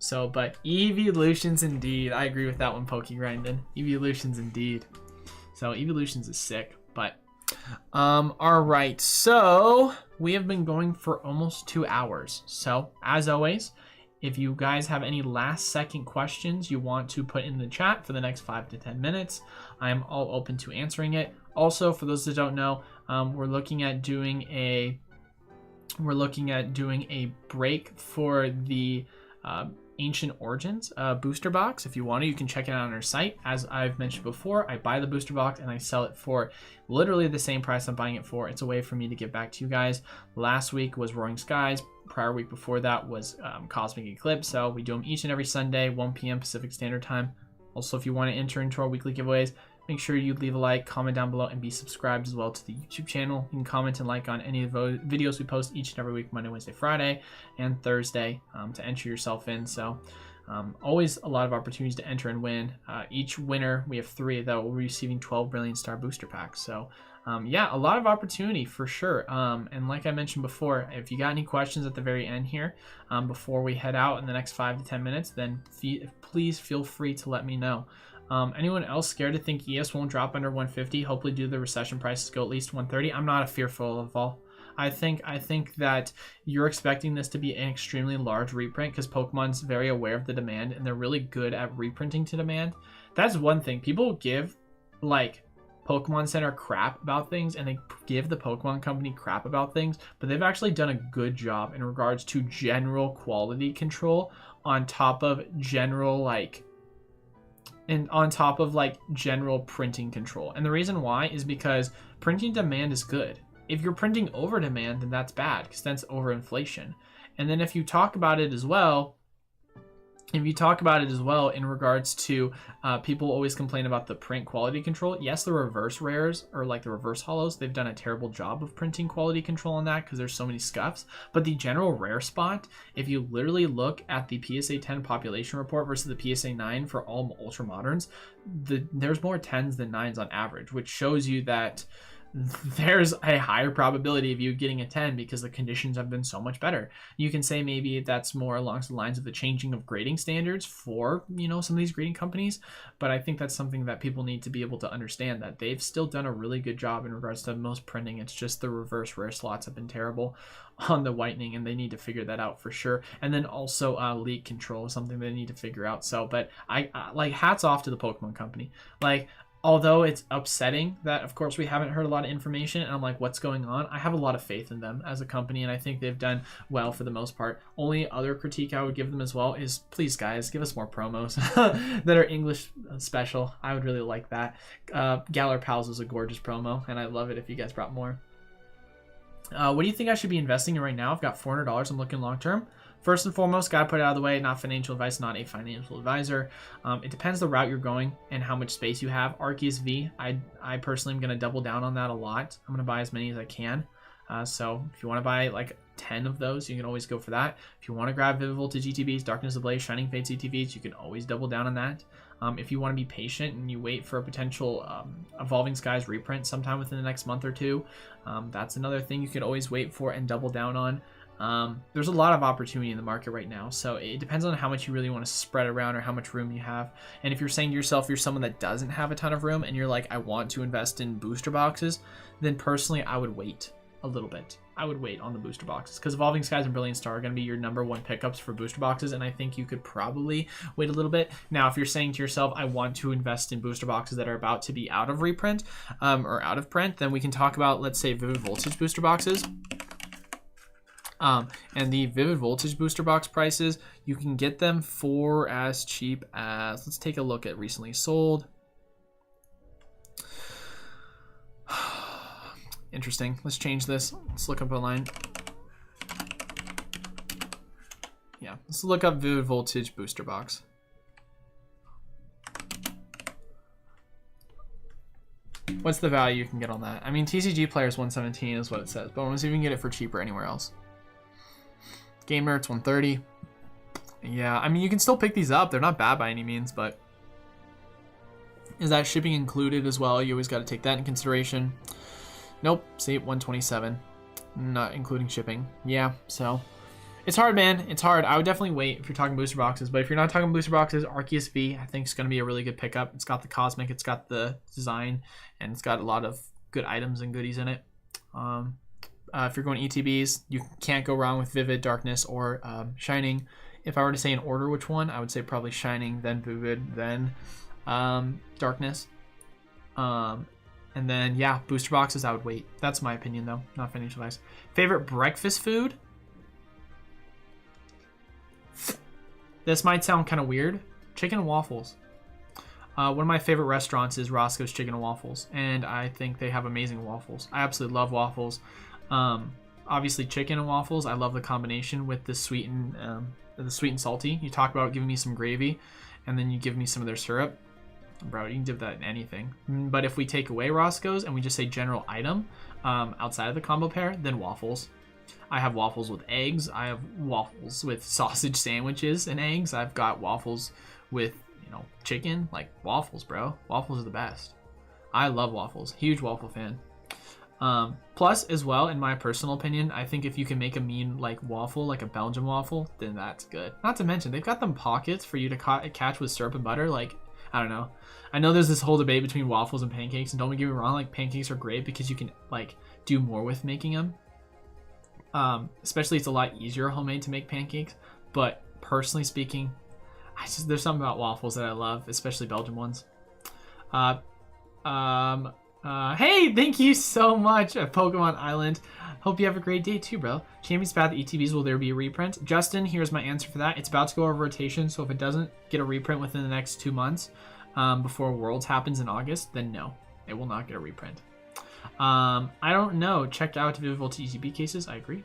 So, but Evolutions indeed. I agree with that one, PokeGrindin. Evolutions indeed. So, Evolutions is sick, but all right. So, we have been going for almost 2 hours. So, as always, if you guys have any last second questions you want to put in the chat for the next 5 to 10 minutes, I'm all open to answering it. Also, for those that don't know, we're looking at doing a break for the Ancient Origins booster box. If you want to, you can check it out on our site. As I've mentioned before, I buy the booster box and I sell it for literally the same price I'm buying it for. It's a way for me to give back to you guys. Last week was Roaring Skies. Prior week before that was Cosmic Eclipse. So we do them each and every Sunday, 1 p.m. Pacific Standard Time. Also, if you want to enter into our weekly giveaways, make sure you leave a like, comment down below, and be subscribed as well to the YouTube channel. You can comment and like on any of the videos we post each and every week, Monday, Wednesday, Friday, and Thursday, to enter yourself in. So always a lot of opportunities to enter and win. Each winner, we have 3 that will be receiving 12 Brilliant Star booster packs. So yeah, a lot of opportunity for sure. And like I mentioned before, if you got any questions at the very end here, before we head out in the next 5 to 10 minutes, then please feel free to let me know. Anyone else scared to think ES won't drop under 150? Hopefully do the recession prices go at least 130? I'm not fearful of all. I think that you're expecting this to be an extremely large reprint because Pokemon's very aware of the demand and they're really good at reprinting to demand. That's one thing. People give like Pokemon Center crap about things and they give the Pokemon Company crap about things, but they've actually done a good job in regards to general quality control on top of general general printing control. And the reason why is because printing demand is good. If you're printing over demand, then that's bad because that's overinflation. And then if you talk about it as well, if you talk about it as well in regards to people always complain about the print quality control. Yes, the reverse rares or like the reverse hollows, they've done a terrible job of printing quality control on that because there's so many scuffs. But the general rare spot, if you literally look at the PSA 10 population report versus the PSA 9 for all ultra moderns, there's more 10s than 9s on average, which shows you that there's a higher probability of you getting a 10 because the conditions have been so much better. You can say maybe that's more along the lines of the changing of grading standards for, you know, some of these grading companies, but I think that's something that people need to be able to understand, that they've still done a really good job in regards to most printing. It's just the reverse rare slots have been terrible on the whitening, and they need to figure that out for sure. And then also leak control is something they need to figure out. So, but I like, hats off to the Pokemon company. Like, although it's upsetting that, of course, we haven't heard a lot of information, and I'm like, what's going on? I have a lot of faith in them as a company, and I think they've done well for the most part. Only other critique I would give them as well is, please, guys, give us more promos that are English special. I would really like that. Galar Pals was a gorgeous promo, and I love it if you guys brought more. What do you think I should be investing in right now? I've got $400. I'm looking long term. First and foremost, gotta put it out of the way, not financial advice, not a financial advisor. It depends the route you're going and how much space you have. Arceus V, I personally am gonna double down on that a lot. I'm gonna buy as many as I can. So if you wanna buy like 10 of those, you can always go for that. If you wanna grab Vivid Voltage ETBs, Darkness Ablaze, Shining Fate ETBs, you can always double down on that. If you wanna be patient and you wait for a potential Evolving Skies reprint sometime within the next month or two, that's another thing you could always wait for and double down on. There's a lot of opportunity in the market right now, so it depends on how much you really want to spread around or how much room you have. And if you're saying to yourself you're someone that doesn't have a ton of room and you're like, I want to invest in booster boxes, then personally I would wait a little bit. I would wait on the booster boxes because Evolving Skies and Brilliant Star are going to be your #1 pickups for booster boxes, and I think you could probably wait a little bit. Now, if you're saying to yourself, I want to invest in booster boxes that are about to be out of reprint or out of print, then we can talk about, let's say, Vivid Voltage booster boxes. And the Vivid Voltage booster box prices, you can get them for as cheap as, let's take a look at recently sold. Interesting. Let's change this. Let's look up a line. Yeah, let's look up Vivid Voltage booster box. What's the value you can get on that? I mean, TCG Players 117 is what it says, but let's see if we can get it for cheaper anywhere else. Game Nerds 130. Yeah, I mean, you can still pick these up. They're not bad by any means, but is that shipping included as well? You always got to take that in consideration. Nope. See, 127, not including shipping. Yeah, so it's hard, man. It's hard. I would definitely wait if you're talking booster boxes, but if you're not talking booster boxes, Arceus V I think is going to be a really good pickup. It's got the cosmic, it's got the design, and it's got a lot of good items and goodies in it. If you're going ETBs, you can't go wrong with Vivid, Darkness, or Shining. If I were to say in order which one, I would say probably Shining, then Vivid, then Darkness. And then, yeah, booster boxes, I would wait. That's my opinion, though, not financial advice. Favorite breakfast food? This might sound kind of weird. Chicken and waffles. One of my favorite restaurants is Roscoe's Chicken and Waffles, and I think they have amazing waffles. I absolutely love waffles. Obviously chicken and waffles, I love the combination with the sweet and salty. You talk about giving me some gravy and then you give me some of their syrup, bro, you can give that in anything. But if we take away Roscoe's and we just say general item outside of the combo pair, then waffles. I have waffles with eggs, I have waffles with sausage sandwiches and eggs, I've got waffles with, you know, chicken. Like, waffles, bro, waffles are the best. I love waffles, huge waffle fan. Plus, as well, in my personal opinion, I think if you can make a mean like waffle, like a Belgian waffle, then that's good. Not to mention, they've got them pockets for you to catch with syrup and butter. Like, I don't know. I know there's this whole debate between waffles and pancakes, and don't get me wrong, like pancakes are great because you can like do more with making them. Especially it's a lot easier homemade to make pancakes. But personally speaking, there's something about waffles that I love, especially Belgian ones. Hey, thank you so much at Pokemon Island. Hope you have a great day too, bro. Champions Path ETBs, will there be a reprint? Justin, here's my answer for that. It's about to go over rotation, so if it doesn't get a reprint within the next 2 months, before Worlds happens in August, then no, it will not get a reprint. I don't know. Check out Vivid Voltage ETB cases. I agree.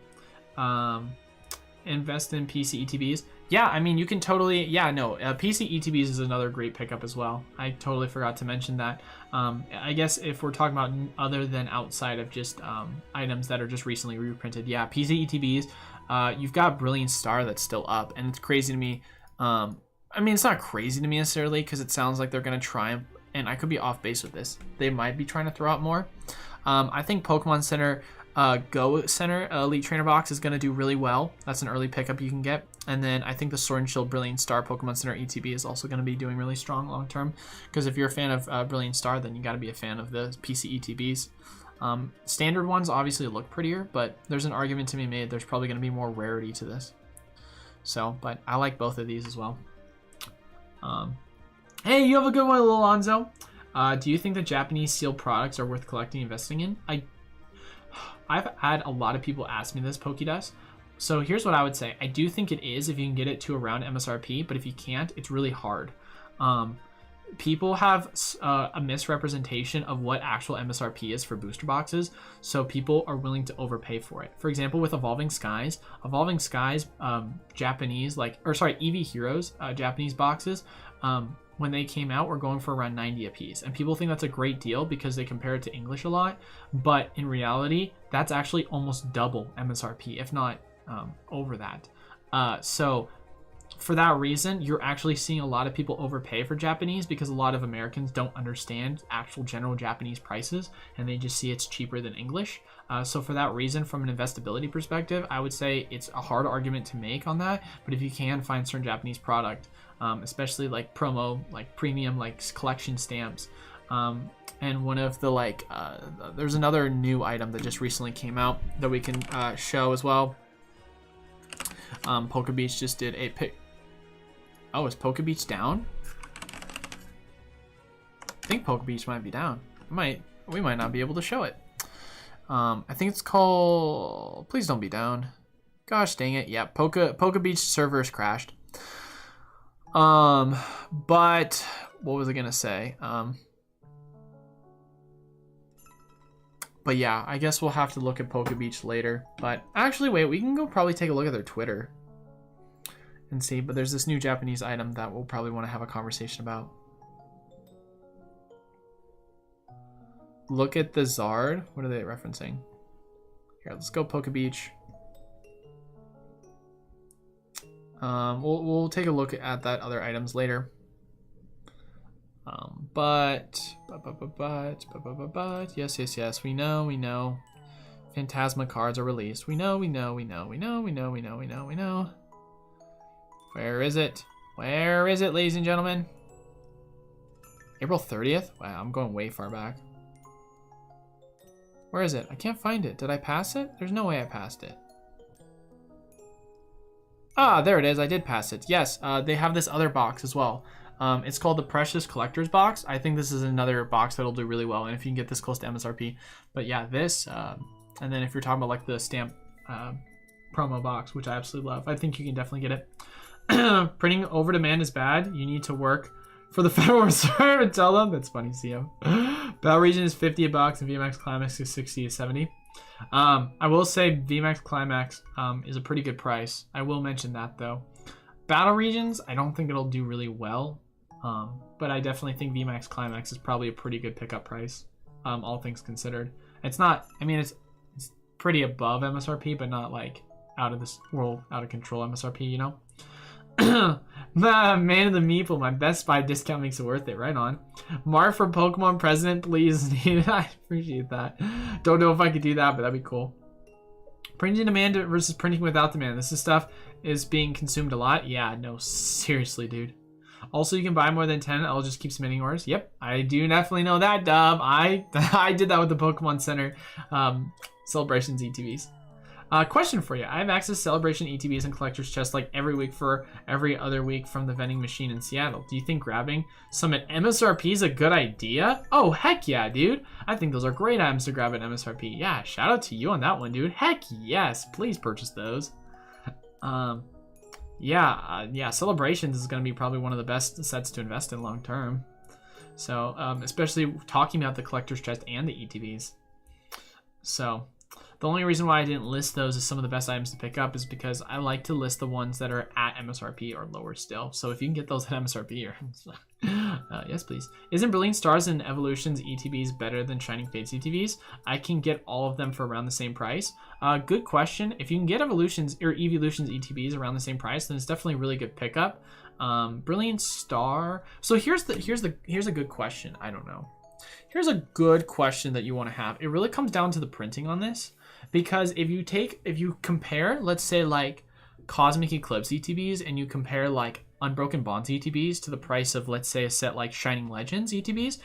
invest in PC ETBs? Yeah, I mean, you can totally, yeah, no, PC ETBs is another great pickup as well. I totally forgot to mention that. I guess if we're talking about other than outside of just items that are just recently reprinted, yeah, PC ETBs, you've got Brilliant Star that's still up, and it's crazy to me. I mean, it's not crazy to me necessarily because it sounds like they're going to try, and I could be off base with this. They might be trying to throw out more. I think Pokemon Center Go Center Elite Trainer Box is going to do really well. That's an early pickup you can get. And then I think the Sword and Shield Brilliant Star Pokemon Center ETB is also going to be doing really strong long term. Because if you're a fan of Brilliant Star, then you got to be a fan of the PC ETBs. Standard ones obviously look prettier, but there's an argument to be made. There's probably going to be more rarity to this. So, but I like both of these as well. Hey, you have a good one, Lil Alonzo. Do you think the Japanese sealed products are worth collecting and investing in? I've had a lot of people ask me this, Pokédust. So here's what I would say. I do think it is if you can get it to around MSRP, but if you can't, it's really hard. People have a misrepresentation of what actual MSRP is for booster boxes, so people are willing to overpay for it. For example, with Evolving Skies, Japanese, EV Heroes, Japanese boxes, when they came out, were going for around 90 a piece. And people think that's a great deal because they compare it to English a lot. But in reality, that's actually almost double MSRP, if not over that. So for that reason, you're actually seeing a lot of people overpay for Japanese because a lot of Americans don't understand actual general Japanese prices and they just see it's cheaper than English. So for that reason, from an investability perspective, I would say it's a hard argument to make on that. But if you can find certain Japanese product, especially like promo, like premium, like collection stamps, and one of the there's another new item that just recently came out that we can show as well. Poke Beach just did a pick. Oh, is Poke Beach down? I think Poke Beach might be down. We might not be able to show it. I think it's called. Please don't be down. Gosh dang it! Yeah, Poke Beach servers crashed. But what was I gonna say? But yeah, I guess we'll have to look at Poke Beach later. But actually, wait, we can go probably take a look at their Twitter and see. But there's this new Japanese item that we'll probably want to have a conversation about. Look at the Zard. What are they referencing? Here, let's go Poke Beach. We'll take a look at that other items later. But yes, we know. Phantasma cards are released. We know. Where is it? Where is it, ladies and gentlemen? April 30th? Wow, I'm going way far back. Where is it? I can't find it. Did I pass it? There's no way I passed it. Ah, there it is. I did pass it. Yes, they have this other box as well. It's called the Precious Collector's Box. I think this is another box that'll do really well, and if you can get this close to MSRP. But yeah, this, and then if you're talking about like the stamp promo box, which I absolutely love, I think you can definitely get it. Printing over demand is bad. You need to work for the Federal Reserve and tell them. That's funny, CM. Battle Region is 50 a box, and VMAX Climax is 60 to 70. I will say VMAX Climax is a pretty good price. I will mention that though. Battle Regions, I don't think it'll do really well, but I definitely think VMAX Climax is probably a pretty good pickup price, all things considered. It's not, I mean, it's pretty above MSRP, but not like out of this world, out of control MSRP, you know? Man of the Meeple, my Best Buy discount makes it worth it. Right on. Mark for Pokemon President, please. I appreciate that. Don't know if I could do that, but that'd be cool. Printing demand versus printing without demand. This stuff is being consumed a lot. Yeah, no, seriously, dude. Also, you can buy more than 10. I'll just keep submitting orders. Yep, I do definitely know that, Dub. I did that with the Pokemon Center Celebrations ETBs. Question for you. I have access to Celebration ETBs and Collector's Chests like every week for every other week from the vending machine in Seattle. Do you think grabbing some at MSRP is a good idea? Oh, heck yeah, dude. I think those are great items to grab at MSRP. Yeah, shout out to you on that one, dude. Heck yes. Please purchase those. Yeah, Celebrations is going to be probably one of the best sets to invest in long term. So, especially talking about the Collector's Chest and the ETBs. So... The only reason why I didn't list those as some of the best items to pick up is because I like to list the ones that are at MSRP or lower still. So if you can get those at MSRP, or yes, please. Isn't Brilliant Stars and Evolutions ETBs better than Shining Fates ETBs? I can get all of them for around the same price. Good question. If you can get Evolutions or Evolutions ETBs around the same price, then it's definitely a really good pickup. Brilliant Star. So here's a good question. I don't know. Here's a good question that you want to have. It really comes down to the printing on this, because if you compare, let's say like Cosmic Eclipse ETBs, and you compare like Unbroken Bonds ETBs to the price of, let's say, a set like Shining Legends ETBs,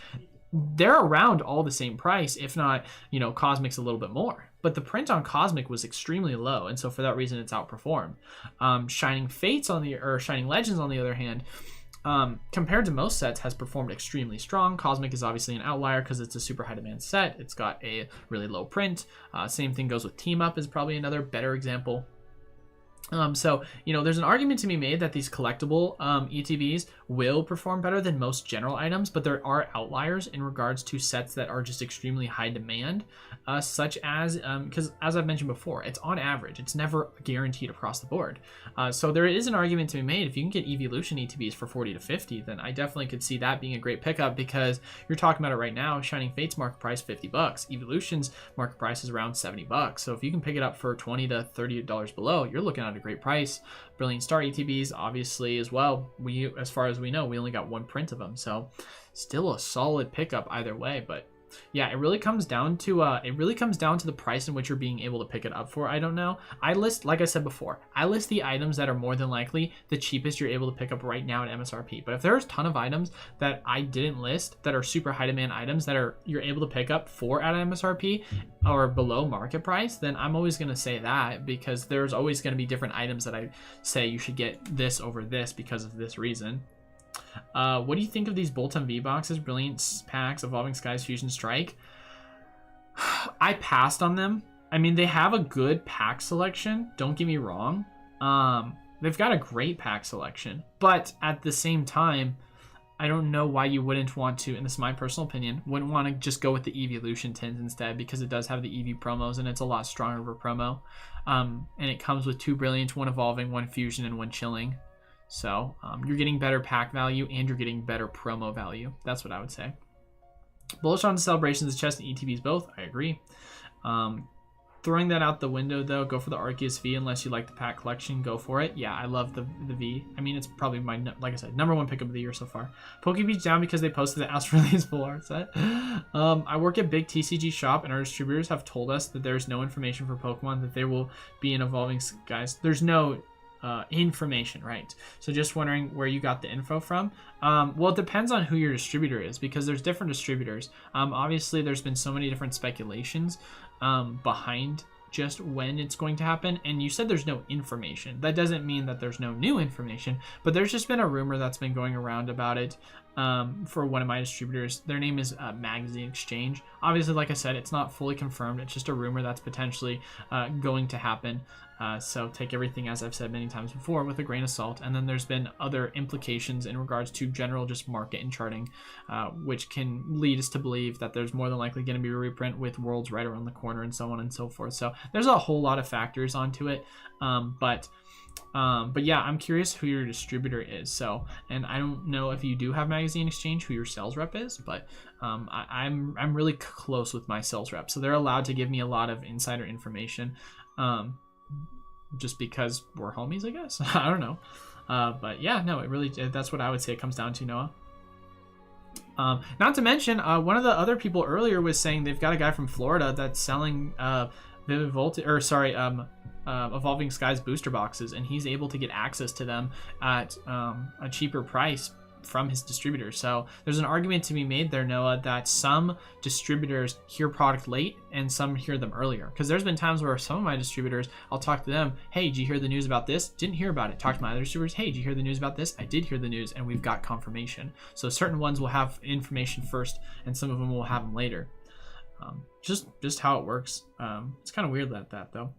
they're around all the same price, if not, you know, Cosmic's a little bit more. But the print on Cosmic was extremely low, and so for that reason, it's outperformed. Shining Fates or Shining Legends, on the other hand, compared to most sets, has performed extremely strong. Cosmic is obviously an outlier because it's a super high demand set. It's got a really low print. Same thing goes with Team Up, is probably another better example. So, you know, there's an argument to be made that these collectible ETBs will perform better than most general items, but there are outliers in regards to sets that are just extremely high demand, such as, because as I've mentioned before, it's on average, it's never guaranteed across the board. So there is an argument to be made. If you can get Evolution ETBs for 40 to 50, then I definitely could see that being a great pickup, because you're talking about it right now. Shining Fate's market price $50, Evolution's market price is around $70. So if you can pick it up for $20 to $30 below, you're looking at a great price. Brilliant Star ETBs, obviously, as well. As far as we know, we only got one print of them, so still a solid pickup either way. But yeah, it really comes down to the price in which you're being able to pick it up for. I don't know. Like I said before, I list the items that are more than likely the cheapest you're able to pick up right now at MSRP. But if there's a ton of items that I didn't list that are super high demand items that you're able to pick up for at MSRP or below market price, then I'm always going to say that, because there's always going to be different items that I say you should get this over this because of this reason. What do you think of these Bolt-On V-Boxes, Brilliant Packs, Evolving Skies, Fusion Strike? I passed on them. I mean, they have a good pack selection, don't get me wrong. They've got a great pack selection, but at the same time, I don't know why you wouldn't want to, and this is my personal opinion, wouldn't want to just go with the Evolution tins instead, because it does have the EV promos, and it's a lot stronger of a promo. And it comes with 2 Brilliant, 1 Evolving, 1 Fusion, and 1 Chilling. So you're getting better pack value and you're getting better promo value. That's what I would say. Bullish on the Celebrations, the chest, and ETBs both. I agree. Throwing that out the window, though, go for the Arceus V unless you like the pack collection. Go for it. Yeah, I love the V. I mean, it's probably my, like I said, #1 pickup of the year so far. Pokebeach down because they posted the Astro Release full art set. I work at big TCG shop, and our distributors have told us that there's no information for Pokemon, that there will be an Evolving Skies. There's no information, right? So just wondering where you got the info from. Well, it depends on who your distributor is, because there's different distributors. Obviously, there's been so many different speculations behind just when it's going to happen, and you said there's no information. That doesn't mean that there's no new information, but there's just been a rumor that's been going around about it for one of my distributors. Their name is Magazine Exchange. Obviously, like I said, it's not fully confirmed. It's just a rumor that's potentially going to happen. So take everything, as I've said many times before, with a grain of salt. And then there's been other implications in regards to general just market and charting, which can lead us to believe that there's more than likely going to be a reprint with Worlds right around the corner and so on and so forth. So there's a whole lot of factors onto it. But yeah, I'm curious who your distributor is. So, and I don't know if you do have Magazine Exchange, who your sales rep is, but I'm really close with my sales rep, so they're allowed to give me a lot of insider information. Just because we're homies, I guess. I don't know. But yeah, no, it really, that's what I would say it comes down to, Noah. Not to mention, one of the other people earlier was saying they've got a guy from Florida that's selling Evolving Skies booster boxes, and he's able to get access to them at a cheaper price from his distributor. So there's an argument to be made there, Noah, that some distributors hear product late and some hear them earlier. Because there's been times where some of my distributors, I'll talk to them, hey, did you hear the news about this? Didn't hear about it. Talk to my other distributors, hey, did you hear the news about this? I did hear the news, and we've got confirmation. So certain ones will have information first, and some of them will have them later. Just how it works. It's kind of weird that though.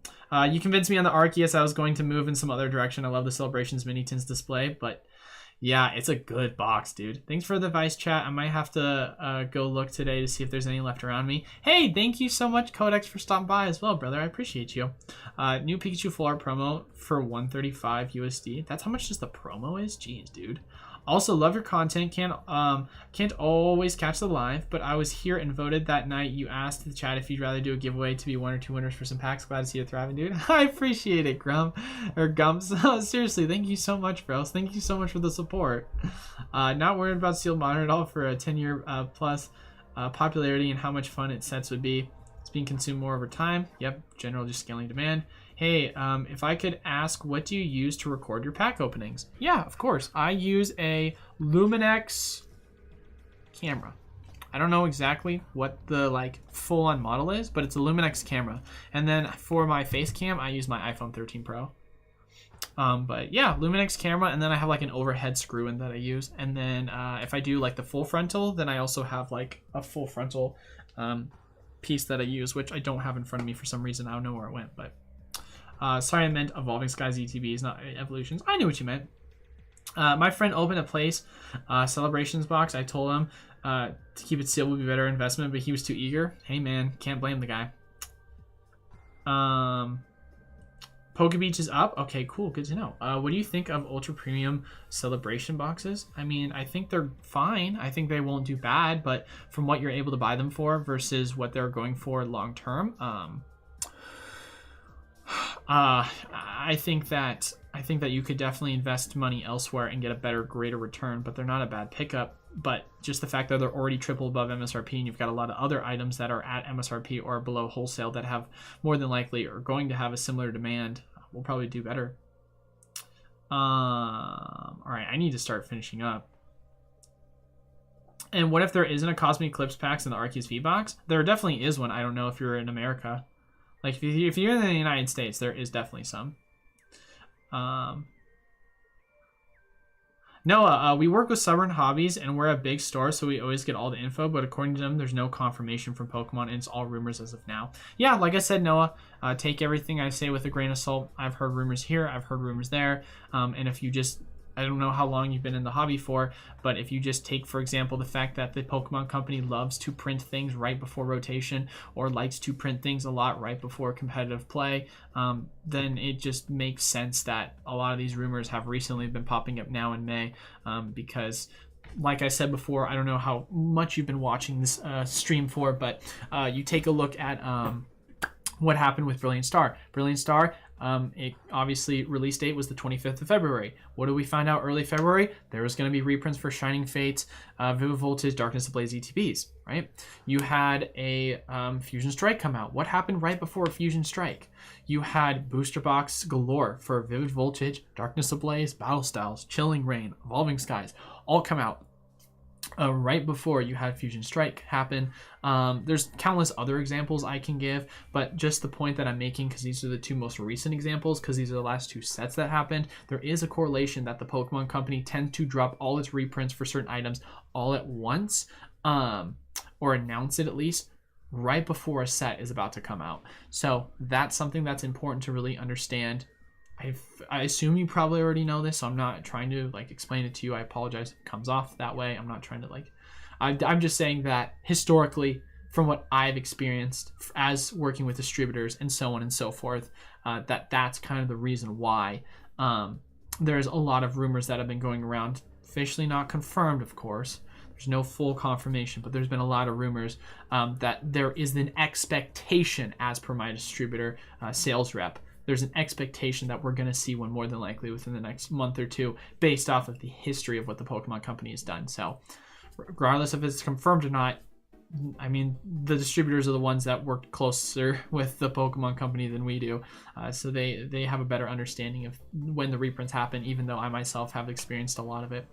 You convinced me on the Arceus I was going to move in some other direction. I love the Celebrations mini tins display, but Yeah, it's a good box, dude. Thanks for the advice, chat. I might have to go look today to see if there's any left around me. Hey, thank you so much, Codex, for stopping by as well, brother. I appreciate you. New Pikachu full art promo for 135 USD. That's how much just the promo is? Jeez, dude. Also, love your content. Can't always catch the live, but I was here and voted that night. You asked the chat if you'd rather do a giveaway to be 1 or 2 winners for some packs. Glad to see you thriving, dude. I appreciate it, Gums. Seriously, thank you so much, bros. Thank you so much for the support. Not worried about sealed monitor at all for a 10-year plus popularity and how much fun its sets would be. It's being consumed more over time. Yep, general just scaling demand. Hey, if I could ask, what do you use to record your pack openings? Yeah, of course. I use a Luminex camera. I don't know exactly what the full-on model is, but it's a Luminex camera. And then for my face cam, I use my iPhone 13 Pro. But yeah, Luminex camera, and then I have an overhead screw in that I use. And then if I do the full frontal, then I also have a full frontal piece that I use, which I don't have in front of me for some reason. I don't know where it went, but sorry, I meant Evolving Skies ETBs, not Evolutions. I knew what you meant. My friend opened a place celebrations box. I told him to keep it sealed would be a better investment, but he was too eager. Hey man, can't blame the guy. Pokebeach is up. Okay, cool, good to know. What do you think of ultra premium celebration boxes? I mean, I think they're fine. I think they won't do bad, but from what you're able to buy them for versus what they're going for long term, I think that you could definitely invest money elsewhere and get a better, greater return, but they're not a bad pickup. But just the fact that they're already triple above MSRP, and you've got a lot of other items that are at MSRP or below wholesale that have more than likely are going to have a similar demand, will probably do better. All right, I need to start finishing up. And what if there isn't a Cosmic Eclipse packs in the Arceus V box? There definitely is one. I don't know if you're in America. If you're in the United States, there is definitely some. Noah, we work with Stubborn Hobbies, and we're a big store, so we always get all the info, but according to them, there's no confirmation from Pokemon, and it's all rumors as of now. Yeah, like I said, Noah, take everything I say with a grain of salt. I've heard rumors here, I've heard rumors there, and if you just... I don't know how long you've been in the hobby for, but if you just take, for example, the fact that the Pokemon Company loves to print things right before rotation or likes to print things a lot right before competitive play, then it just makes sense that a lot of these rumors have recently been popping up now in May because, like I said before, I don't know how much you've been watching this stream for, but you take a look at what happened with Brilliant Star. Brilliant Star, it obviously release date was the 25th of February. What did we find out early February? There was going to be reprints for Shining Fates, Vivid Voltage, Darkness Ablaze ETBs, right? You had a Fusion Strike come out. What happened right before Fusion Strike? You had booster box galore for Vivid Voltage, Darkness Ablaze, Battle Styles, Chilling Reign, Evolving Skies, all come out right before you had Fusion Strike happen. There's countless other examples I can give, but just the point that I'm making, because these are the two most recent examples, because these are the last two sets that happened, there is a correlation that the Pokemon Company tends to drop all its reprints for certain items all at once, or announce it at least right before a set is about to come out. So that's something that's important to really understand. I assume you probably already know this, so I'm not trying to explain it to you. I apologize if it comes off that way. I'm not trying to I'm just saying that historically, from what I've experienced as working with distributors and so on and so forth, that's kind of the reason why there's a lot of rumors that have been going around, officially not confirmed, of course. There's no full confirmation, but there's been a lot of rumors that there is an expectation, as per my distributor sales rep, there's an expectation that we're going to see one more than likely within the next month or two based off of the history of what the Pokemon Company has done. So regardless if it's confirmed or not, I mean, the distributors are the ones that work closer with the Pokemon Company than we do. So they have a better understanding of when the reprints happen, even though I myself have experienced a lot of it.